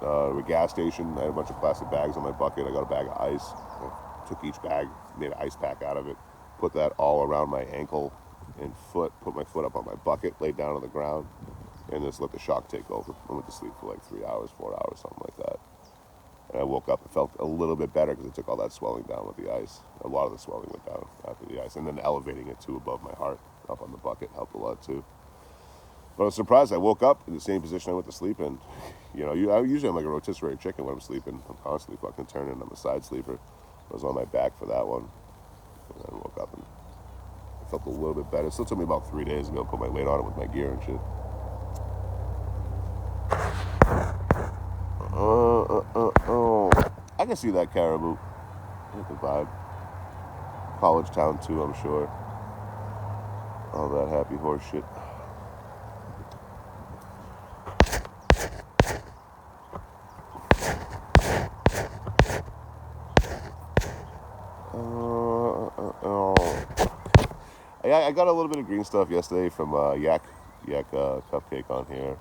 to a gas station. I had a bunch of plastic bags on my bucket. I got a bag of ice. I took each bag, made an ice pack out of it, put that all around my ankle and foot, put my foot up on my bucket, laid down on the ground, and just let the shock take over. I went to sleep for like 3 hours, 4 hours, something like that. And I woke up and felt a little bit better because I took all that swelling down with the ice. A lot of the swelling went down after the ice. And then elevating it too above my heart, up on the bucket, helped a lot too. But I was surprised. I woke up in the same position I went to sleep in. You know, usually I'm like a rotisserie chicken when I'm sleeping. I'm constantly fucking turning. I'm a side sleeper. I was on my back for that one. And I woke up and I felt a little bit better. It still took me about 3 days to be able to put my weight on it with my gear and shit. I can see that Caribou. Hit the vibe. College town too, I'm sure. All that happy horse shit. I got a little bit of green stuff yesterday from Yak Cupcake on here.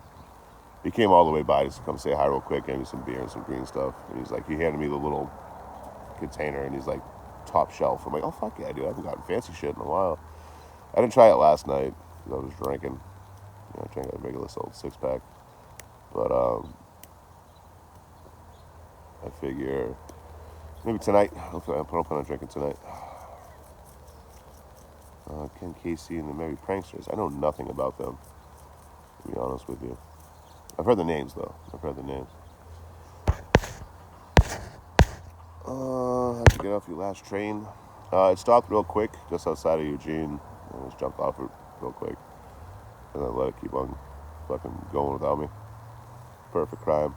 He came all the way by just to come say hi real quick, gave me some beer and some green stuff. And he's like, he handed me the little container and he's like, top shelf. I'm like, oh fuck yeah, dude, I haven't gotten fancy shit in a while. I didn't try it last night because I was drinking. You know, I drank a regular old 6-pack. But I figure maybe tonight, hopefully I plan on drinking tonight. Ken Casey and the Merry Pranksters. I know nothing about them, to be honest with you. I've heard the names, though. How'd you get off your last train? It stopped real quick, just outside of Eugene. I just jumped off it real quick. And then let it keep on fucking going without me. Perfect crime.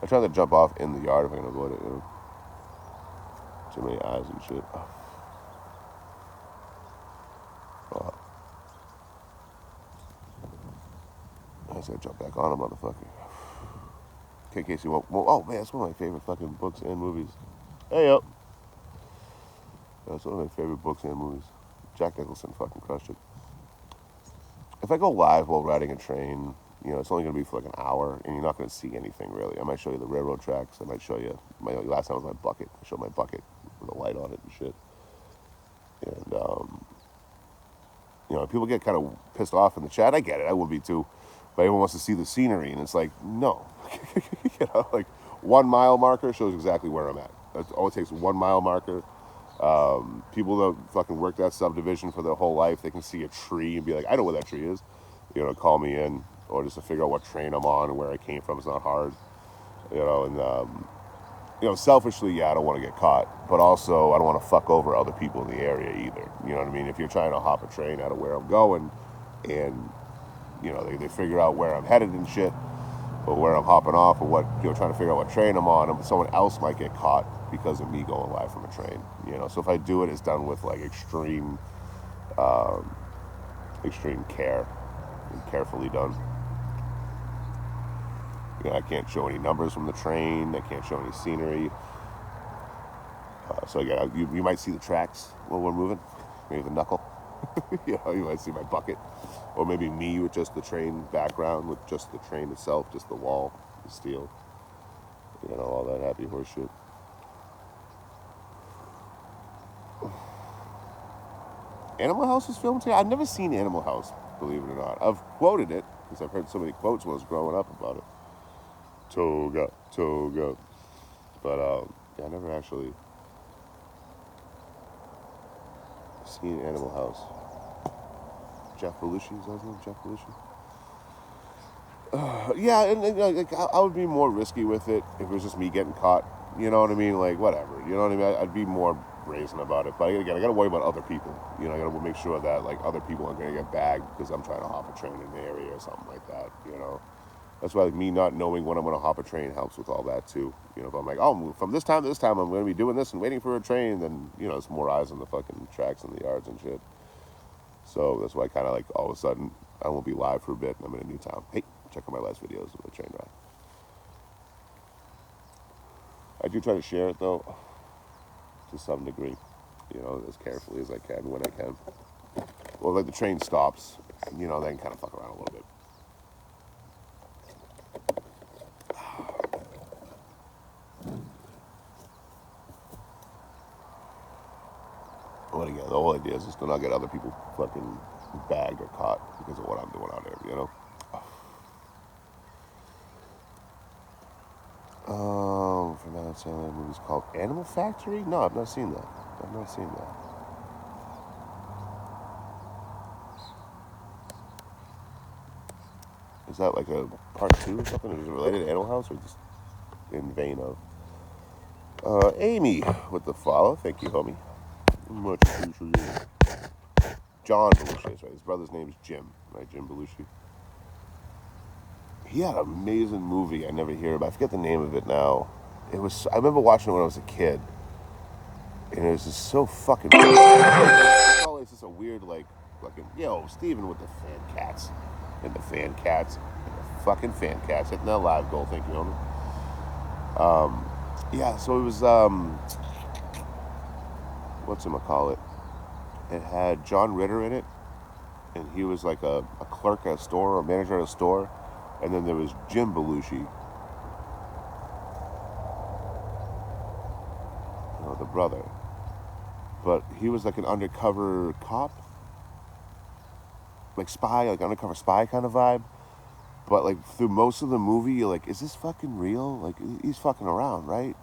I tried to jump off in the yard if I can avoid it, you know. Too many eyes and shit. I just gotta jump back on a motherfucker. Ken Casey won't. Oh man, that's one of my favorite fucking books and movies. Hey up. That's one of my favorite books and movies. Jack Nicholson fucking crushed it. If I go live while riding a train, you know, it's only gonna be for like an hour, and you're not gonna see anything really. I might show you the railroad tracks. I might show you last time was my bucket. I showed my bucket with a light on it and shit. And People get kind of pissed off in the chat. I get it. I would be too. But everyone wants to see the scenery, and it's like, no. Like 1 mile marker shows exactly where I'm at. That's all it takes, 1 mile marker. People that fucking work that subdivision for their whole life, they can see a tree and be like, I know where that tree is. Call me in, or just to figure out what train I'm on and where I came from. It's not hard. Selfishly, yeah, I don't want to get caught, but also I don't want to fuck over other people in the area either. You know what I mean? If you're trying to hop a train out of where I'm going, and they figure out where I'm headed and shit, or where I'm hopping off, or what, trying to figure out what train I'm on, and someone else might get caught because of me going live from a train. So if I do it, it's done with like extreme care and carefully done. I can't show any numbers from the train. I can't show any scenery. So again, you might see the tracks while we're moving. Maybe the knuckle. You might see my bucket. Or maybe me with just the train background, with just the train itself, just the wall, the steel. All that happy horse shit. Animal House was filmed today? I've never seen Animal House, believe it or not. I've quoted it, because I've heard so many quotes when I was growing up about it. Toga, toga. But, I never actually seen Animal House. Jeff Belushi, is that his name? Jeff Belushi? Yeah, and I would be more risky with it if it was just me getting caught. You know what I mean? Like, whatever. You know what I mean? I'd be more brazen about it. But again, I got to worry about other people. I got to make sure that, like, other people aren't going to get bagged because I'm trying to hop a train in the area or something like that, That's why me not knowing when I'm going to hop a train helps with all that, too. If I'm like, oh, from this time to this time, I'm going to be doing this and waiting for a train, then, it's more eyes on the fucking tracks and the yards and shit. So that's why I kind of like, all of a sudden, I won't be live for a bit and I'm in a new town. Hey, check out my last videos of the train ride. I do try to share it, though, to some degree, as carefully as I can when I can. Well, like the train stops, then kind of fuck around a little bit. But again, the whole idea is just to not get other people fucking bagged or caught because of what I'm doing out there, From now on, that movie's called Animal Factory? No, I've not seen that. Is that like a part 2 or something? Is it related to Animal House or just in vein of? Amy with the follow. Thank you, homie. Much appreciated. John Belushi, that's right. His brother's name is Jim, right? Jim Belushi. He had an amazing movie I never hear about. I forget the name of it now. I remember watching it when I was a kid. And it was just so fucking it's just a weird, like, fucking, Steven with the fan cats. And the fan cats. And the fucking fan cats. Hitting that live goal. Thank you, homie. Yeah, so it was, whatchamacallit? It had John Ritter in it. And he was like a clerk at a store, or a manager at a store. And then there was Jim Belushi. The brother. But he was like an undercover cop. Like spy, like undercover spy kind of vibe. But like through most of the movie, you're like, is this fucking real? Like, he's fucking around, right?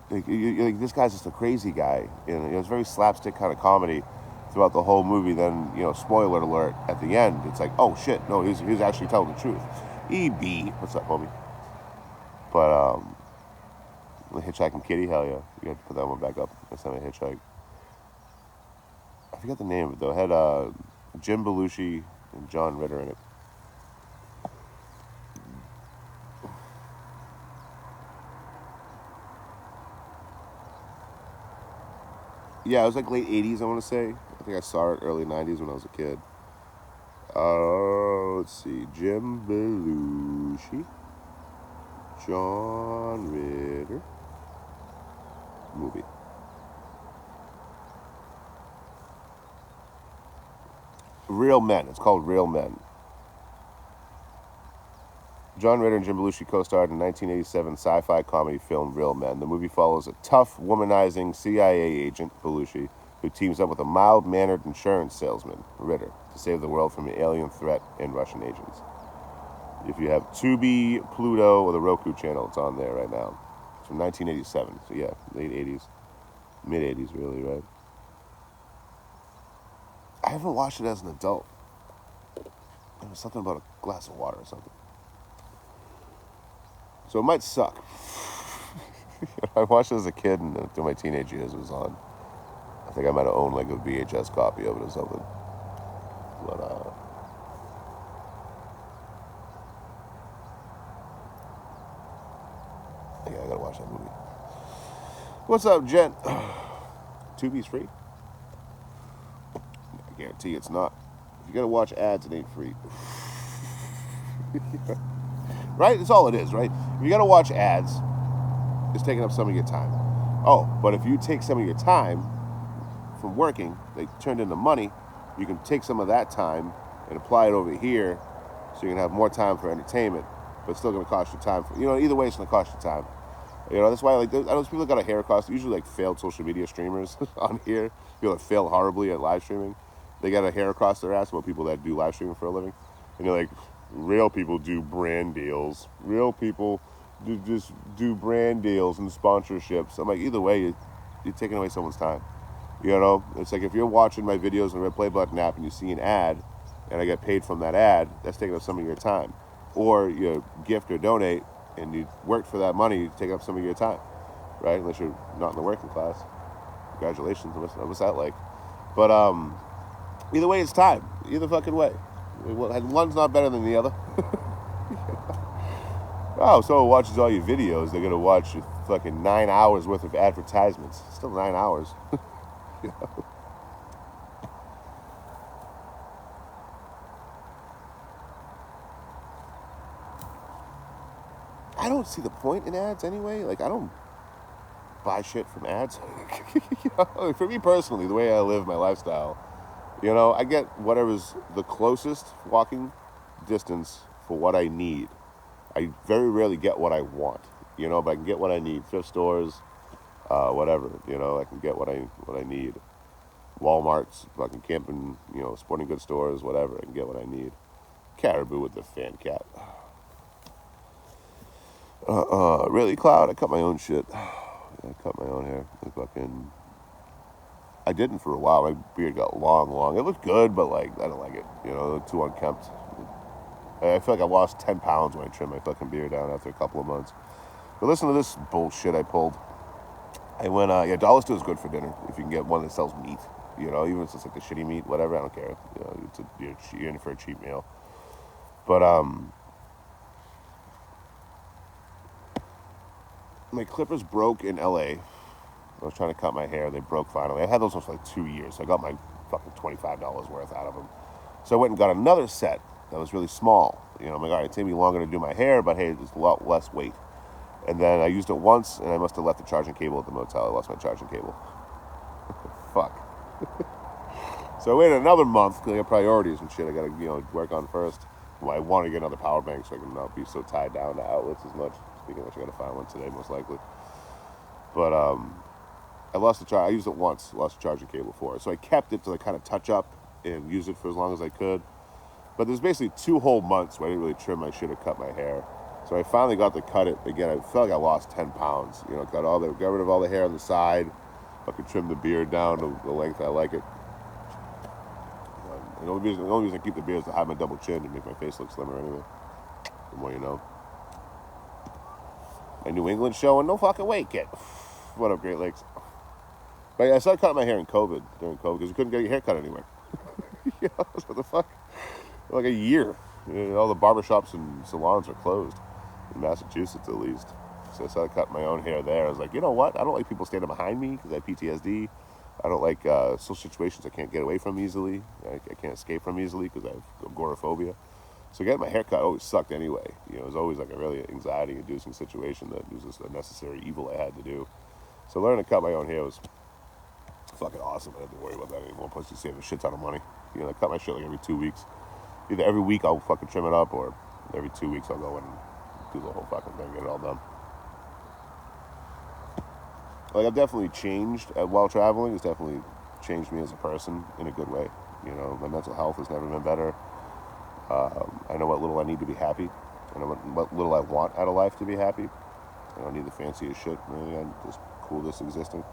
Like, this guy's just a crazy guy. And it was very slapstick kind of comedy throughout the whole movie. Then, spoiler alert, at the end, it's like, oh shit, no, he's actually telling the truth. EB, what's up, homie? But, the Hitchhiking Kitty, hell yeah. You have to put that one back up next time I hitchhike. I forget the name of it, though. It had Jim Belushi and John Ritter in it. Yeah, it was like late 80s, I want to say. I think I saw it early 90s when I was a kid. Let's see. Jim Belushi. John Ritter. Movie. Real Men. It's called Real Men. John Ritter and Jim Belushi co-starred in 1987 sci-fi comedy film Real Men. The movie follows a tough, womanizing CIA agent, Belushi, who teams up with a mild-mannered insurance salesman, Ritter, to save the world from an alien threat and Russian agents. If you have Tubi, Pluto, or the Roku channel, it's on there right now. It's from 1987, so yeah, late 80s, mid 80s, really, right? I haven't watched it as an adult. There was something about a glass of water or something. So it might suck. I watched it as a kid, and through my teenage years it was on. I think I might have owned like a VHS copy of it or something. But yeah, I gotta watch that movie. What's up, Jen? Tubi's free? I guarantee it's not. If you gotta watch ads, it ain't free. Right? That's all it is, right? If you gotta watch ads, it's taking up some of your time. Oh, but if you take some of your time from working, they turned into money, you can take some of that time and apply it over here so you can have more time for entertainment, but it's still going to cost you time. Either way, it's going to cost you time. That's why, like, I know people that got a hair cost, usually like failed social media streamers on here, people that fail horribly at live streaming, they got a hair across their ass about people that do live streaming for a living. And you're like, real people do brand deals. Real people just do brand deals and sponsorships. I'm like, either way, you're taking away someone's time. It's like if you're watching my videos on the Red Play Button app and you see an ad and I get paid from that ad, that's taking up some of your time. Or you gift or donate and you worked for that money, you take up some of your time, right? Unless you're not in the working class. Congratulations, what's that like? But either way, it's time. Either fucking way. One's not better than the other. Oh, someone watches all your videos, they're going to watch your fucking 9 hours worth of advertisements. Still 9 hours. I don't see the point in ads anyway. Like, I don't buy shit from ads. For me personally, the way I live my lifestyle, I get whatever's the closest walking distance for what I need. I very rarely get what I want, but I can get what I need. Thrift stores, whatever, I can get what I need. Walmart's, fucking camping, sporting goods stores, whatever, I can get what I need. Caribou with the fan cat. Really, Cloud? I cut my own shit. I cut my own hair. I didn't for a while. My beard got long. It looked good, but I don't like it. Too unkempt. I feel like I lost 10 pounds when I trimmed my fucking beard down after a couple of months. But listen to this bullshit I pulled. I went, Dollar Store is good for dinner if you can get one that sells meat. Even if it's just like the shitty meat, whatever, I don't care. You're in for a cheap meal. But, my clippers broke in LA. I was trying to cut my hair. They broke finally. I had those ones for like 2 years, so I got my fucking $25 worth out of them. So I went and got another set that was really small. I'm like, all right, it takes me longer to do my hair, but hey, it's a lot less weight. And then I used it once, and I must have left the charging cable at the motel. I lost my charging cable. Fuck. So I waited another month because I got priorities and shit I got to work on first. Well, I want to get another power bank so I can not be so tied down to outlets as much. Speaking of which, I got to find one today, most likely. But I lost the charge. I used it once. Lost the charging cable for it, so I kept it to kind of touch up and use it for as long as I could. But there's basically 2 whole months where I didn't really trim my shit or cut my hair. So I finally got to cut it again. I felt like I lost 10 pounds. Got rid of all the hair on the side. I could trim the beard down to the length I like it. The only reason I keep the beard is to hide my double chin and make my face look slimmer anyway. The more you know. My New England show in no fucking way, kid. What up, Great Lakes? But yeah, I started cutting my hair during COVID, because you couldn't get your hair cut anywhere. What the fuck? Like a year. All the barbershops and salons are closed. In Massachusetts, at least. So I started cutting my own hair there. I was like, you know what? I don't like people standing behind me because I have PTSD. I don't like social situations I can't get away from easily. I can't escape from easily because I have agoraphobia. So getting my hair cut always sucked anyway. It was always like a really anxiety-inducing situation that was just a necessary evil I had to do. So learning to cut my own hair was fucking awesome. I didn't have to worry about that anymore. Plus, you save a shit ton of money. I cut my shit like every 2 weeks. Either every week I'll fucking trim it up, or every 2 weeks I'll go in and do the whole fucking thing, get it all done. I've definitely changed while traveling. It's definitely changed me as a person in a good way. You know, my mental health has never been better. I know what little I need to be happy. I know what little I want out of life to be happy. I don't need the fanciest shit. Really, I'm just cool just existing.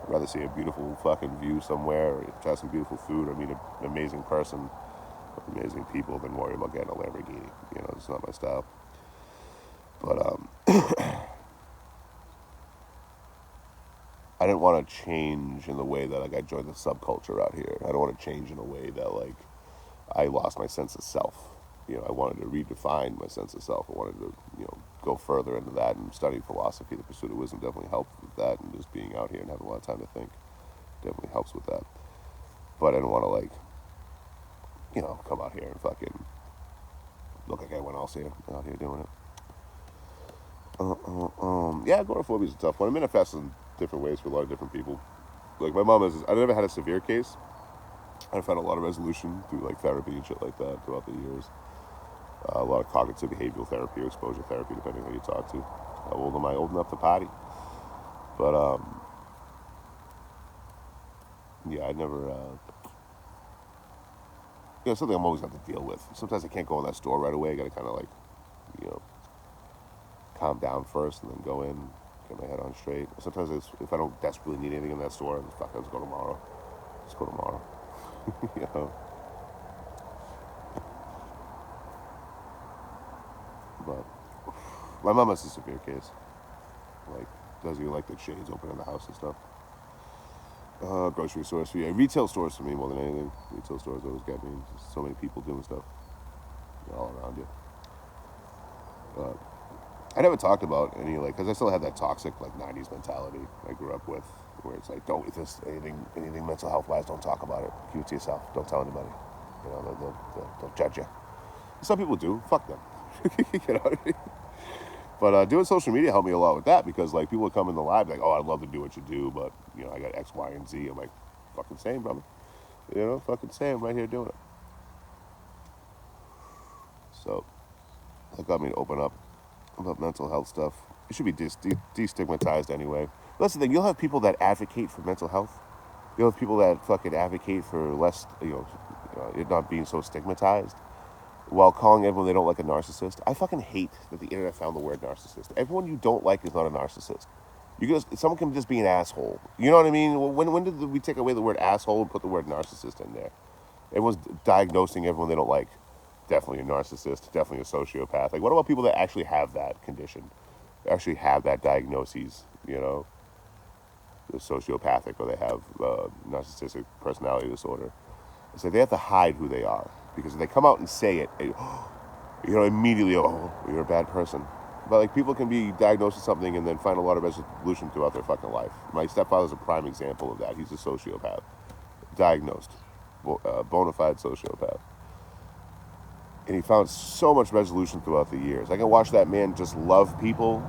I'd rather see a beautiful fucking view somewhere, or try some beautiful food, or meet an amazing person, amazing people than worry about getting a Lamborghini. You know, it's not my style. But I didn't want to change in the way that like I joined the subculture out here. I don't want to change in a way that like I lost my sense of self. You know, I wanted to redefine my sense of self. I wanted to, you know, go further into that, and studying philosophy, the pursuit of wisdom definitely helped with that, and just being out here and having a lot of time to think definitely helps with that. But I didn't want to like, you know, come out here and fucking look like everyone else here out here doing it. Yeah, agoraphobia is a tough one. It manifests in different ways for a lot of different people. Like my mom is, I never had a severe case. I found a lot of resolution through like therapy and shit like that throughout the years. A lot of cognitive behavioral therapy or exposure therapy, depending on who you talk to. How old am I? Old enough to potty. But yeah, I never. You know, something I'm always have to deal with. Sometimes I can't go in that store right away. I got to kind of like, you know, calm down first and then go in, get my head on straight. Sometimes if I don't desperately need anything in that store, fuck, let's go tomorrow. Let's go tomorrow. You know. But my mom has a severe case. Like, doesn't even like the shades open in the house and stuff. Grocery stores for you. Retail stores for me more than anything. Retail stores always get me. Just so many people doing stuff. They're all around you. I never talked about any, like, because I still had that toxic, like, 90s mentality I grew up with, where it's like, don't, if there's anything mental health-wise, don't talk about it. Keep it to yourself. Don't tell anybody. You know, they'll judge you. Some people do. Fuck them. You know what I mean? But doing social media helped me a lot with that, because, like, people would come in the live, like, oh, I'd love to do what you do, but, you know, I got X, Y, and Z. I'm like, fucking same, brother. You know, fucking same. I'm right here doing it. So, that got me to open up about mental health stuff. It should be destigmatized anyway. But that's the thing. You'll have people that advocate for mental health. You'll have people that fucking advocate for less, it not being so stigmatized, while calling everyone they don't like a narcissist. I fucking hate that the internet found the word narcissist. Everyone you don't like is not a narcissist. Someone can just be an asshole. You know what I mean? When did we take away the word asshole and put the word narcissist in there? Everyone's diagnosing everyone they don't like. Definitely a narcissist, definitely a sociopath. Like, what about people that actually have that condition, actually have that diagnosis, you know? They're sociopathic, or they have narcissistic personality disorder. So they have to hide who they are, because if they come out and say it, immediately, oh, you're a bad person. But, like, people can be diagnosed with something and then find a lot of resolution throughout their fucking life. My stepfather's a prime example of that. He's a sociopath. Diagnosed. Bona fide sociopath. And he found so much resolution throughout the years. I can watch that man just love people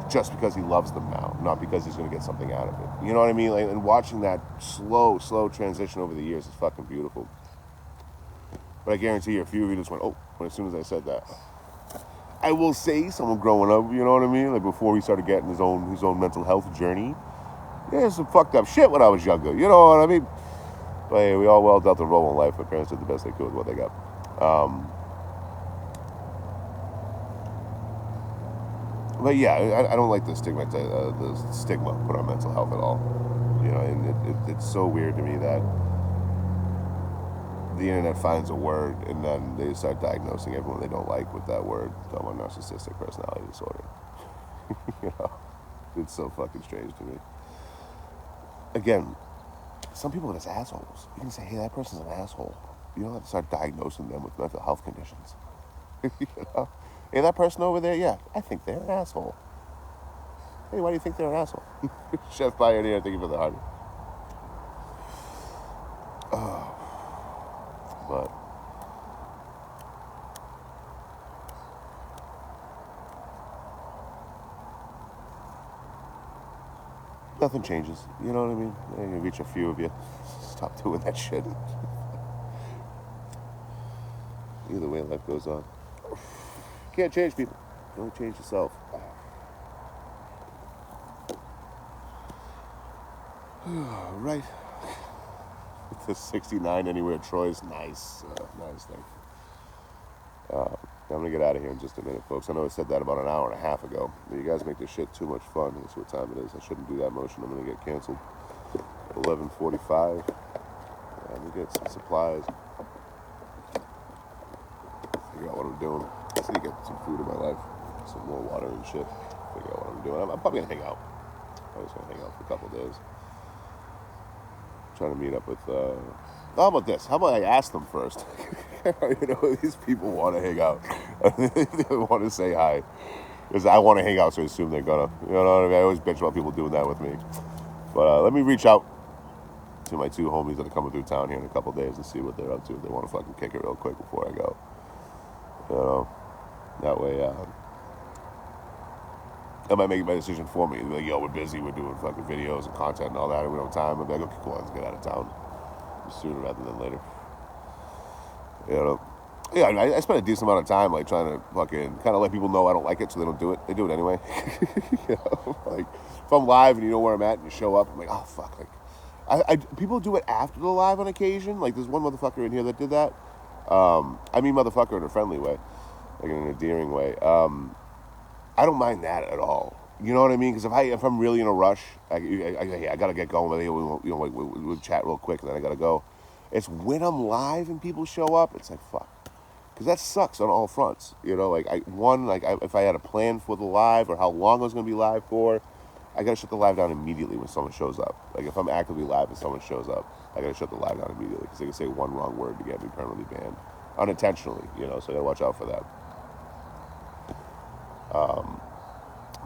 just because he loves them now, not because he's going to get something out of it. You know what I mean? Like, and watching that slow transition over the years is fucking beautiful. But I guarantee you, a few of you just went, oh, as soon as I said that. I will say, someone growing up, you know what I mean? Like, before he started getting his own mental health journey, yeah, some fucked up shit when I was younger. You know what I mean? But hey, we all well dealt a role in life. My parents did the best they could with what they got. But yeah, I don't like the stigma put on mental health at all. You know, and it's so weird to me that the internet finds a word and then they start diagnosing everyone they don't like with that word. Talking about narcissistic personality disorder. You know, it's so fucking strange to me. Again, some people are just assholes. You can say, hey, that person's an asshole. You don't have to start diagnosing them with mental health conditions. You know? Hey, that person over there, yeah, I think they're an asshole. Hey, why do you think they're an asshole? Chef Pioneer, thank you for the heart. But nothing changes. You know what I mean? You reach a few of you. Stop doing that shit. Either way, life goes on. Can't change people. You only change yourself. Right. 69 anywhere. Troy's nice. Nice thing. I'm going to get out of here in just a minute, folks. I know I said that about an hour and a half ago. But you guys make this shit too much fun. That's what time it is. I shouldn't do that motion. I'm going to get canceled. 11:45. Let me get some supplies. Figure out what I'm doing. I just need to get some food in my life. Some more water and shit. Figure out what I'm doing. I'm probably going to hang out. I'm just going to hang out for a couple of days. Trying to meet up with... How about this? How about I ask them first? You know, these people want to hang out. They want to say hi. Because I want to hang out, so I assume they're going to. You know what I mean? I always bitch about people doing that with me. But let me reach out to my two homies that are coming through town here in a couple of days and see what they're up to. If they want to fucking kick it real quick before I go. You know? That way, I might make my decision for me. Like, yo, we're busy. We're doing fucking videos and content and all that, and we don't have time. I'll be like, okay, cool, let's get out of town. Sooner rather than later. You know? Yeah, I spend a decent amount of time, like, trying to fucking kind of let people know I don't like it, so they don't do it. They do it anyway. You know? Like, if I'm live and you know where I'm at and you show up, I'm like, oh, fuck. Like, people do it after the live on occasion. Like, there's one motherfucker in here that did that. I mean motherfucker in a friendly way. Like, in an endearing way. I don't mind that at all. You know what I mean? Because if I'm really in a rush, I gotta get going. We'll chat real quick, and then I gotta go. It's when I'm live and people show up, it's like fuck, because that sucks on all fronts. You know, like if I had a plan for the live or how long I was gonna be live for, I gotta shut the live down immediately when someone shows up. Like if I'm actively live and someone shows up, I gotta shut the live down immediately because they can say one wrong word to get me permanently banned, unintentionally. You know, so I gotta watch out for that.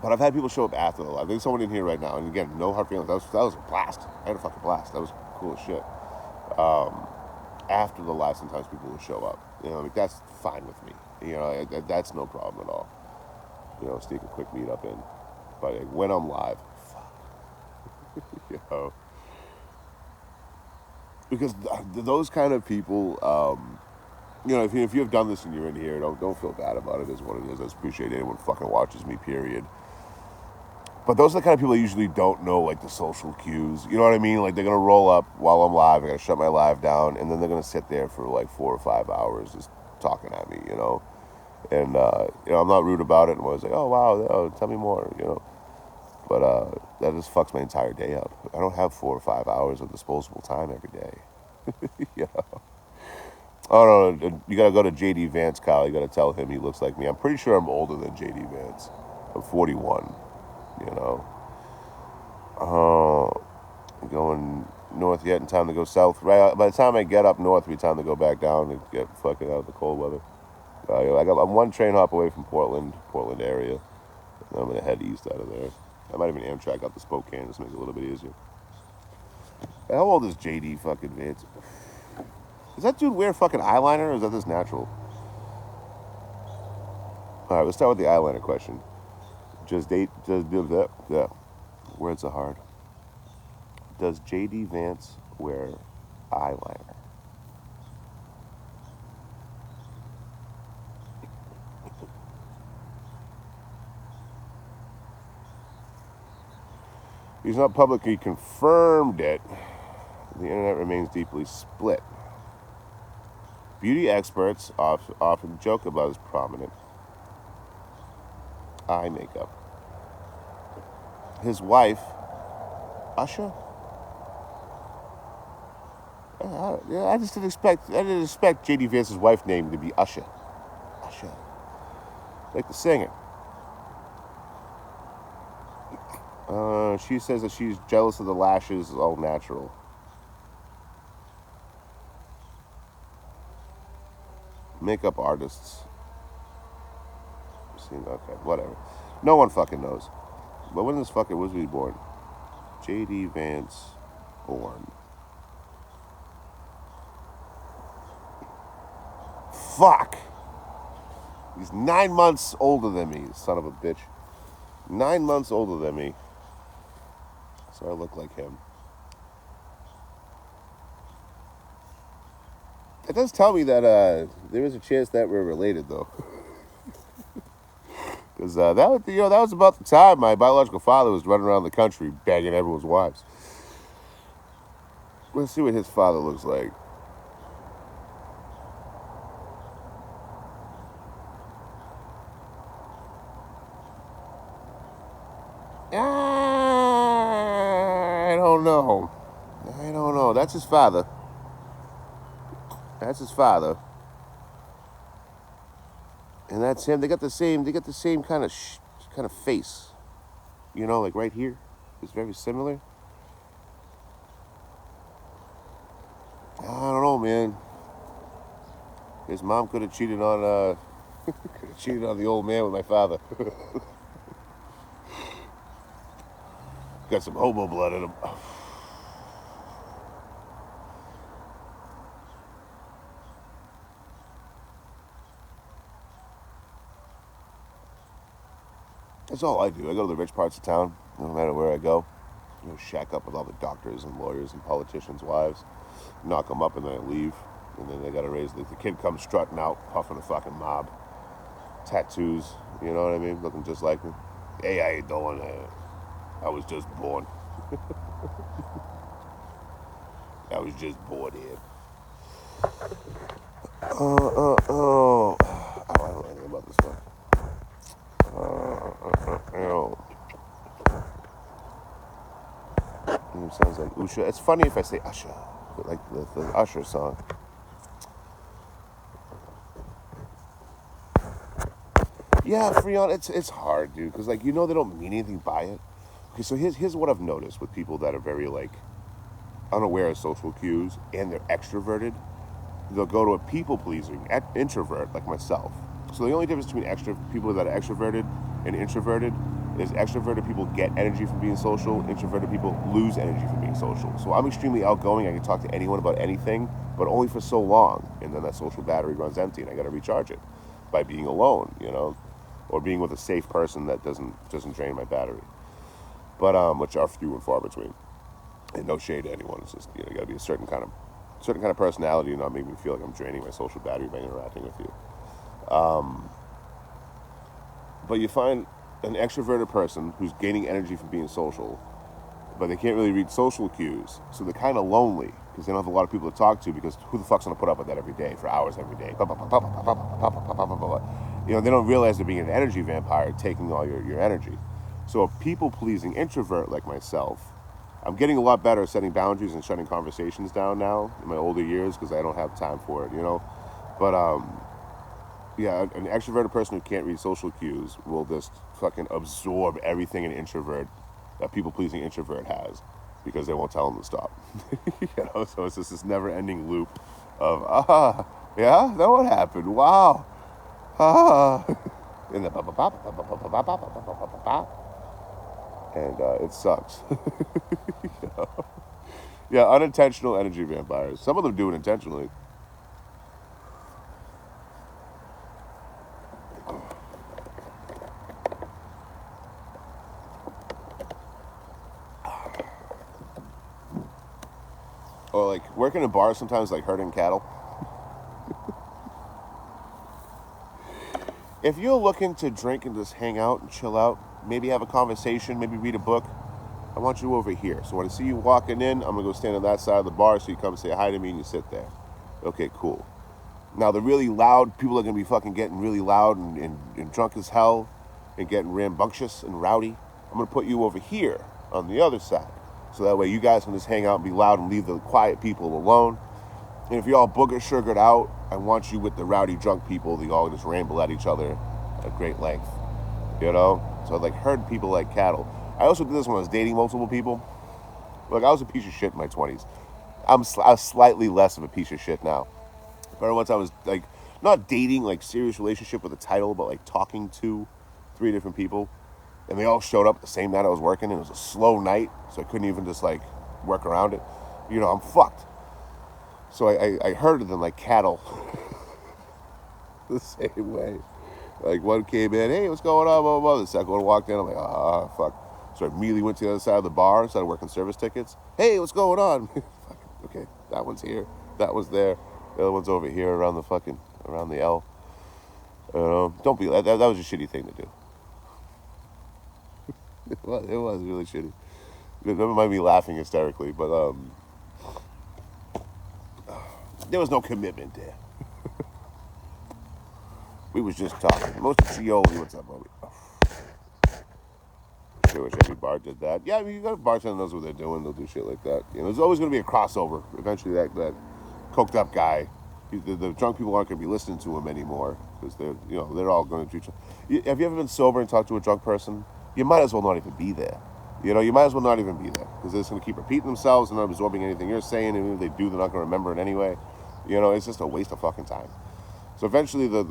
But I've had people show up after the live. There's someone in here right now, and again, no hard feelings. That was a blast. I had a fucking blast. That was cool as shit. After the live, sometimes people will show up. You know, like that's fine with me. You know, that's no problem at all. You know, sneak a quick meetup in. But like, when I'm live, fuck. You know, because those kind of people, you know, if you've done this and you're in here, don't feel bad about it. It's what it is. I just appreciate anyone fucking watches me. Period. But those are the kind of people that usually don't know, like, the social cues. You know what I mean? Like, they're going to roll up while I'm live. I'm going to shut my live down. And then they're going to sit there for, like, 4 or 5 hours just talking at me, you know? And, you know, I'm not rude about it. And I was like, oh, wow, tell me more, you know? But that just fucks my entire day up. I don't have 4 or 5 hours of disposable time every day. You know? Oh, no, you got to go to J.D. Vance, Kyle. You got to tell him he looks like me. I'm pretty sure I'm older than J.D. Vance. I'm 41. You know, going north yet in time to go south. Right by the time I get up north, it'll be time to go back down and get fucking out of the cold weather. I'm one train hop away from Portland area. And I'm gonna head east out of there. I might even Amtrak out to Spokane, just make it a little bit easier. How old is JD fucking Vance? Does that dude wear fucking eyeliner, or is that just natural? All right, let's start with the eyeliner question. Just do that. Yeah. Words are hard. Does J.D. Vance wear eyeliner? He's not publicly confirmed it. The internet remains deeply split. Beauty experts often joke about his prominent eye makeup. His wife, Usher. I didn't expect J.D. Vance's wife's name to be Usher. Usher, like the singer. She says that she's jealous of the lashes, all natural. Makeup artists. Okay, whatever. No one fucking knows. But when this fucker was he born? J.D. Vance born. Fuck! He's 9 months older than me, son of a bitch. 9 months older than me. So I look like him. It does tell me that there is a chance that we're related, though. Because that was about the time my biological father was running around the country begging everyone's wives. Let's see what his father looks like. I don't know. I don't know. That's his father. That's his father. And that's him. They got the same. They got the same kind of kind of face. You know, like right here. It's very similar. I don't know, man. His mom could have cheated on could have cheated on the old man with my father. Got some hobo blood in him. That's all I do. I go to the rich parts of town, no matter where I go. You know, shack up with all the doctors and lawyers and politicians' wives, knock them up, and then I leave. And then they gotta raise the kid comes strutting out, puffing a fucking mob, tattoos. You know what I mean? Looking just like me. Hey, how you doing? I was just born. I was just born here. Oh. I don't know anything about this one. It sounds like Usher. It's funny if I say Usher, like the Usher song. Yeah, Freon, it's hard, dude, because like they don't mean anything by it. Okay, so here's what I've noticed with people that are very like unaware of social cues and they're extroverted. They'll go to a people pleasing introvert like myself. So the only difference between people that are extroverted and introverted is extroverted people get energy from being social, introverted people lose energy from being social. So I'm extremely outgoing, I can talk to anyone about anything, but only for so long, and then that social battery runs empty and I gotta recharge it by being alone, or being with a safe person that doesn't drain my battery. But which are few and far between. And no shade to anyone, it's just you gotta be a certain kind of personality and not make me feel like I'm draining my social battery by interacting with you. But you find an extroverted person who's gaining energy from being social, but they can't really read social cues, so they're kind of lonely because they don't have a lot of people to talk to because who the fuck's gonna put up with that every day for hours every day? They don't realize they're being an energy vampire taking all your energy. So a people-pleasing introvert like myself, I'm getting a lot better at setting boundaries and shutting conversations down now in my older years because I don't have time for it, But yeah, an extroverted person who can't read social cues will just fucking absorb everything an people-pleasing introvert has because they won't tell them to stop. So it's just this never-ending loop of, yeah, that what happened? Wow. And it sucks. Yeah, unintentional energy vampires. Some of them do it intentionally. Or like working in bars sometimes, like herding cattle. If you're looking to drink and just hang out and chill out, maybe have a conversation, maybe read a book, I want you over here. So when I see you walking in, I'm going to go stand on that side of the bar so you come say hi to me and you sit there. Okay, cool. Now the really loud, people are going to be fucking getting really loud and drunk as hell and getting rambunctious and rowdy. I'm going to put you over here on the other side. So that way you guys can just hang out and be loud and leave the quiet people alone. And if you're all booger sugared out, I want you with the rowdy drunk people that all just ramble at each other at great length. So I like herd people like cattle. I also did this when I was dating multiple people. Look, I was a piece of shit in my 20s. I was slightly less of a piece of shit now. But once I was like, not dating, like serious relationship with a title, but like talking to 3 different people. And they all showed up the same night I was working. And it was a slow night, so I couldn't even just like work around it. I'm fucked. So I herded them like cattle. The same way. Like one came in, hey, what's going on? Blah, blah, blah. The second one walked in, I'm like, fuck. So I immediately went to the other side of the bar, started working service tickets. Hey, what's going on? Okay, that one's here. That one's there. The other one's over here around the L. Don't be that was a shitty thing to do. It was really shitty. It never mind me laughing hysterically, but There was no commitment there. We was just talking. Most of Cioli, what's up, Bobby? I wish every bar did that. Yeah, I mean, you got a bartender knows what they're doing. They'll do shit like that. You know, there's always going to be a crossover. Eventually, that coked up guy, the drunk people aren't going to be listening to him anymore because they're all going to treat you. Have you ever been sober and talked to a drunk person? You might as well not even be there. You know, you might as well not even be there because they're just going to keep repeating themselves and not absorbing anything you're saying. And if they do, they're not going to remember it anyway. You know, it's just a waste of fucking time. So eventually, the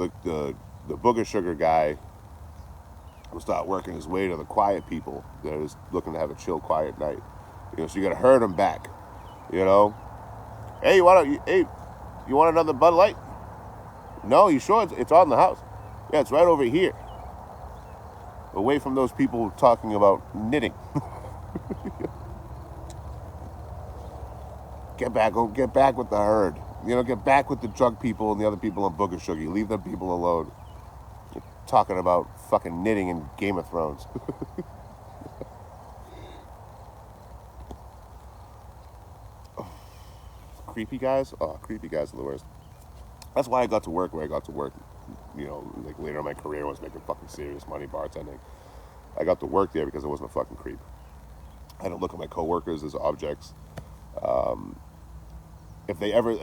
booger sugar guy will start working his way to the quiet people that is looking to have a chill, quiet night. You know, so you got to herd them back. You know, hey, you want another Bud Light? No, you sure? It's on the house. Yeah, it's right over here. Away from those people talking about knitting. Get back with the herd. You know, get back with the drunk people and the other people on Booger Sugar. Leave them people alone. You're talking about fucking knitting and Game of Thrones. Creepy guys? Oh, creepy guys are the worst. That's why I got to work where I got to work. You know, like later in my career, I was making fucking serious money bartending. I got to work there because I wasn't a fucking creep. I don't look at my coworkers as objects. If they ever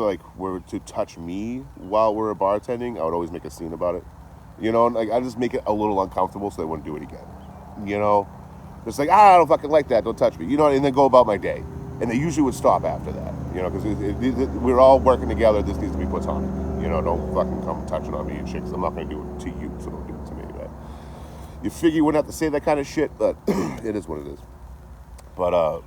like were to touch me while we were bartending, I would always make a scene about it. You know, like I just make it a little uncomfortable so they wouldn't do it again. You know, just like I don't fucking like that. Don't touch me. You know, and then go about my day. And they usually would stop after that. You know, because we're all working together. This needs to be platonic. You know, don't fucking come touching on me and shit. Because I'm not going to do it to you, so don't do it to me. Right? You figure you wouldn't have to say that kind of shit, but it is what it is. But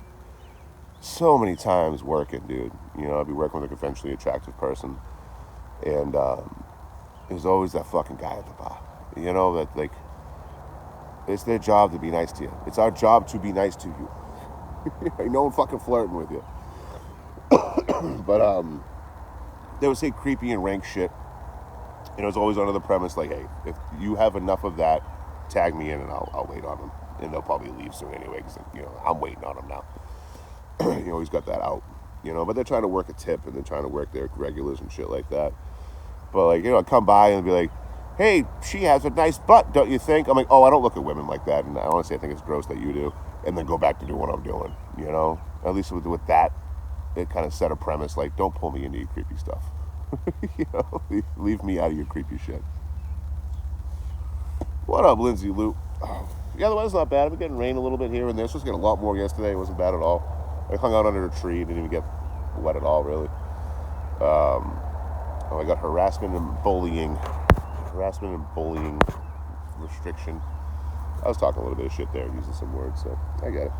so many times working, dude. You know, I'd be working with a conventionally attractive person, and there's always that fucking guy at the bar. You know, that like, it's their job to be nice to you. It's our job to be nice to you. Ain't no one fucking flirting with you. But they would say creepy and rank shit. And it was always under the premise like, hey, if you have enough of that, tag me in and I'll wait on them. And they'll probably leave soon anyway because, you know, I'm waiting on them now. You know, he's got that out. You know, but they're trying to work a tip and they're trying to work their regulars and shit like that. But, like, you know, I'd come by and be like, hey, she has a nice butt, don't you think? I'm like, oh, I don't look at women like that. And honestly, I think it's gross that you do. And then go back to do what I'm doing, you know? At least with that, it kind of set a premise, like, don't pull me into your creepy stuff. You know? Leave me out of your creepy shit. What up, Lindsay Lou? Oh, yeah, the weather's not bad. I've been getting rain a little bit here and there. It's supposed to get a lot more yesterday. It wasn't bad at all. I hung out under a tree. Didn't even get wet at all, really. I got harassment and bullying restriction. I was talking a little bit of shit there, using some words, so I get it.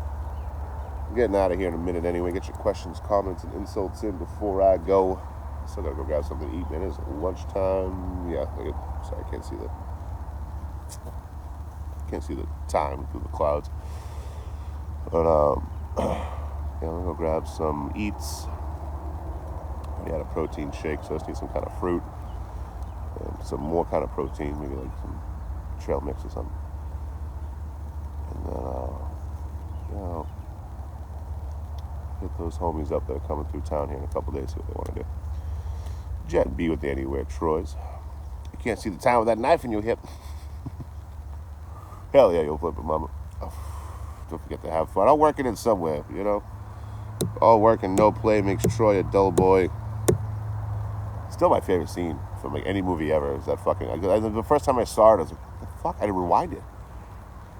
I'm getting out of here in a minute anyway. Get your questions, comments, and insults in before I go. Still gotta go grab something to eat, man. It's lunchtime. Yeah, sorry, I can't see the time through the clouds. But yeah, I'm gonna go grab some eats. We had a protein shake, so I just need some kind of fruit and some more kind of protein, maybe like some trail mix or something. And then, you know, hit those homies up that are coming through town here in a couple days, see what they want to do. Jet B with Anywhere Troy's. You can't see the town with that knife in your hip. Hell yeah, you'll flip it, mama. Oh, don't forget to have fun. I'm working in somewhere, you know. All work and no play makes Troy a dull boy. Still my favorite scene from like any movie ever is that fucking. The first time I saw it, I was like, what the fuck? I had to rewind it.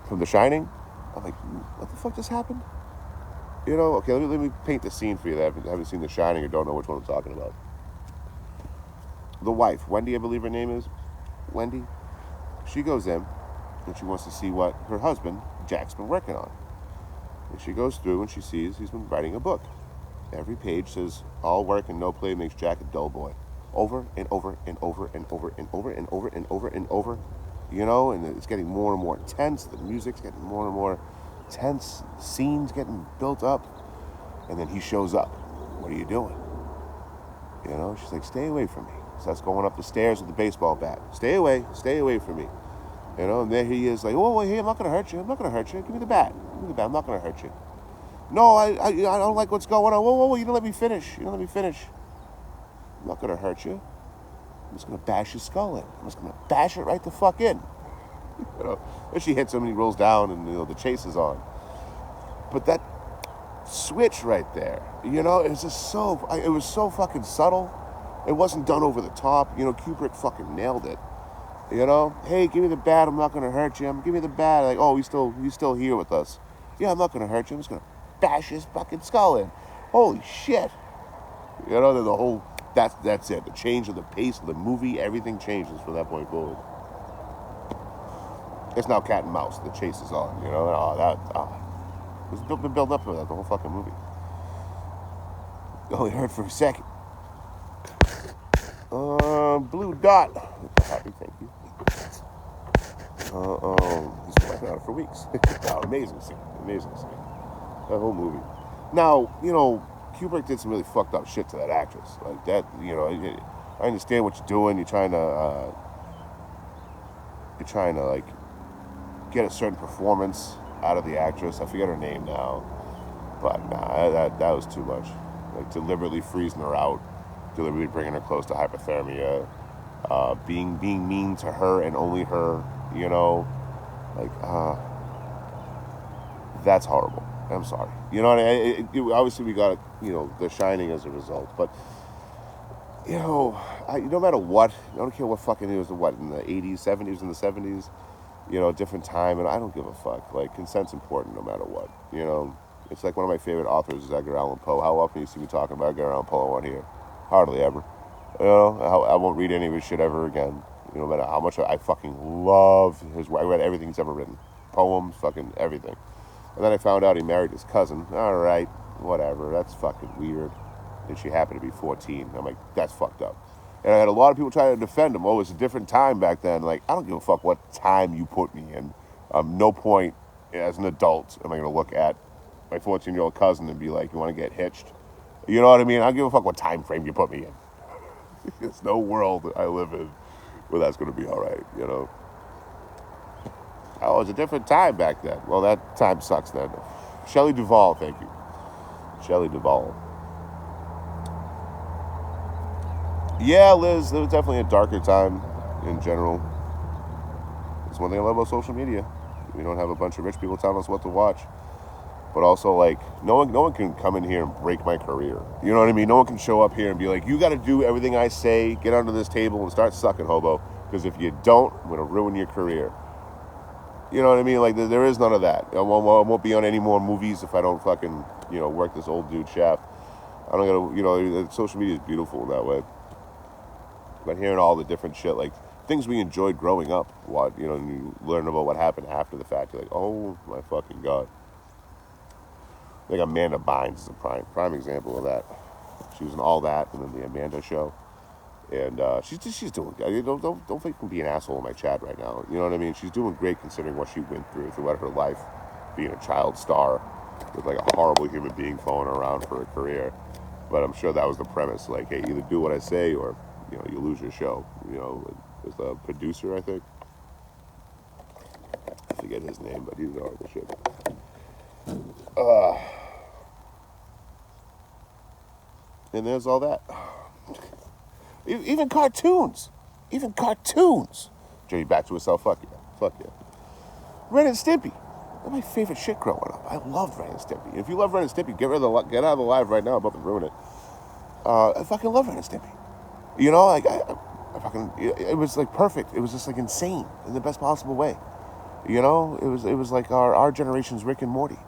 From The Shining, I'm like, what the fuck just happened? You know, okay, let me paint the scene for you that haven't seen The Shining or don't know which one I'm talking about. The wife, Wendy, I believe her name is. Wendy. She goes in and she wants to see what her husband, Jack's been working on. And she goes through and she sees he's been writing a book. Every page says, all work and no play makes Jack a dull boy. Over and over and over and over and over and over and over and over. You know, and it's getting more and more intense. The music's getting more and more tense. Scenes getting built up. And then he shows up. What are you doing? You know, she's like, stay away from me. Starts going up the stairs with the baseball bat. Stay away from me. You know, and there he is like, oh, hey, I'm not going to hurt you. Give me the bat. I'm not going to hurt you. No, I don't like what's going on. Whoa, you didn't let me finish. I'm not gonna hurt you. I'm just gonna bash your skull in. I'm just gonna bash it right the fuck in. You know, then she hits him and he rolls down and the chase is on. But that switch right there, it was just it was so fucking subtle. It wasn't done over the top. Kubrick fucking nailed it. Hey, give me the bat. I'm not gonna hurt you. Give me the bat. Like, oh, he's still here with us. Yeah, I'm not gonna hurt you. I'm just gonna bash his fucking skull in. Holy shit. The whole that's it. The change of the pace of the movie, everything changes from that point forward. It's now cat and mouse. The chase is on. It's been built up for that the whole fucking movie. You only heard for a second. Blue Dot. Happy, thank you. He's been working on it for weeks. Amazing scene. That whole movie. Now, Kubrick did some really fucked up shit to that actress. Like that, I understand what you're doing. You're trying to like get a certain performance out of the actress. I forget her name now, but nah, that was too much. Like deliberately freezing her out, deliberately bringing her close to hypothermia, being mean to her and only her. That's horrible. I'm sorry. Obviously we got The Shining as a result, but no matter what, I don't care what fucking it was. What in the 80s, 70s, in the 70s. Different time, and I don't give a fuck. Like, consent's important no matter what. It's like one of my favorite authors is Edgar Allan Poe. How often do you see me talking about Edgar Allan Poe on here? Hardly ever. I won't read any of his shit ever again. No matter how much I fucking love his work. I read everything he's ever written. Poems, fucking everything. And then I found out he married his cousin. All right, whatever. That's fucking weird. And she happened to be 14. I'm like, that's fucked up. And I had a lot of people trying to defend him. Oh, it was a different time back then. Like, I don't give a fuck what time you put me in. No point as an adult am I going to look at my 14-year-old cousin and be like, you want to get hitched? You know what I mean? I don't give a fuck what time frame you put me in. There's no world that I live in where that's going to be all right, Oh, it was a different time back then. Well, that time sucks then. Shelley Duvall, thank you. Shelley Duvall. Yeah, Liz, it was definitely a darker time in general. It's one thing I love about social media. We don't have a bunch of rich people telling us what to watch. But also, like, no one can come in here and break my career. You know what I mean? No one can show up here and be like, you got to do everything I say, get under this table and start sucking, hobo. Because if you don't, I'm going to ruin your career. You know what I mean? Like, there is none of that. I won't be on any more movies if I don't fucking, work this old dude shaft. I don't got to, social media is beautiful in that way. But hearing all the different shit, like things we enjoyed growing up, and you learn about what happened after the fact, you're like, oh my fucking God. I think Amanda Bynes is a prime example of that. She was in All That and then the Amanda Show. And she's doing good. Don't think I'm being an asshole in my chat right now. You know what I mean? She's doing great considering what she went throughout her life, being a child star with like a horrible human being following around for a career. But I'm sure that was the premise. Like, hey, either do what I say or you lose your show. As the producer, I think. I forget his name, but he's horrible shit. And there's all that. Even cartoons. Jenny back to herself. Fuck yeah. Ren and Stimpy. They're my favorite shit growing up. I loved Ren and Stimpy. If you love Ren and Stimpy, get out of the live right now. I'm about to ruin it. I fucking love Ren and Stimpy. Like I fucking, it was like perfect. It was just like insane in the best possible way. It was like our generation's Rick and Morty.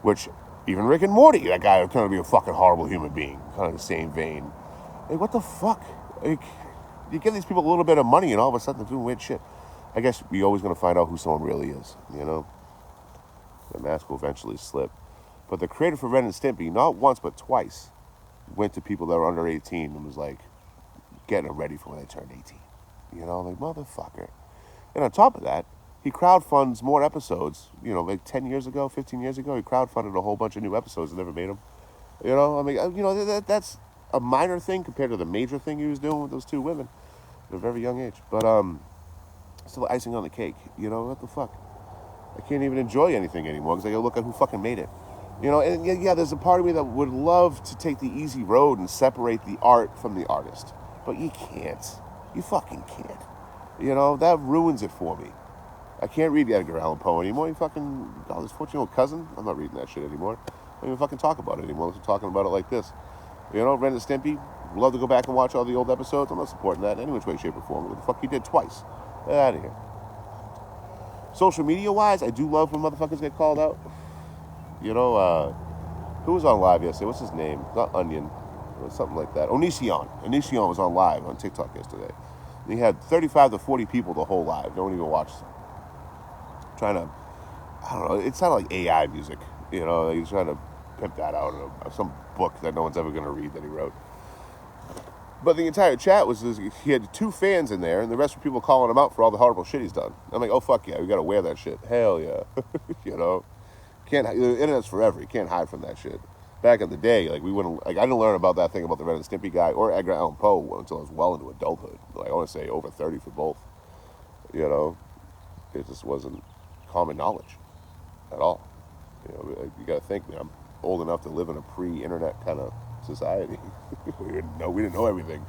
Which, even Rick and Morty, that guy would kind of be a fucking horrible human being. Kind of the same vein. Like, what the fuck? Like, you give these people a little bit of money and all of a sudden they're doing weird shit. I guess we're always going to find out who someone really is, The mask will eventually slip. But the creator for Ren and Stimpy, not once but twice, went to people that were under 18 and was like, getting them ready for when they turned 18. Like, motherfucker. And on top of that, he crowdfunds more episodes. Like 10 years ago, 15 years ago, he crowdfunded a whole bunch of new episodes and never made them. That's a minor thing compared to the major thing he was doing with those two women at a very young age. But, still icing on the cake. What the fuck? I can't even enjoy anything anymore because I gotta look at who fucking made it. You know, and yeah, there's a part of me that would love to take the easy road and separate the art from the artist. But you can't. You fucking can't. You know, that ruins it for me. I can't read Edgar Allan Poe anymore. You fucking, oh, his 14-year-old cousin? I'm not reading that shit anymore. I don't even fucking talk about it anymore. I'm talking about it like this. You know, Ren and Stimpy, love to go back and watch all the old episodes. I'm not supporting that in any which way, shape, or form. What the fuck he did twice. Get out of here. Social media-wise, I do love when motherfuckers get called out. You know, who was on live yesterday? What's his name? Not Onion. Or something like that. Onision. Onision was on live on TikTok yesterday. And he had 35 to 40 people the whole live. No one even watched. Trying to, I don't know, it sounded like AI music. You know, he's trying to pimp that out of some book that no one's ever going to read that he wrote. But the entire chat was, he had 2 fans in there, and the rest were people calling him out for all the horrible shit he's done. I'm like, oh, fuck yeah, we got to wear that shit. Hell yeah. You know? The internet's forever. You can't hide from that shit. Back in the day, like, we wouldn't, like, I didn't learn about that thing about the Ren and Stimpy guy or Edgar Allan Poe until I was well into adulthood. Like, I want to say over 30 for both. You know? It just wasn't common knowledge at all. You know, you got to think, man, I'm old enough to live in a pre-internet kind of society. we didn't know everything.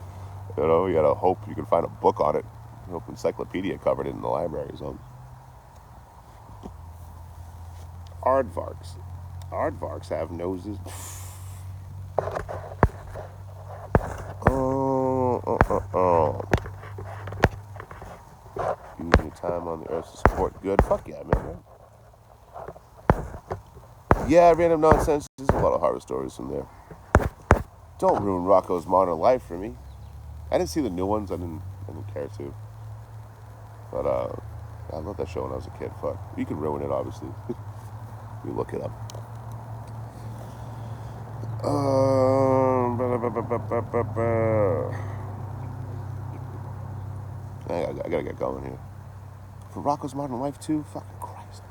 You know, you got to hope you can find a book on it. I hope Encyclopedia covered it in the library. So, aardvarks. Aardvarks have noses. Using time on the earth to support good. Fuck yeah, man. Yeah, random nonsense. There's a lot of horror stories from there. Don't ruin Rocko's Modern Life for me. I didn't see the new ones. I didn't care to. But I loved that show when I was a kid. Fuck, you can ruin it, obviously. You look it up. I gotta get going here. For Rocko's Modern Life 2? Fucking Christ.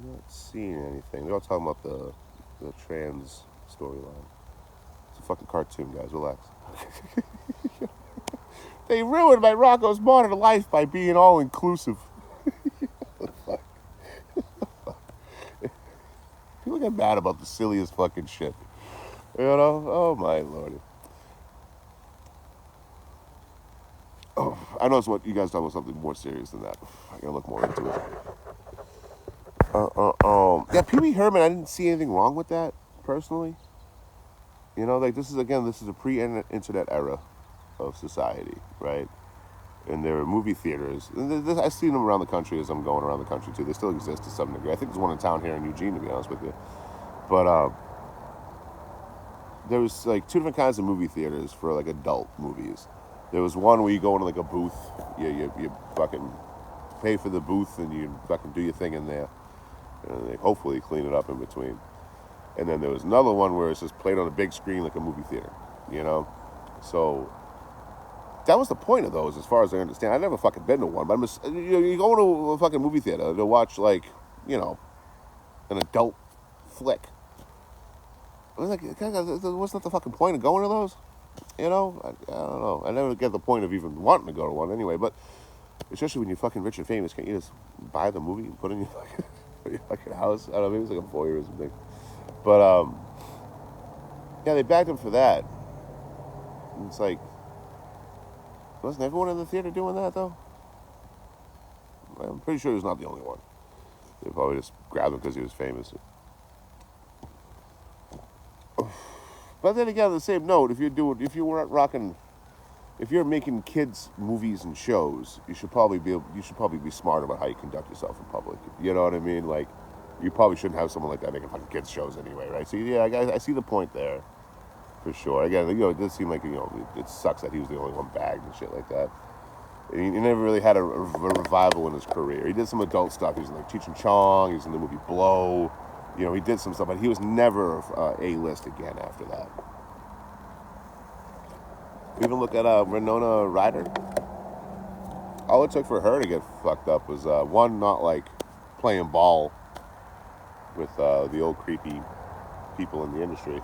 Not seeing anything. They're all talking about the trans storyline. It's a fucking cartoon, guys. Relax. They ruined my Rocko's Modern Life by being all inclusive. Fuck. People get mad about the silliest fucking shit. You know? Oh my lordy. Oh, I know it's what you guys talk about something more serious than that. I gotta look more into it. Yeah, Pee Wee Herman, I didn't see anything wrong with that, personally. You know, like, this is a pre-internet era of society, right? And there are movie theaters. And I've seen them around the country as I'm going around the country, too. They still exist to some degree. I think there's one in town here in Eugene, to be honest with you. But there was, like, 2 different kinds of movie theaters for, like, adult movies. There was one where you go into, like, a booth. You fucking pay for the booth, and you fucking do your thing in there. And they hopefully clean it up in between. And then there was another one where it's just played on a big screen like a movie theater, you know? So that was the point of those, as far as I understand. I've never fucking been to one, but you go to a fucking movie theater to watch, like, you know, an adult flick. I was like, what's not the fucking point of going to those? You know? I don't know. I never get the point of even wanting to go to one anyway, but especially when you're fucking rich and famous, can't you just buy the movie and put it in your fucking house? I don't know, maybe it's like a foyer or something. But, yeah, they bagged him for that. And it's like, wasn't everyone in the theater doing that, though? I'm pretty sure he was not the only one. They probably just grabbed him because he was famous. But then again, on the same note, if you're making kids movies and shows, you should probably be smart about how you conduct yourself in public. You know what I mean? Like, you probably shouldn't have someone like that making fucking kids shows anyway, right? So yeah, I see the point there, for sure. Again, you know, it does seem like, you know, it sucks that he was the only one bagged and shit like that. And he never really had a revival in his career. He did some adult stuff. He was in like Cheech and Chong. He was in the movie Blow. You know, he did some stuff, but he was never A-list again after that. Even look at Winona Ryder. All it took for her to get fucked up was one, not like playing ball with the old creepy people in the industry.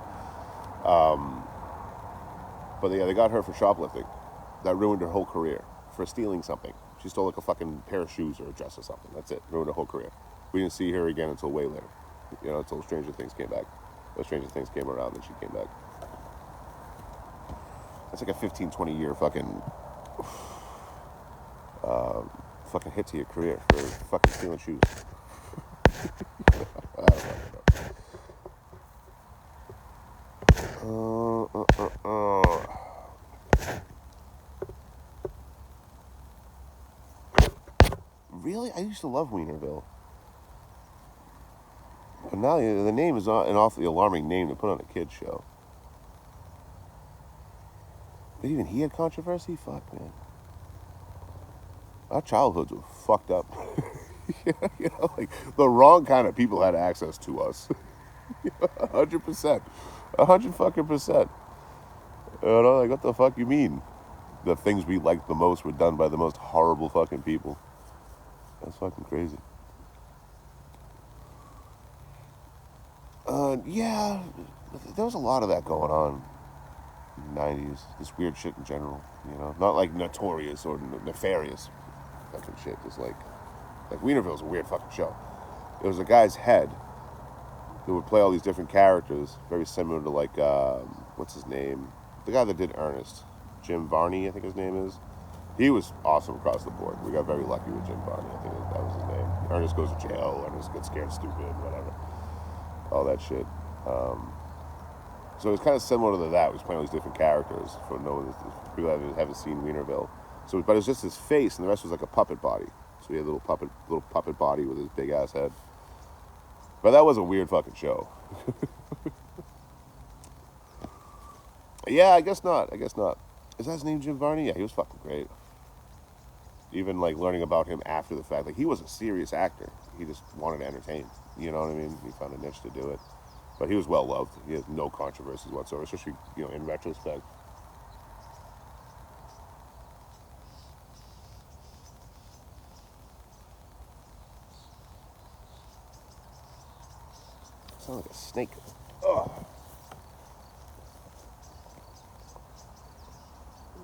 But yeah, they got her for shoplifting. That ruined her whole career. For stealing something. She stole like a fucking pair of shoes or a dress or something. That's it. Ruined her whole career. We didn't see her again until way later. You know, until Stranger Things came back. When Stranger Things came around, then she came back. That's like a 15, 20 year fucking hit to your career for fucking stealing shoes. I don't know. Really? I used to love Wienerville. But now the name is an awfully alarming name to put on a kid's show. But even he had controversy? Fuck, man. Our childhoods were fucked up. You know, like the wrong kind of people had access to us. 100%. 100%. You know, like what the fuck you mean? The things we liked the most were done by the most horrible fucking people. That's fucking crazy. Yeah, there was a lot of that going on in the 90s. This weird shit in general, you know? Not like notorious or nefarious fucking shit. Just like Wienerville's a weird fucking show. It was a guy's head who would play all these different characters, very similar to like, what's his name? The guy that did Ernest. Jim Varney, I think his name is. He was awesome across the board. We got very lucky with Jim Varney. I think that was his name. Ernest goes to jail. Ernest gets scared stupid, whatever. All that shit. So it was kind of similar to that. He was playing all these different characters for people that haven't seen Wienerville. So, but it was just his face, and the rest was like a puppet body. So he had a little puppet body with his big ass head. But that was a weird fucking show. Yeah, I guess not. Is that his name, Jim Varney? Yeah, he was fucking great. Even like learning about him after the fact, like he was a serious actor. He just wanted to entertain. You know what I mean? He found a niche to do it. But he was well loved. He had no controversies whatsoever, especially, you know, in retrospect. Sounds like a snake. Ugh.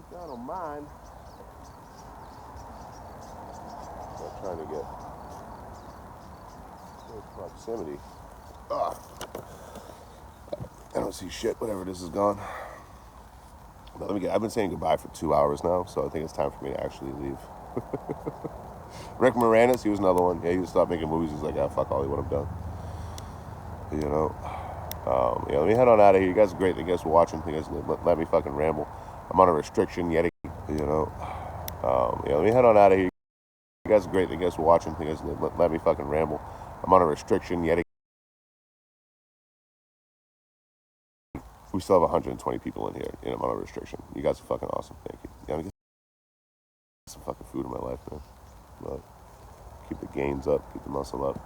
I don't mind. I'm trying to get proximity. Ugh. I don't see shit. Whatever it is gone. But I've been saying goodbye for 2 hours now, so I think it's time for me to actually leave. Rick Moranis, he was another one. Yeah, he just stopped making movies. He's like, ah, fuck Hollywood, I'm done. You know. Yeah, let me head on out of here. You guys are great. Thank you guys for watching. You guys let me fucking ramble. I'm on a restriction yet again. You know. Yeah, let me head on out of here. You guys are great. Thank you guys for watching. You guys let me fucking ramble. I'm on a restriction yet again. We still have 120 people in here, and I'm on a restriction. You guys are fucking awesome. Thank you. Yeah, I'm gonna get some fucking food in my life, man. But keep the gains up, keep the muscle up.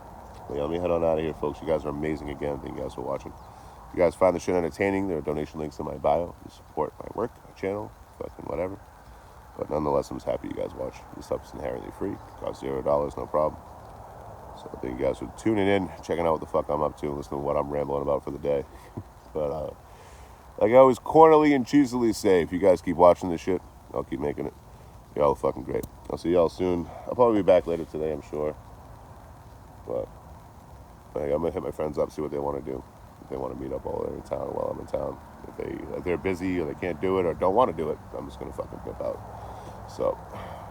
But yeah, let me head on out of here, folks. You guys are amazing again. Thank you guys for watching. If you guys find the shit entertaining, there are donation links in my bio. You support my work, my channel, fucking whatever. But nonetheless, I'm just happy you guys watch. This stuff is inherently free. It costs $0, no problem. So thank you guys for tuning in, checking out what the fuck I'm up to, listening to what I'm rambling about for the day. But like I always cornily and cheesily say, if you guys keep watching this shit, I'll keep making it. Y'all are fucking great. I'll see y'all soon. I'll probably be back later today, I'm sure. But I'm gonna hit my friends up, see what they want to do. If they want to meet up while they're in town or while I'm in town. If they're busy or they can't do it or don't want to do it, I'm just gonna fucking dip out. So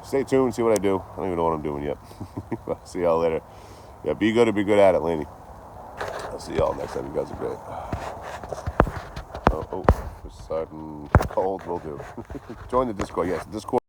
stay tuned, see what I do. I don't even know what I'm doing yet. See y'all later. Yeah, be good or be good at it, Laney. I'll see y'all next time. You guys are great. Oh, for sudden cold will do. Join the Discord. Yes, Discord.